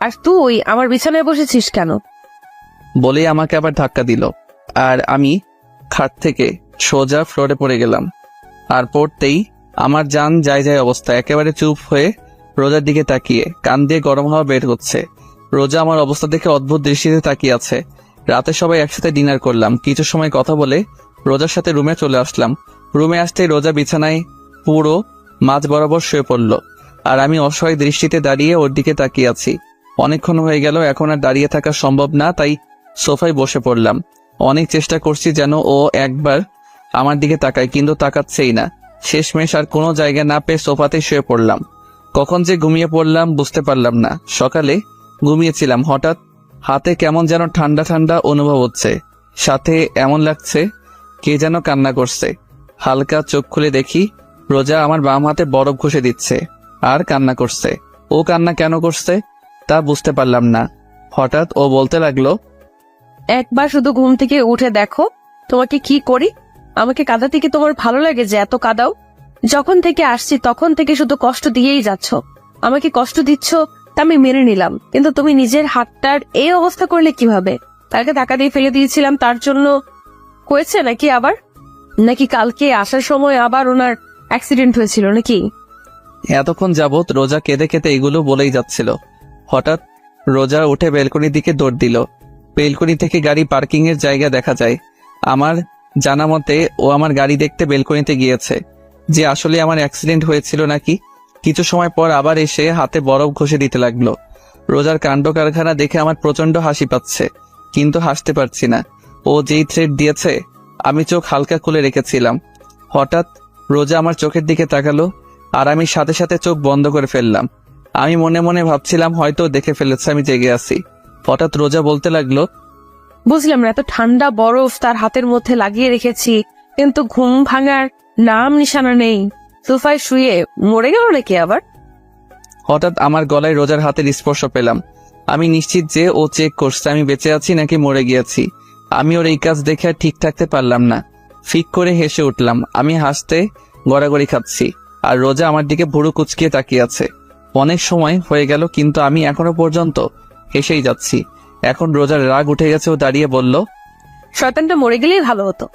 আর তুই আমার বিছানায় বসেছিস কেন? বলেই আমাকে আবার ধাক্কা দিল, আর আমি খাট থেকে সোজা ফ্লোরে পড়ে গেলাম। আর পড়তেই আমার জান যায় অবস্থা। একেবারে চুপ হয়ে রোজার দিকে তাকিয়ে, কান দিয়ে গরম হাওয়া বের হচ্ছে। রোজা আমার অবস্থা দেখে অদ্ভুত দৃষ্টিতে তাকিয়ে আছে। রাতে সবাই একসাথে ডিনার করলাম। কিছু সময় কথা বলে রোজার সাথে রুমে চলে আসলাম। রুমে আসতেই রোজা বিছানায় পুরো মাঝ বরাবর শুয়ে পড়ল, আর আমি অসহায় দৃষ্টিতে দাঁড়িয়ে ওর দিকে তাকিয়ে আছি। অনেকক্ষণ হয়ে গেল, এখন আর দাঁড়িয়ে থাকা সম্ভব না, তাই সোফায় বসে পড়লাম। অনেক চেষ্টা করছি যেন ও একবার আমার দিকে তাকায়, কিন্তু তাকাচ্ছেই না। শেষমেশ আর কোনো জায়গা না পেয়ে সোফাতে শুয়ে পড়লাম। কখন যে ঘুমিয়ে পড়লাম বুঝতে পারলাম না। সকালে ঘুমিয়েছিলাম, হঠাৎ হাতে কেমন যেন ঠান্ডা ঠান্ডা অনুভব হচ্ছে, সাথে এমন লাগছে কে যেন কান্না করছে। হালকা চোখ খুলে দেখি রোজা আমার বাম হাতে বরফ ঘষে দিচ্ছে আর কান্না করছে। ও কান্না কেন করছে তা বুঝতে পারলাম না। হঠাৎ ও বলতে লাগলো, একবার শুধু ঘুম থেকে উঠে দেখো তোমাকে কি করি। আমাকে কাঁদাতে কি তোমার ভালো লাগে যে এত কাঁদাও? যখন থেকে আসছি তখন থেকে শুধু কষ্ট দিয়েই যাচ্ছ। আমাকে কষ্ট দিচ্ছ তা আমি মেনে নিলাম, কিন্তু তুমি নিজের হাতটার এই অবস্থা করলে কিভাবে? তাকে টাকা দিয়ে ফেলে দিয়েছিলাম তার জন্য হয়েছে নাকি? আবার নাকি কালকে আসার সময় আবার ওনার অ্যাক্সিডেন্ট হয়েছিল নাকি? এতক্ষণ যাবৎ রোজা কেঁদে কেঁদে এগুলো বলেই যাচ্ছিল। হঠাৎ রোজা উঠে বেলকনির দিকে দৌড় দিল। বেলকনি থেকে গাড়ি পার্কিং এর জায়গা দেখা যায়। আমার জানা মতে ও আমার গাড়ি দেখতে বেলকনিতে গিয়েছে। যে আসলে আমার অ্যাক্সিডেন্ট হয়েছিল নাকি। কিছু সময় পর আবার এসে হাতে বরফ ঘষে দিতে লাগলো। রোজার কাণ্ড কারখানা দেখে আমার প্রচন্ড হাসি পাচ্ছে, কিন্তু হাসতে পারছি না। ও যেই থ্রেড দিয়েছে আমি চোখ হালকা খুলে রেখেছিলাম। হঠাৎ রোজা আমার চোখের দিকে তাকালো, আর আমি সাথে সাথে চোখ বন্ধ করে ফেললাম। আমি মনে মনে ভাবছিলাম হয়তো দেখে ফেলেছে আমি জেগে আছি। হঠাৎ রোজা বলতে লাগলো, বুঝলাম না, এত ঠান্ডা বরফ তার হাতের মধ্যে লাগিয়ে রেখেছি, কিন্তু ঘুম ভাঙার নাম নিশানা নেই। সোফায় শুয়ে মরে গেল নাকি আবার? হঠাৎ আমার গলায় রোজার হাতের স্পর্শ পেলাম। আমি নিশ্চিত যে ও চেক করছে আমি বেঁচে আছি নাকি মরে গিয়েছি। আমি ওর এই কাজ দেখে আর ঠিক থাকতে পারলাম না, ফিক করে হেসে উঠলাম। আমি হাসতে গড়াগড়ি খাচ্ছি, আর রোজা আমার দিকে ভুরু কুচকিয়ে তাকিয়ে আছে। অনেক সময় হয়ে গেল, কিন্তু আমি এখনো পর্যন্ত হেসেই যাচ্ছি। এখন রোজার রাগ উঠে গেছে, ও দাঁড়িয়ে বলল, শয়তানটা মরে গেলেই ভালো হতো।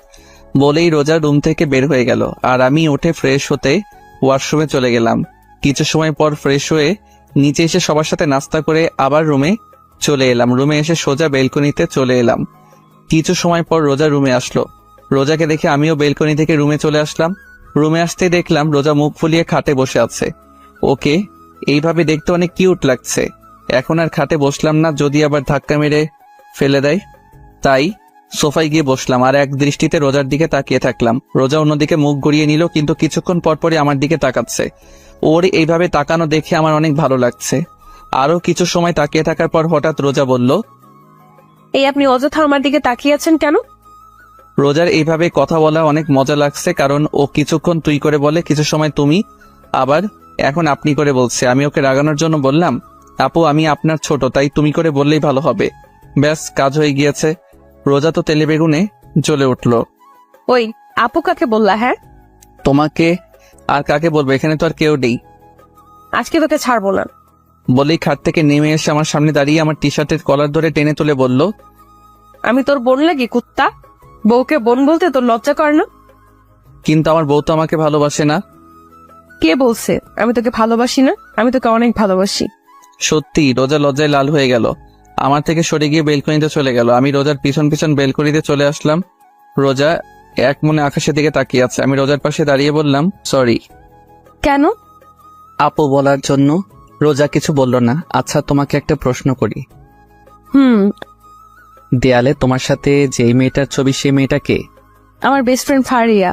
বলেই রোজা রুম থেকে বের হয়ে গেল, আর আমি উঠে ফ্রেশ হতে ওয়াশরুমে চলে গেলাম। কিছু সময় পর ফ্রেশ হয়ে নিচে এসে সবার সাথে নাস্তা করে আবার রুমে চলে এলাম। রুমে এসে সোজা বেলকনিতে চলে এলাম। কিছু সময় পর রোজা রুমে আসলো। রোজাকে দেখে আমিও বেলকনি থেকে রুমে চলে আসলাম। রুমে আসতে দেখলাম রোজা মুখ ফুলিয়ে খাটে বসে আছে। ওকে এইভাবে দেখতে অনেক কিউট লাগছে। এখন আর খাটে বসলাম না, যদি আবার ধাক্কা মেরে ফেলে দেয়। তাই সোফায় গিয়ে বসলাম, আর এক দৃষ্টিতে রোজার দিকে তাকিয়ে থাকলাম। রোজা অন্যদিকে মুখ গড়িয়ে নিল, কিন্তু কিছুক্ষণ পরপরই আমার দিকে তাকাচ্ছে। ওর এইভাবে তাকানো দেখে আমার অনেক ভালো লাগছে। আরো কিছু সময় তাকিয়ে থাকার পর হঠাৎ রোজা বলল, এই আপনি অযথা আমার দিকে তাকিয়ে আছেন কেন? রোজার এইভাবে কথা বলা অনেক মজা লাগছে, কারণ ও কিছুক্ষণ তুই করে বলে, কিছু সময় তুমি, আবার এখন আপনি করে বলছে। আমি ওকে রাগানোর জন্য বললাম, আপু আমি আপনার ছোট, তাই তুমি করে বললেই ভালো হবে। ব্যাস, কাজ হয়ে গিয়েছে। রোজা তো তেলে বেগুনে জ্বলে উঠল। ওই আপু কাকে বললা? হ্যাঁ, তোমাকে আর কাকে বলবো, এখানে তো আর কেউ নেই। আজকে তোকে ছাড়বো না। বলেই খাট থেকে নেমে এসে আমার সামনে দাঁড়িয়ে আমার টি শার্টের কলার ধরে টেনে তুলে বলল, আমি তোর বোন লাগি কুত্তা? বউকে বোন বলতে তোর লজ্জা করে না? কিন্তু আমার বউ তো আমাকে ভালোবাসে না। কে বলছে আমি তোকে ভালোবাসি না? আমি তোকে অনেক ভালোবাসি। সত্যি? রোজা লজ্জায় লাল হয়ে গেল, আমার থেকে সরে গিয়ে বেলকনিতে চলে গেল। আমি রোজার পিছন পিছন বেলকনিতে চলে আসলাম। রোজা এক মনে আকাশের দিকে তাকিয়ে আছে। আমি রোজার পাশে দাঁড়িয়ে বললাম, সরি। কেন? আপু বলার জন্য। রোজা কিছু বলল না। আচ্ছা তোমাকে একটা প্রশ্ন করি, দেয়ালে তোমার সাথে যেই মেয়েটার ছবি, সেই মেয়েটা কে? আমার বেস্ট ফ্রেন্ড ফারিয়া।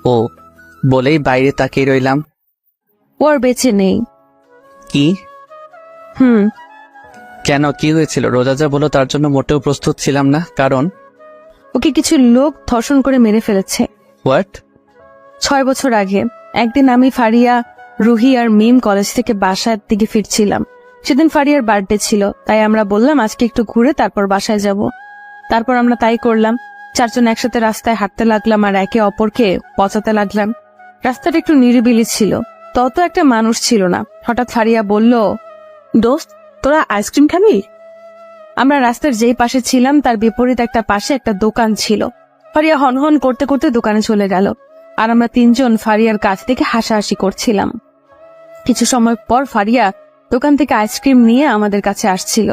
ও বলেই বাইরে তাকিয়ে রইলাম। ও আর বেঁচে নেই। কি? কেন, কি হয়েছিল? রোজা যা বলো তার জন্য মোটেও প্রস্তুত ছিলাম না, কারণ ওকে কিছু লোক ধর্ষণ করে মেরে ফেলেছে। হোয়াট? 6 বছর আগে একদিন আমি, ফারিয়া, রুহি আর মিম কলেজ থেকে বাসার দিকে ফিরছিলাম। সেদিন ফারিয়ার বার্থডে ছিল, তাই আমরা বললাম আজকে একটু ঘুরে তারপর বাসায় যাব। তারপর আমরা তাই করলাম। 4 জন একসাথে রাস্তায় হাঁটতে লাগলাম আর একে অপরকে পচাতে লাগলাম। রাস্তাটা একটু নিরিবিলি ছিল, তত একটা মানুষ ছিল না। হঠাৎ ফারিয়া বলল, দোস্ত তোরা আইসক্রিম খাবি? আমরা রাস্তার যেই পাশে ছিলাম তার বিপরীত একটা পাশে একটা দোকান ছিল। ফারিয়া হনহন করতে করতে দোকানে চলে গেল, আর আমরা 3 জন ফারিয়ার কাছ থেকে হাসাহাসি করছিলাম। কিছু সময় পর ফারিয়া দোকান থেকে আইসক্রিম নিয়ে আমাদের কাছে আসছিল।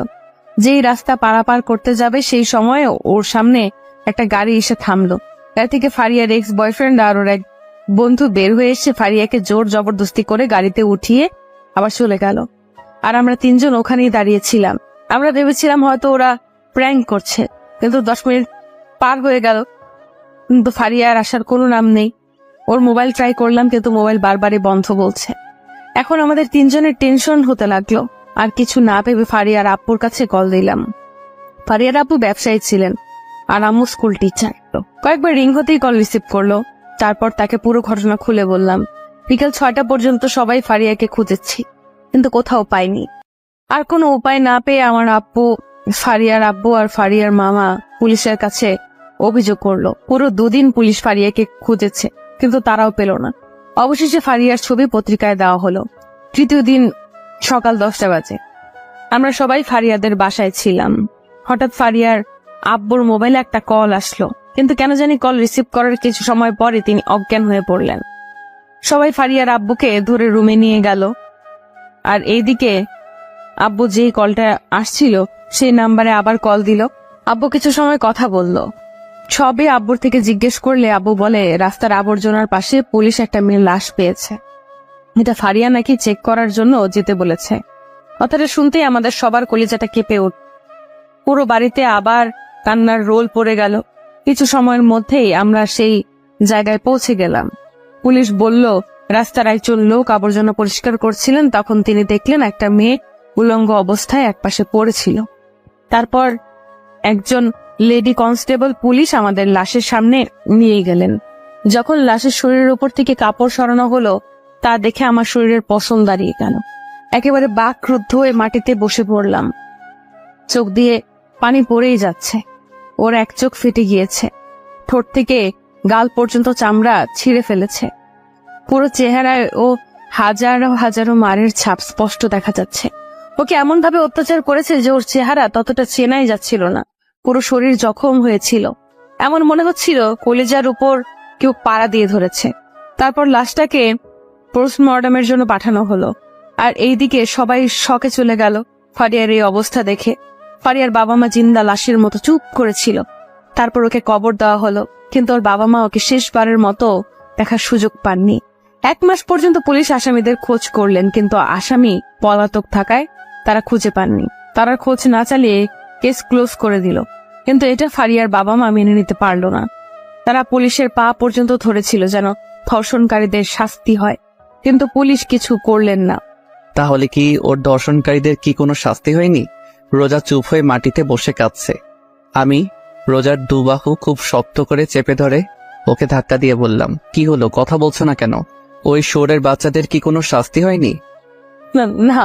যেই রাস্তা পারাপার করতে যাবে সেই সময় ওর সামনে একটা গাড়ি এসে থামলো। গাড়ি থেকে ফারিয়ার এক্স বয়ফ্রেন্ড আর ওর এক বন্ধু বের হয়ে এসে ফারিয়াকে জোর জবরদস্তি করে গাড়িতে উঠিয়ে আবার চলে গেল। আর আমরা 3 জন ওখানেই দাঁড়িয়েছিলাম। আমরা ভেবেছিলাম হয়তো ওরা প্র্যাঙ্ক করছে, কিন্তু 10 মিনিট পার হয়ে গেল, কিন্তু ফারিয়ার আসার কোনো নাম নেই। ওর মোবাইল ট্রাই করলাম, কিন্তু মোবাইল বারবারই বন্ধ বলছে। এখন আমাদের 3 জনের টেনশন হতে লাগলো। আর কিছু না ভেবে ফারিয়ার আব্বুর কাছে কল দিলাম। ফারিয়ার আব্বু ব্যবসায়ী ছিলেন আর আম্মু স্কুল টিচার। কয়েকবার রিং হতেই কল রিসিভ করলো। তারপর তাকে পুরো ঘটনা খুলে বললাম। বিকেল 6টা পর্যন্ত সবাই ফারিয়াকে খুঁজেছি, কিন্তু কোথাও পাইনি। আর কোনো উপায় না পেয়ে আমার আব্বু, ফারিয়ার আব্বু আর ফারিয়ার মামা পুলিশের কাছে অভিযোগ করলো। পুরো 2 দিন পুলিশ ফারিয়াকে খুঁজেছে, কিন্তু তারাও পেল না। অবশেষে ফারিয়ার ছবি পত্রিকায় দেওয়া হলো। 3য় দিন সকাল 10টা বাজে আমরা সবাই ফারিয়াদের বাসায় ছিলাম। হঠাৎ ফারিয়ার আব্বুর মোবাইলে একটা কল আসলো, কিন্তু কেন জানি কল রিসিভ করার কিছু সময় পরে তিনি অজ্ঞান হয়ে পড়লেন। সবাই ফারিয়ার আব্বুকে ধরে রুমে নিয়ে গেল। আর এইদিকে আব্বু যেই কলটা আসছিল সেই নাম্বারে আবার কল দিল। আব্বু কিছু সময় কথা বলল, সবে আব্বুর থেকে জিজ্ঞেস করলে আব্বু বলে রাস্তার আবর্জনার পাশে পুলিশ একটা মেয়ের লাশ পেয়েছে। এটা ফারিয়া নাকি চেক করার জন্য যেতে বলেছে। কথাটা শুনতেই আমাদের সবার কলিজাটা কেঁপে উঠল। পুরো বাড়িতে আবার কান্নার রোল পড়ে গেল। কিছু সময়ের মধ্যেই আমরা সেই জায়গায় পৌঁছে গেলাম। পুলিশ বলল রাস্তার একজন লোক আবর্জনা পরিষ্কার করছিলেন, তখন তিনি দেখলেন একটা মেয়ে উলঙ্গ অবস্থায় একপাশে পড়েছিল। তারপর একজন লেডি কনস্টেবল পুলিশ আমাদের লাশের সামনে নিয়ে গেলেন। যখন লাশের শরীরের উপর থেকে কাপড় সরানো হলো তা দেখে আমার শরীরের পশম দাঁড়িয়ে গেল। একেবারে বাকরুদ্ধ হয়ে মাটিতে বসে পড়লাম। চোখ দিয়ে পানি পড়েই যাচ্ছে। ওর এক চোখ ফেটে গিয়েছে, ঠোঁট থেকে গাল পর্যন্ত চামড়া ছিঁড়ে ফেলেছে। পুরো চেহারায় ও হাজারো হাজারো মারের ছাপ স্পষ্ট দেখা যাচ্ছে। ওকে এমন ভাবে অত্যাচার করেছে যে ওর চেহারা ততটা চেনাই যাচ্ছিল না। পুরো শরীর জখম হয়েছিল, এমন মনে হচ্ছিল কলিজার উপর কেউ পাড়া দিয়ে ধরেছে। তারপর লাশটাকে পোস্টমর্টমের জন্য পাঠানো হলো। আর এইদিকে সবাই শকে চলে গেল ফারিয়ার এই অবস্থা দেখে। ফারিয়ার বাবা মা জিন্দা লাশের মতো চুপ করেছিল। তারপর ওকে কবর দেওয়া হলো, কিন্তু ওর বাবা মা ওকে শেষবারের মতো দেখার সুযোগ পাননি। 1 মাস পর্যন্ত পুলিশ আসামিদের খোঁজ করলেন, কিন্তু আসামি পলাতক থাকায় তারা খুঁজে পাননি। তারা খোঁজ না চালিয়ে কেস ক্লোজ করে দিল। কিন্তু এটা ফারিয়ার বাবা মা মেনে নিতে পারল না। তারা পুলিশের পা পর্যন্ত ধরেছিল যেন ধর্ষণকারীদের শাস্তি হয়, কিন্তু পুলিশ কিছু করলেন না। তাহলে কি ওর দর্শনকারীদের কি কোনো শাস্তি হয়নি? রোজা চুপ হয়ে মাটিতে বসে কাঁদছে। আমি রোজার দুবাহু খুব শক্ত করে চেপে ধরে ওকে ধাক্কা দিয়ে বললাম, কি হলো, কথা বলছো না কেন? ওই শোরের বাচ্চাদের কি কোনো শাস্তি হয়নি? না,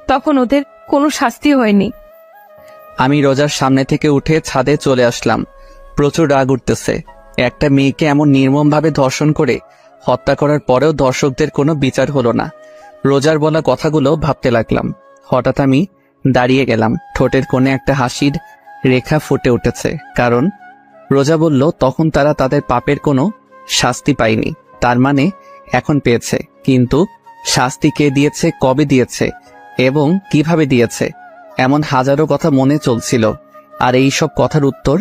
তখন ওদের কোনো শাস্তি হয়নি। আমি রোজার সামনে থেকে উঠে ছাদে চলে আসলাম। প্রচুর রাগ উঠতেছে। একটা মেয়েকে এমন নির্মমভাবে ধর্ষণ করে হত্যা করার পরেও দর্শকদের কোনো বিচার হলো না। রোজার বলা কথাগুলো ভাবতে লাগলাম। হঠাৎ আমি দাঁড়িয়ে গেলাম। ঠোঁটের কোণে একটা হাসির রেখা ফুটে উঠেছে, কারণ রোজা বলল তখন তারা তাদের পাপের কোনো শাস্তি পায়নি, তার মানে এখন পেয়েছে। কিন্তু শাস্তি কে দিয়েছে, কবে দিয়েছে এবং কিভাবে দিয়েছে, এমন হাজারো কথা মনে চলছিল। আর এই সব কথার উত্তর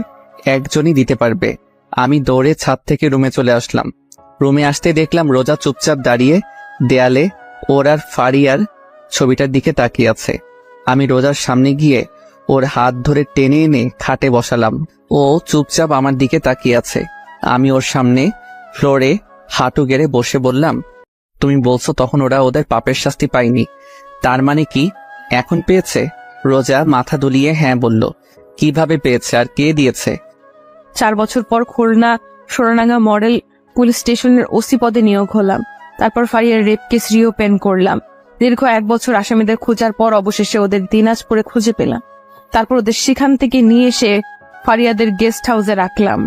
একজনই দিতে পারবে। আমি দৌড়ে ছাদ থেকে রুমে চলে আসলাম। রুমে আসতে দেখলাম রোজা চুপচাপ দাঁড়িয়ে দেয়ালে ওর আর ফারিয়ার ছবিটার দিকে তাকিয়ে আছে। আমি রোজার সামনে গিয়ে ওর হাত ধরে টেনে এনে খাটে বসালাম। ও চুপচাপ আমার দিকে তাকিয়ে আছে। আমি ওর সামনে ফ্লোরে হাঁটু গেড়ে বসে বললাম, তুমি বলছো তখন ওরা ওদের পাপের শাস্তি পায়নি, তার মানে কি এখন পেয়েছে? রোজা মাথা দুলিয়ে হ্যাঁ বলল। কিভাবে পেয়েছে আর কে দিয়েছে? 4 বছর পর খুলনা সোনাডাঙ্গা মডেল পুলিশ স্টেশনের ওসি পদে নিয়োগ হলাম। তারপর ফারিয়ার রেপ কেস রিওপেন করলাম। দীর্ঘ 1 বছর আসামিদের খোঁজার পর অবশেষে ওদের দিনাজপুরে খুঁজে পেলাম। তারপর ওদের সেখান থেকে নিয়ে এসে ফারিয়াদের গেস্ট হাউসে রাখলাম।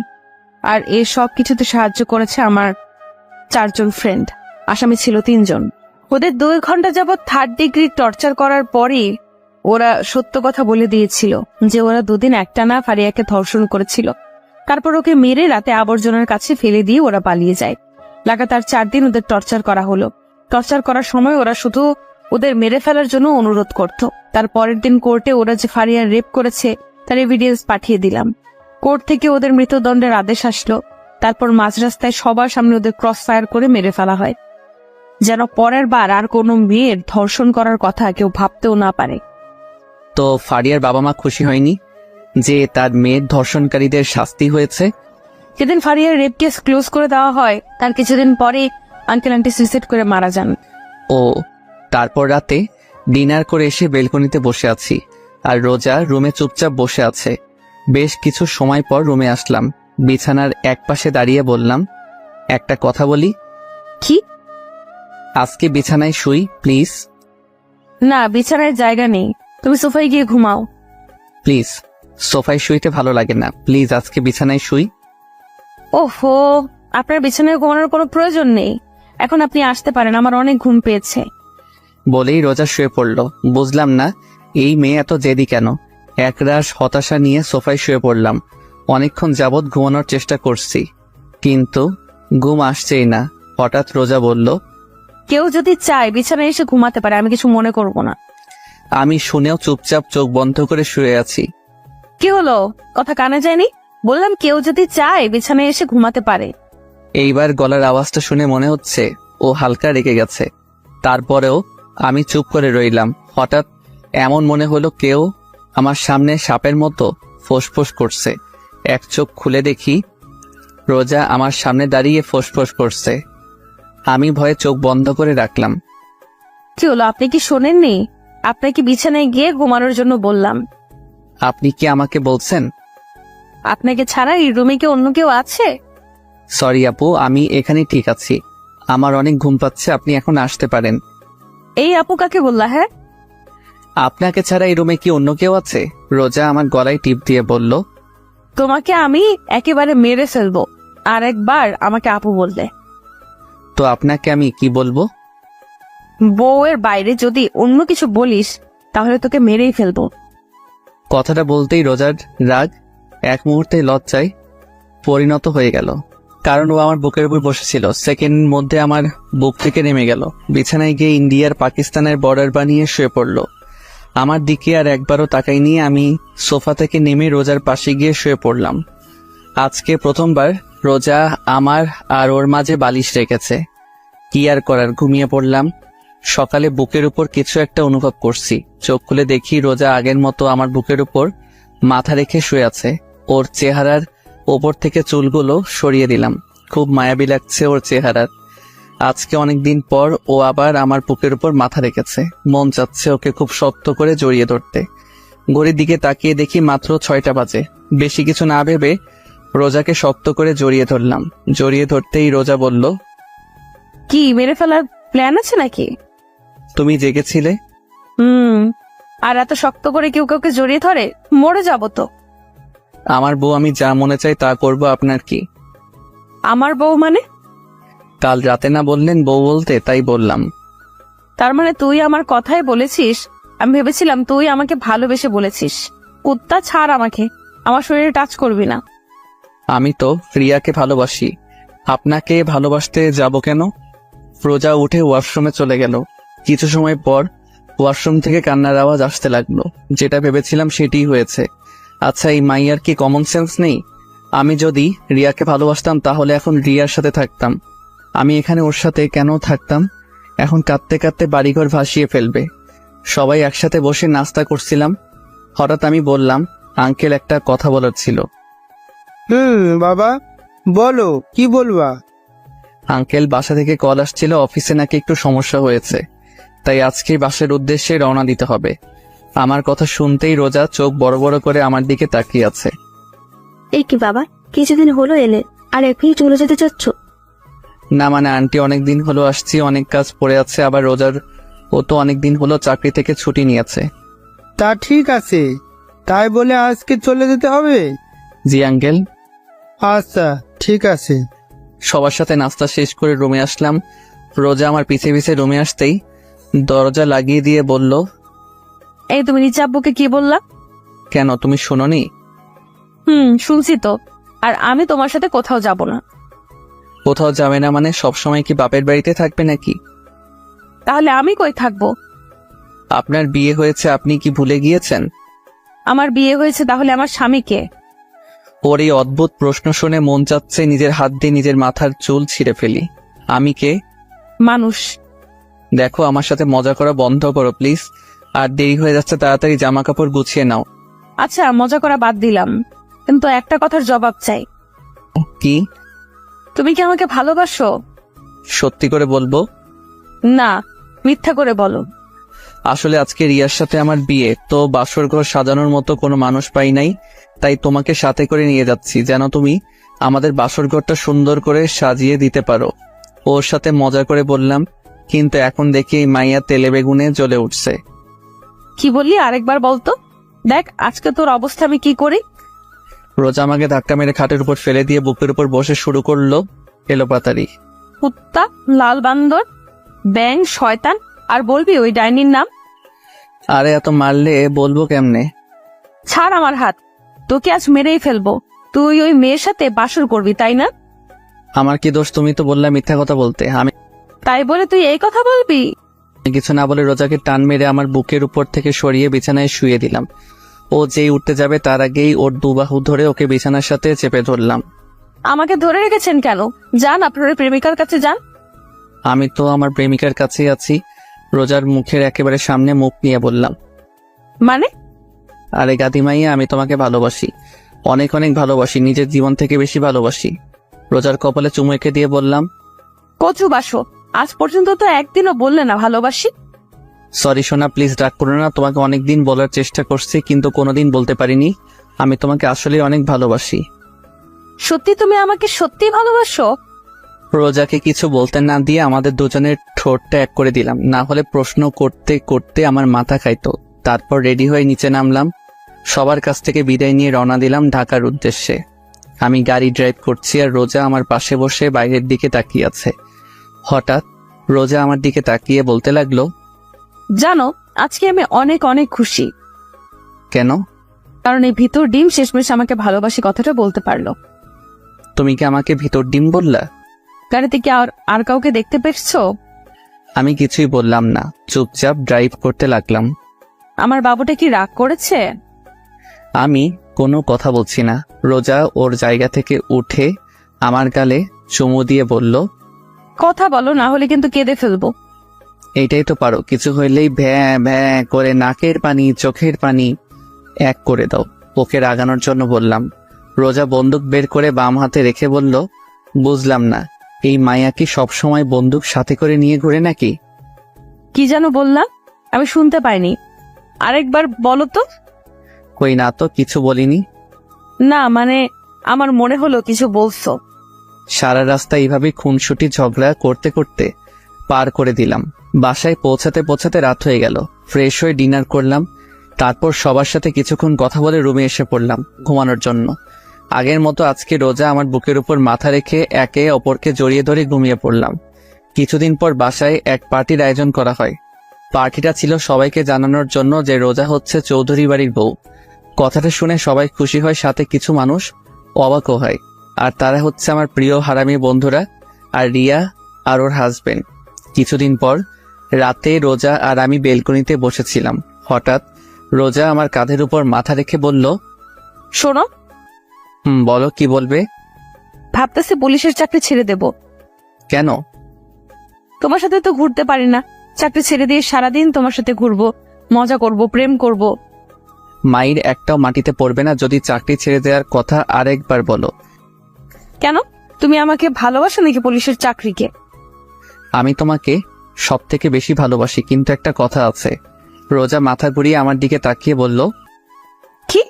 আর এই সব কিছুতে সাহায্য করেছে আমার 4 জন ফ্রেন্ড। আসামি ছিল 3 জন। ওদের 2 ঘন্টা যাবৎ 3rd ডিগ্রি টর্চার করার পরই ওরা সত্য কথা বলে দিয়েছিল যে ওরা 2 দিন একটানা ফারিয়াকে ধর্ষণ করেছিল। তারপর ওকে মেরে রাতে আবর্জনার কাছে ফেলে দিয়ে ওরা পালিয়ে যায়। লাগাতার 4 দিন ওদের টর্চার করা হলো। টর্চার করার সময় ওরা শুধু ওদের মেরে ফেলার জন্য অনুরোধ করত। তার পরের দিন কোর্টে ওরা যে ফারিয়ার রেপ করেছে তার এভিডেন্স পাঠিয়ে দিলাম। কোর্ট থেকে ওদের মৃত্যুদণ্ডের আদেশ আসলো। তারপর মাঝ রাস্তায় সবার সামনে ওদের ক্রস ফায়ার করে মেরে ফেলা হয়, যেন পরের বার আর কোনো মেয়ের ধর্ষণ করার কথা কেউ ভাবতেও না পারে। তো ফারিয়ার বাবা মা খুশি হয়নি যে তার মেয়ের ধর্ষণকারীদের শাস্তি হয়েছে? যেদিন ফারিয়ার রেপ কেস ক্লোজ করে দেওয়া হয় তার কিছুদিন পরে আঙ্কেল আন্টি সুইসাইড করে মারা যান। ও, তারপর রাতে ডিনার করে এসে বেলকনিতে বসে আছি আর রোজা রুমে চুপচাপ বসে আছে। বেশ কিছু সময় পর রুমে আসলাম। বিছানার একপাশে দাঁড়িয়ে বললাম, একটা কথা বলি। কি? আজকে বিছানায় শুই প্লিজ। না, বিছানায় জায়গা নেই, তুমি সোফায় গিয়ে ঘুমাও। প্লিজ, সোফায় শুইতে ভালো লাগে না, প্লিজ আজকে বিছানায় শুই। ওহো, আপনার বিছানায় ঘুমানোর কোনো প্রয়োজন নেই, এখন আপনি আসতে পারেন, আমার অনেক ঘুম পেয়েছে। বলেই রোজা শুয়ে পড়ল। বুঝলাম না এই মেয়ে এত জেদি কেন। একরাশ হতাশা নিয়ে সোফায় শুয়ে পড়লাম। অনেকক্ষণ যাবৎ ঘুমানোর চেষ্টা করছি, কিন্তু ঘুম আসছেই না। হঠাৎ রোজা বলল, কেউ যদি চায় বিছানায় এসে ঘুমাতে পারে, আমি কিছু মনে করব না। আমি শুনেও চুপচাপ চোখ বন্ধ করে শুয়ে আছি। কি হলো, কথা কানে যায়নি? বললাম কেউ যদি চায় বিছানায় এসে ঘুমাতে পারে। এইবার গলার আওয়াজটা শুনে মনে হচ্ছে ও হালকা রেগে গেছে। তারপরেও আমি চুপ করে রইলাম। হঠাৎ এমন মনে হলো কেউ আমার সামনে সাপের মতো ফোঁসফোঁস করছে। এক চোখ খুলে দেখি রোজা আমার সামনে দাঁড়িয়ে ফোঁসফোঁস করছে। আমি ভয়ে চোখ বন্ধ করে রাখলাম। কি হলো, আপনি কি শোনেননি? আপনাকে বিছানায় গিয়ে ঘুমানোর জন্য বললাম। আপনি কি আমাকে বলছেন? আপনাকে ছাড়া এই রুমে কি অন্য কেউ আছে? সরি আপু, আমি এখানে ঠিক আছি। আমার অনেক ঘুম পাচ্ছে, আপনি এখন আসতে পারেন। এই আপু কাকে বললা? হ্যাঁ, আপনাকে ছাড়া এই রুমে কি অন্য কেউ আছে? রোজা আমার গলায় টিপ দিয়ে বলল। তোমাকে আমি একেবারে মেরে ফেলবো আর একবার আমাকে আপু বললে। তো আপনাকে আমি কি বলবো? বউয়ের বাইরে যদি অন্য কিছু বলিস তাহলে তোকে মেরেই ফেলবো। কথাটা বলতেই রোজার রাগ এক মুহূর্তে লজ্জায় পরিণত হয়ে গেল। কারণ ও আমার বুকের উপর বসেছিল। সেকেন্ড মধ্যে আমার বুক থেকে নেমে গেল। বিছানায় গিয়ে ইন্ডিয়ার পাকিস্তানের বর্ডার বানিয়ে শুয়ে পড়ল। আমার দিকে আর একবারও তাকাইনি। আমি সোফা থেকে নেমে রোজার পাশে গিয়ে শুয়ে পড়লাম। আজকে প্রথমবার রোজা আমার আর ওর মাঝে বালিশ রেখেছে। কি আর করার, ঘুমিয়ে পড়লাম। সকালে বুকের উপর কিছু একটা অনুভব করছি। চোখ খুলে দেখি রোজা আগের মতো আমার বুকের উপর মাথা রেখে শুয়ে আছে। ওর চেহারার ওপর থেকে চুলগুলো সরিয়ে দিলাম। খুব মায়াবী লাগছে ওর চেহারার। আজকে অনেকদিন পর ও আবার আমার বুকের উপর মাথা রেখেছে। মন চাচ্ছে ওকে খুব শক্ত করে জড়িয়ে ধরতে। ঘড়ির দিকে তাকিয়ে দেখি মাত্র 6টা বাজে। বেশি কিছু না ভেবে রোজাকে শক্ত করে জড়িয়ে ধরলাম। জড়িয়ে ধরতেই রোজা বলল, কি মেরে ফেলার প্ল্যান আছে নাকি? তুমি জেগেছিলে? আর এত শক্ত করে কেউ কাউকে জড়িয়ে ধরে? মরে যাবো তো। আমার বউ, আমি যা মনে চাই তা করব, আপনার কি? আমার বউ মানে? কাল রাতে না বললেন বউ বলতে, তাই বললাম। তার মানে তুই আমার কথাই বলেছিস? আমি ভেবেছিলাম তুই আমাকে ভালোবেসে বলেছিস। কুত্তা, ছাড় আমাকে, আমার শরীরে টাচ করবি না। আমি তো রিয়াকে ভালোবাসি, আপনাকে ভালোবাসতে যাব কেন? রোজা উঠে ওয়াশরুমে চলে গেল। কিছু সময় পর ওয়াশরুম থেকে কান্নার আওয়াজ আসতে লাগলো। যেটা ভেবেছিলাম সেটিই হয়েছে। আচ্ছা, এই মাইয়ার কি কমন সেন্স নেই? আমি যদি রিয়াকে ভালোবাসতাম তাহলে এখন রিয়ার সাথে থাকতাম। আমি এখানে ওর সাথে কেন থাকতাম? এখন কাঁদতে কাঁদতে বাড়িঘর ভাসিয়ে ফেলবে। সবাই একসাথে বসে নাস্তা করছিলাম। হঠাৎ আমি বললাম, আঙ্কেল, একটা কথা বলার ছিল। বাবা বলো, কি বলবা? আঙ্কেল, বাসা থেকে কল আসছিল, অফিসে নাকি একটু সমস্যা হয়েছে, তাই আজকে বাসার উদ্দেশ্যে রওনা দিতে হবে। আমার কথা শুনতেই রোজা চোখ বড় বড় করে আমার দিকে তাকিয়ে আছে। এই কি বাবা, কিছুদিন হলো এলে আর এখনই চলে যেতে চাচ্ছ? না মানে আন্টি, অনেকদিন হলো আসছি, অনেক কাজ পড়ে আছে। আবার রোজার ও তো অনেকদিন হলো চাকরি থেকে ছুটি নিয়েছে। তা ঠিক আছে, তাই বলে আজকে চলে যেতে হবে? জি আঙ্কেল। আচ্ছা ঠিক আছে। সবার সাথে নাস্তা শেষ করে রুমে আসলাম। রোজা আমার পিছে পিছে রুমে আসতেই দরজা লাগিয়ে দিয়ে বলল, এই তুমি নিচে আব্বুকে কি বললা? কেন, তুমি শোনোনি? শুনছি তো। আর আমি তোমার সাথে কোথাও যাব না। কোথাও যাবে না মানে? সবসময় কি বাপের বাড়িতে থাকবে নাকি? তাহলে আমি কই থাকবো? আপনার বিয়ে হয়েছে, আপনি কি ভুলে গিয়েছেন? আমার বিয়ে হয়েছে, তাহলে আমার স্বামীকে? ওর এই অদ্ভুত প্রশ্ন শুনে মন চাচ্ছে নিজের হাত দিয়ে নিজের মাথার চুল ছিঁড়ে ফেলি। আমি কে? মানুষ। দেখো, আমার সাথে মজা করা বন্ধ করো প্লিজ। আর দেরি হয়ে যাচ্ছে, তাড়াতাড়ি জামা কাপড় গুছিয়ে নাও। আচ্ছা, মজা করা বাদ দিলাম, কিন্তু একটা কথার জবাব চাই। কি? তুমি কি আমাকে ভালোবাসো? সত্যি করে বলবো? না, মিথ্যা করে বলো। আসলে আজকে রিয়ার সাথে আমার বিয়ে, তো বাসর ঘর সাজানোর মতো কোনো মানুষ পাই নাই, তাই তোমাকে সাথে করে নিয়ে যাচ্ছি যেন তুমি আমাদের বাসর ঘরটা সুন্দর করে সাজিয়ে দিতে পারো। ওর সাথে মজা করে বললাম, কিন্তু এখন দেখি এই মাইয়া তেলে বেগুনে জ্বলে উঠছে। কি বললি? আরেকবার বলতো। দেখ আজকে তোর অবস্থা আমি কি করি। রোজা আমাকে ধাক্কা মেরে খাটের উপর ফেলে দিয়ে বুকের উপর বসে শুরু করলো এলোপাতাড়ি। কুত্তা, লাল বান্দর, ব্যাং, শয়তান, আর বলবি ওই ডাইনির নাম? আরে এত মারলে বলবো কেমনে? ছাড় আমার হাত, তোকে আজ মেরেই ফেলবো। তুই ওই মেয়ের সাথে বাসর করবি, তাই না? আমার কি দোষ? তুমি তো বললা মিথ্যা কথা বলতে। আমি তাই বলে তুই এই কথা বলবি? কিছু না বলে রোজাকে টান মেরে আমার বুকের উপর থেকে সরিয়ে বিছানায় শুয়ে দিলাম। ও যেই উঠতে যাবে তার আগেই ওর দুবাহু ধরে ওকে বিছানার সাথে চেপে ধরলাম। আমাকে ধরে রেখেছেন কেন? যান আপনার ওই প্রেমিকার কাছে যান। আমি তো আমার প্রেমিকার কাছেই আছি। রোজার মুখের একেবারে সামনে মুখ নিয়ে বললাম, মানে? আরে গাদিমাইয়া, আমি তোমাকে ভালোবাসি, অনেক অনেক ভালোবাসি, নিজের জীবন থেকে বেশি ভালোবাসি। রোজার কপালে চুমু এঁকে দিয়ে বললাম, কচু বাসো, আজ পর্যন্ত তো একদিনও বললে না ভালোবাসি। সরি সোনা, প্লিজ রাগ করো না। তোমাকে অনেকদিন বলার চেষ্টা করছি কিন্তু কোনোদিন বলতে পারিনি। আমি তোমাকে আসলে অনেক ভালোবাসি। সত্যি তুমি আমাকে সত্যি ভালোবাসো? রোজাকে কিছু বলতে না দিয়ে আমাদের দুজনের ঠোঁটটা এক করে দিলাম, না হলে প্রশ্ন করতে করতে আমার মাথা খাইতো। তারপর রেডি হয়ে নিচে নামলাম, সবার কাছ থেকে বিদায় নিয়ে রওনা দিলাম ঢাকার উদ্দেশ্যে। আমি গাড়ি ড্রাইভ করছি আর রোজা আমার পাশে বসে বাইরের দিকে তাকিয়ে আছে। হঠাৎ রোজা আমার দিকে তাকিয়ে বলতে লাগলো, জানো আজকে আমি অনেক অনেক খুশি, কেন? কারণ এই ভিতর ডিম শেষমেশ আমাকে ভালোবাসি কথাটা বলতে পারলো। তুমি কি আমাকে ভিতর ডিম বললা? গাড়িতে কি আর কাউকে দেখতে পেয়েছো? আমি কিছুই বললাম না, চুপচাপ ড্রাইভ করতে লাগলাম। আমার বাবুটা কি রাগ করেছে? আমি কোনো কথা বলছি না। রোজা ওর জায়গা থেকে উঠে আমার গালে চুমু দিয়ে বলল, কথা বলো, না হলে কিন্তু কেঁদে ফেলবো। এইটাই তো পারো, কিছু হইলেই ভ্যাঁ ভ্যাঁ করে নাকের পানি চোখের পানি এক করে দাও। ওকে রাগানোর জন্য বললাম। রোজা বন্দুক বের করে বাম হাতে রেখে বলল, বুঝলাম না, এই মায়া কি সবসময় বন্দুক সাথে করে নিয়ে ঘুরে নাকি? কি যেন বললাম, আমি শুনতে পাইনি, আরেকবার বলো তো। কই না তো, কিছু বলিনি। না মানে আমার মনে হলো কিছু বলছো। সারা রাস্তা এইভাবে খুনসুটি ঝগড়া করতে করতে পার করে দিলাম। বাসায় পৌঁছাতে পৌঁছাতে রাত হয়ে গেল। ফ্রেশ হয়ে ডিনার করলাম, তারপর সবার সাথে কিছুক্ষণ কথা বলে রুমে এসে পড়লাম ঘুমানোর জন্য। আগের মতো আজকে রোজা আমার বুকের উপর মাথা রেখে একে অপরকে জড়িয়ে ধরে ঘুমিয়ে পড়লাম। কিছুদিন পর বাসায় এক পার্টির আয়োজন করা হয়। পার্টিটা ছিল সবাইকে জানানোর জন্য যে রোজা হচ্ছে চৌধুরী বাড়ির বউ। কথাটা শুনে সবাই খুশি হয়, সাথে কিছু মানুষ অবাকও হয়। আর তারা হচ্ছে আমার প্রিয় হারামি বন্ধুরা আর রিয়া আর ওর হাজবেন্ড। কিছুদিন পর রাতে রোজা আর আমি বেলকনিতে বসেছিলাম। হঠাৎ রোজা আমার কাঁধের উপর মাথা রেখে বলল, শোনো, বলো, কি বলবে? ভাবতেছি পুলিশের চাকরি ছেড়ে দেব। কেন? তোমার সাথে তো ঘুরতে পারি না, চাকরি ছেড়ে দিয়ে সারাদিন তোমার সাথে ঘুরবো, মজা করব, প্রেম করব। মায়ের একটাও মাটিতে পড়বে না যদি চাকরি ছেড়ে দেওয়ার কথা আরেকবার বলো। কেন? তুমি আমাকে ভালোবাসো নাকি পুলিশের চাকরিকে? আমি তোমাকে সব থেকে বেশি ভালোবাসি, কিন্তু একটা কথা আছে। রোজা মাথা ঘুরিয়ে আমার দিকে তাকিয়ে বলল, কি?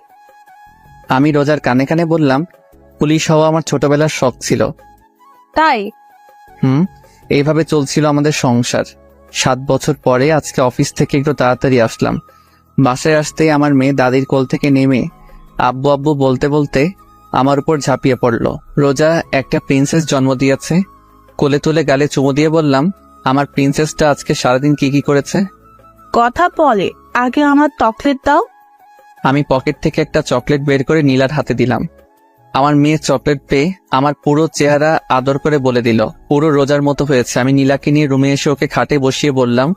আমি রোজার কানে কানে বললাম, পুলিশ হওয়া আমার ছোটবেলার শখ ছিল। তাই? এইভাবে চলছিল আমাদের সংসার। 7 বছর পরে আজকে অফিস থেকে একটু তাড়াতাড়ি আসলাম। বাসায় আসতেই আমার মেয়ে দাদির কোল থেকে নেমে আব্বু আব্বু বলতে বলতে আমার উপর ঝাঁপিয়ে পড়ল। রোজা একটা প্রিন্সেস জন্ম দিয়েছে। কোলে তুলে গালে চুমু দিয়ে বললাম, আমার প্রিন্সেসটা আজকে সারাদিন কি কি করেছে? কথা বলে, আগে আমার চকলেট দাও। আমি পকেট থেকে একটা চকলেট বের করে নীলার হাতে দিলাম। আমার মেয়ে চকলেট পেয়ে আমার পুরো চেহারা আদর করে বলে দিল, পুরো রোজার মতো হয়েছে। আমি নীলাকে নিয়ে রুমে এসে ওকে খাটে বসিয়ে বললাম,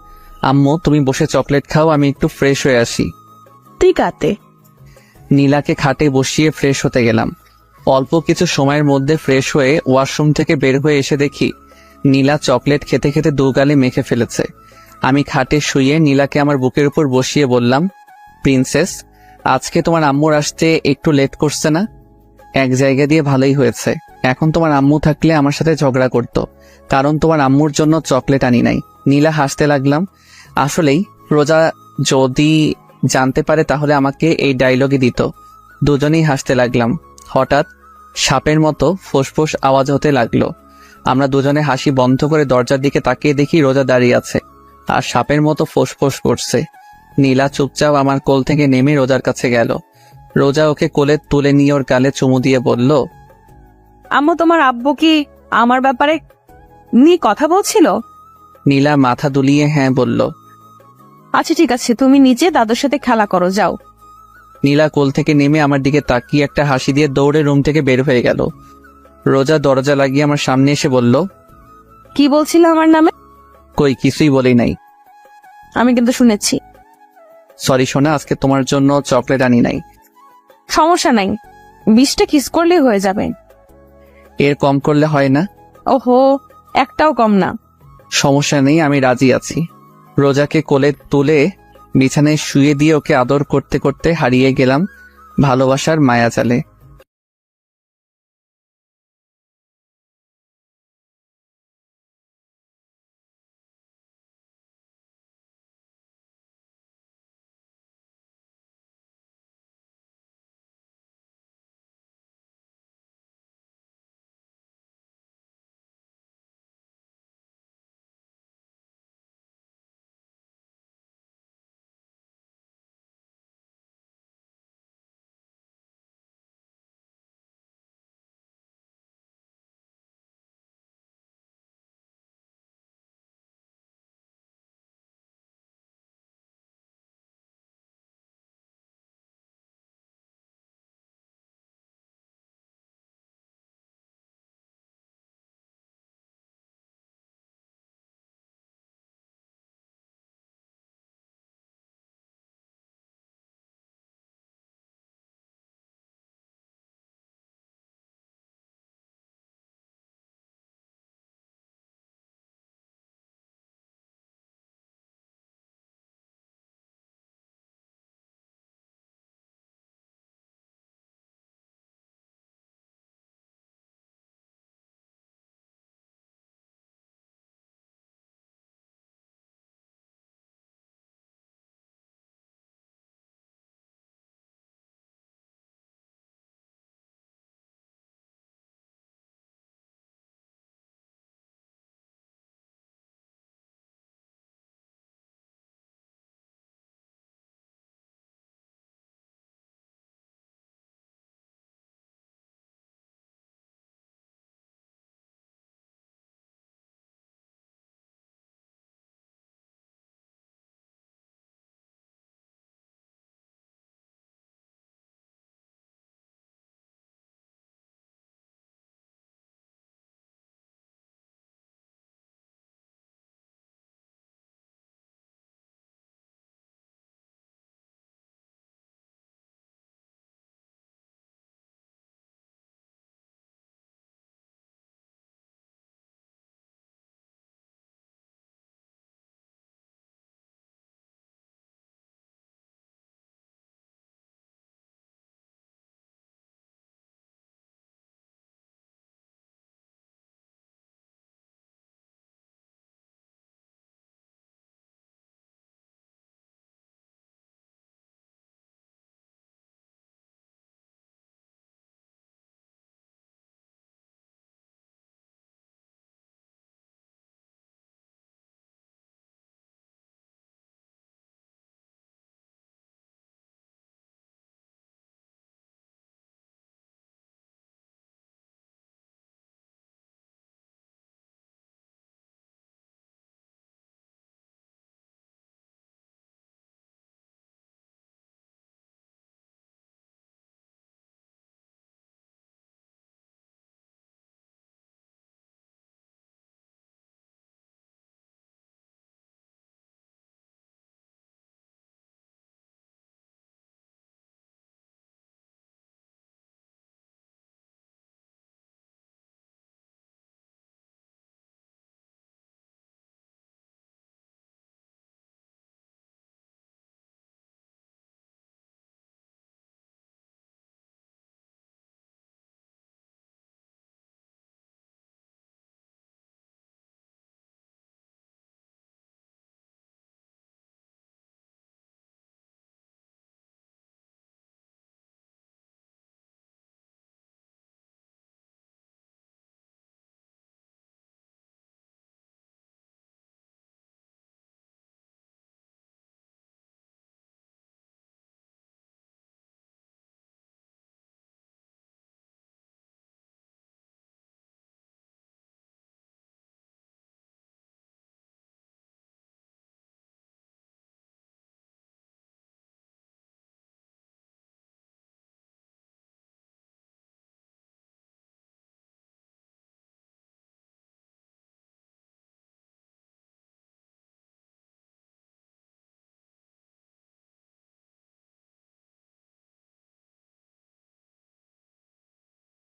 আম্মু তুমি বসে চকলেট খাও, আমি একটু ফ্রেশ হয়ে আসি। ঠিক আছে। নীলাকে খাটে বসিয়ে ফ্রেশ হতে গেলাম। অল্প কিছু সময়ের মধ্যে ফ্রেশ হয়ে ওয়াশরুম থেকে বের হয়ে এসে দেখি নীলা চকলেট খেতে খেতে 2 গালে মেখে ফেলেছে। আমি খাটে শুয়ে নীলাকে আমার বুকের উপর বসিয়ে বললাম, প্রিন্সেস, আজকে তোমার আম্মুর আসতে একটু লেট করছে না? এক জায়গা দিয়ে ভালোই হয়েছে। এখন তোমার আম্মু থাকলে আমার সাথে ঝগড়া করতো, কারণ তোমার আম্মুর জন্য চকলেট আনি নাই। নীলা হাসতে লাগলাম। আসলেই রোজা যদি জানতে পারে তাহলে আমাকে এই ডায়লগে দিত। দুজনেই হাসতে লাগলাম। হঠাৎ সাপের মতো ফোঁসফোঁস আওয়াজ হতে লাগলো। আমরা দুজনে হাসি বন্ধ করে দরজার দিকে তাকিয়ে দেখি রোজা দাঁড়িয়ে আছে আর সাপের মতো ফোঁসফোঁস করছে। নীলা চুপচাপ আমার কোল থেকে নেমে রোজার কাছে গেল। রোজা ওকে কোলে তুলে নিয়ে ওর গালে চুমু দিয়ে বলল, আম্মু তোমার আব্বু কি আমার ব্যাপারে নিয়ে কথা বলছিল? নীলা মাথা দুলিয়ে হ্যাঁ বলল। আচ্ছা ঠিক আছে, তুমি নিচে দাদুর সাথে খেলা করো, যাও। নীলা কোল থেকে নেমে আমার দিকে তাকিয়ে একটা হাসি দিয়ে দৌড়ে রুম থেকে বের হয়ে গেল। রোজা দরজা লাগিয়ে আমার সামনে এসে বলল, কি বলছিল আমার নামে? কই কিছুই বলি নাই। আমি কিন্তু শুনেছি। সরি সোনা, আজকে তোমার জন্য চকলেট আনি নাই। সমস্যা নাই, 20টা কিস করলেই হয়ে যাবে। এর কম করলে হয় না? ওহো, একটাও কম না। সমস্যা নেই, আমি রাজি আছি। রোজাকে কোলে তুলে বিছানায় শুয়ে দিয়ে ওকে আদর করতে করতে হারিয়ে গেলাম ভালোবাসার মায়াজালে।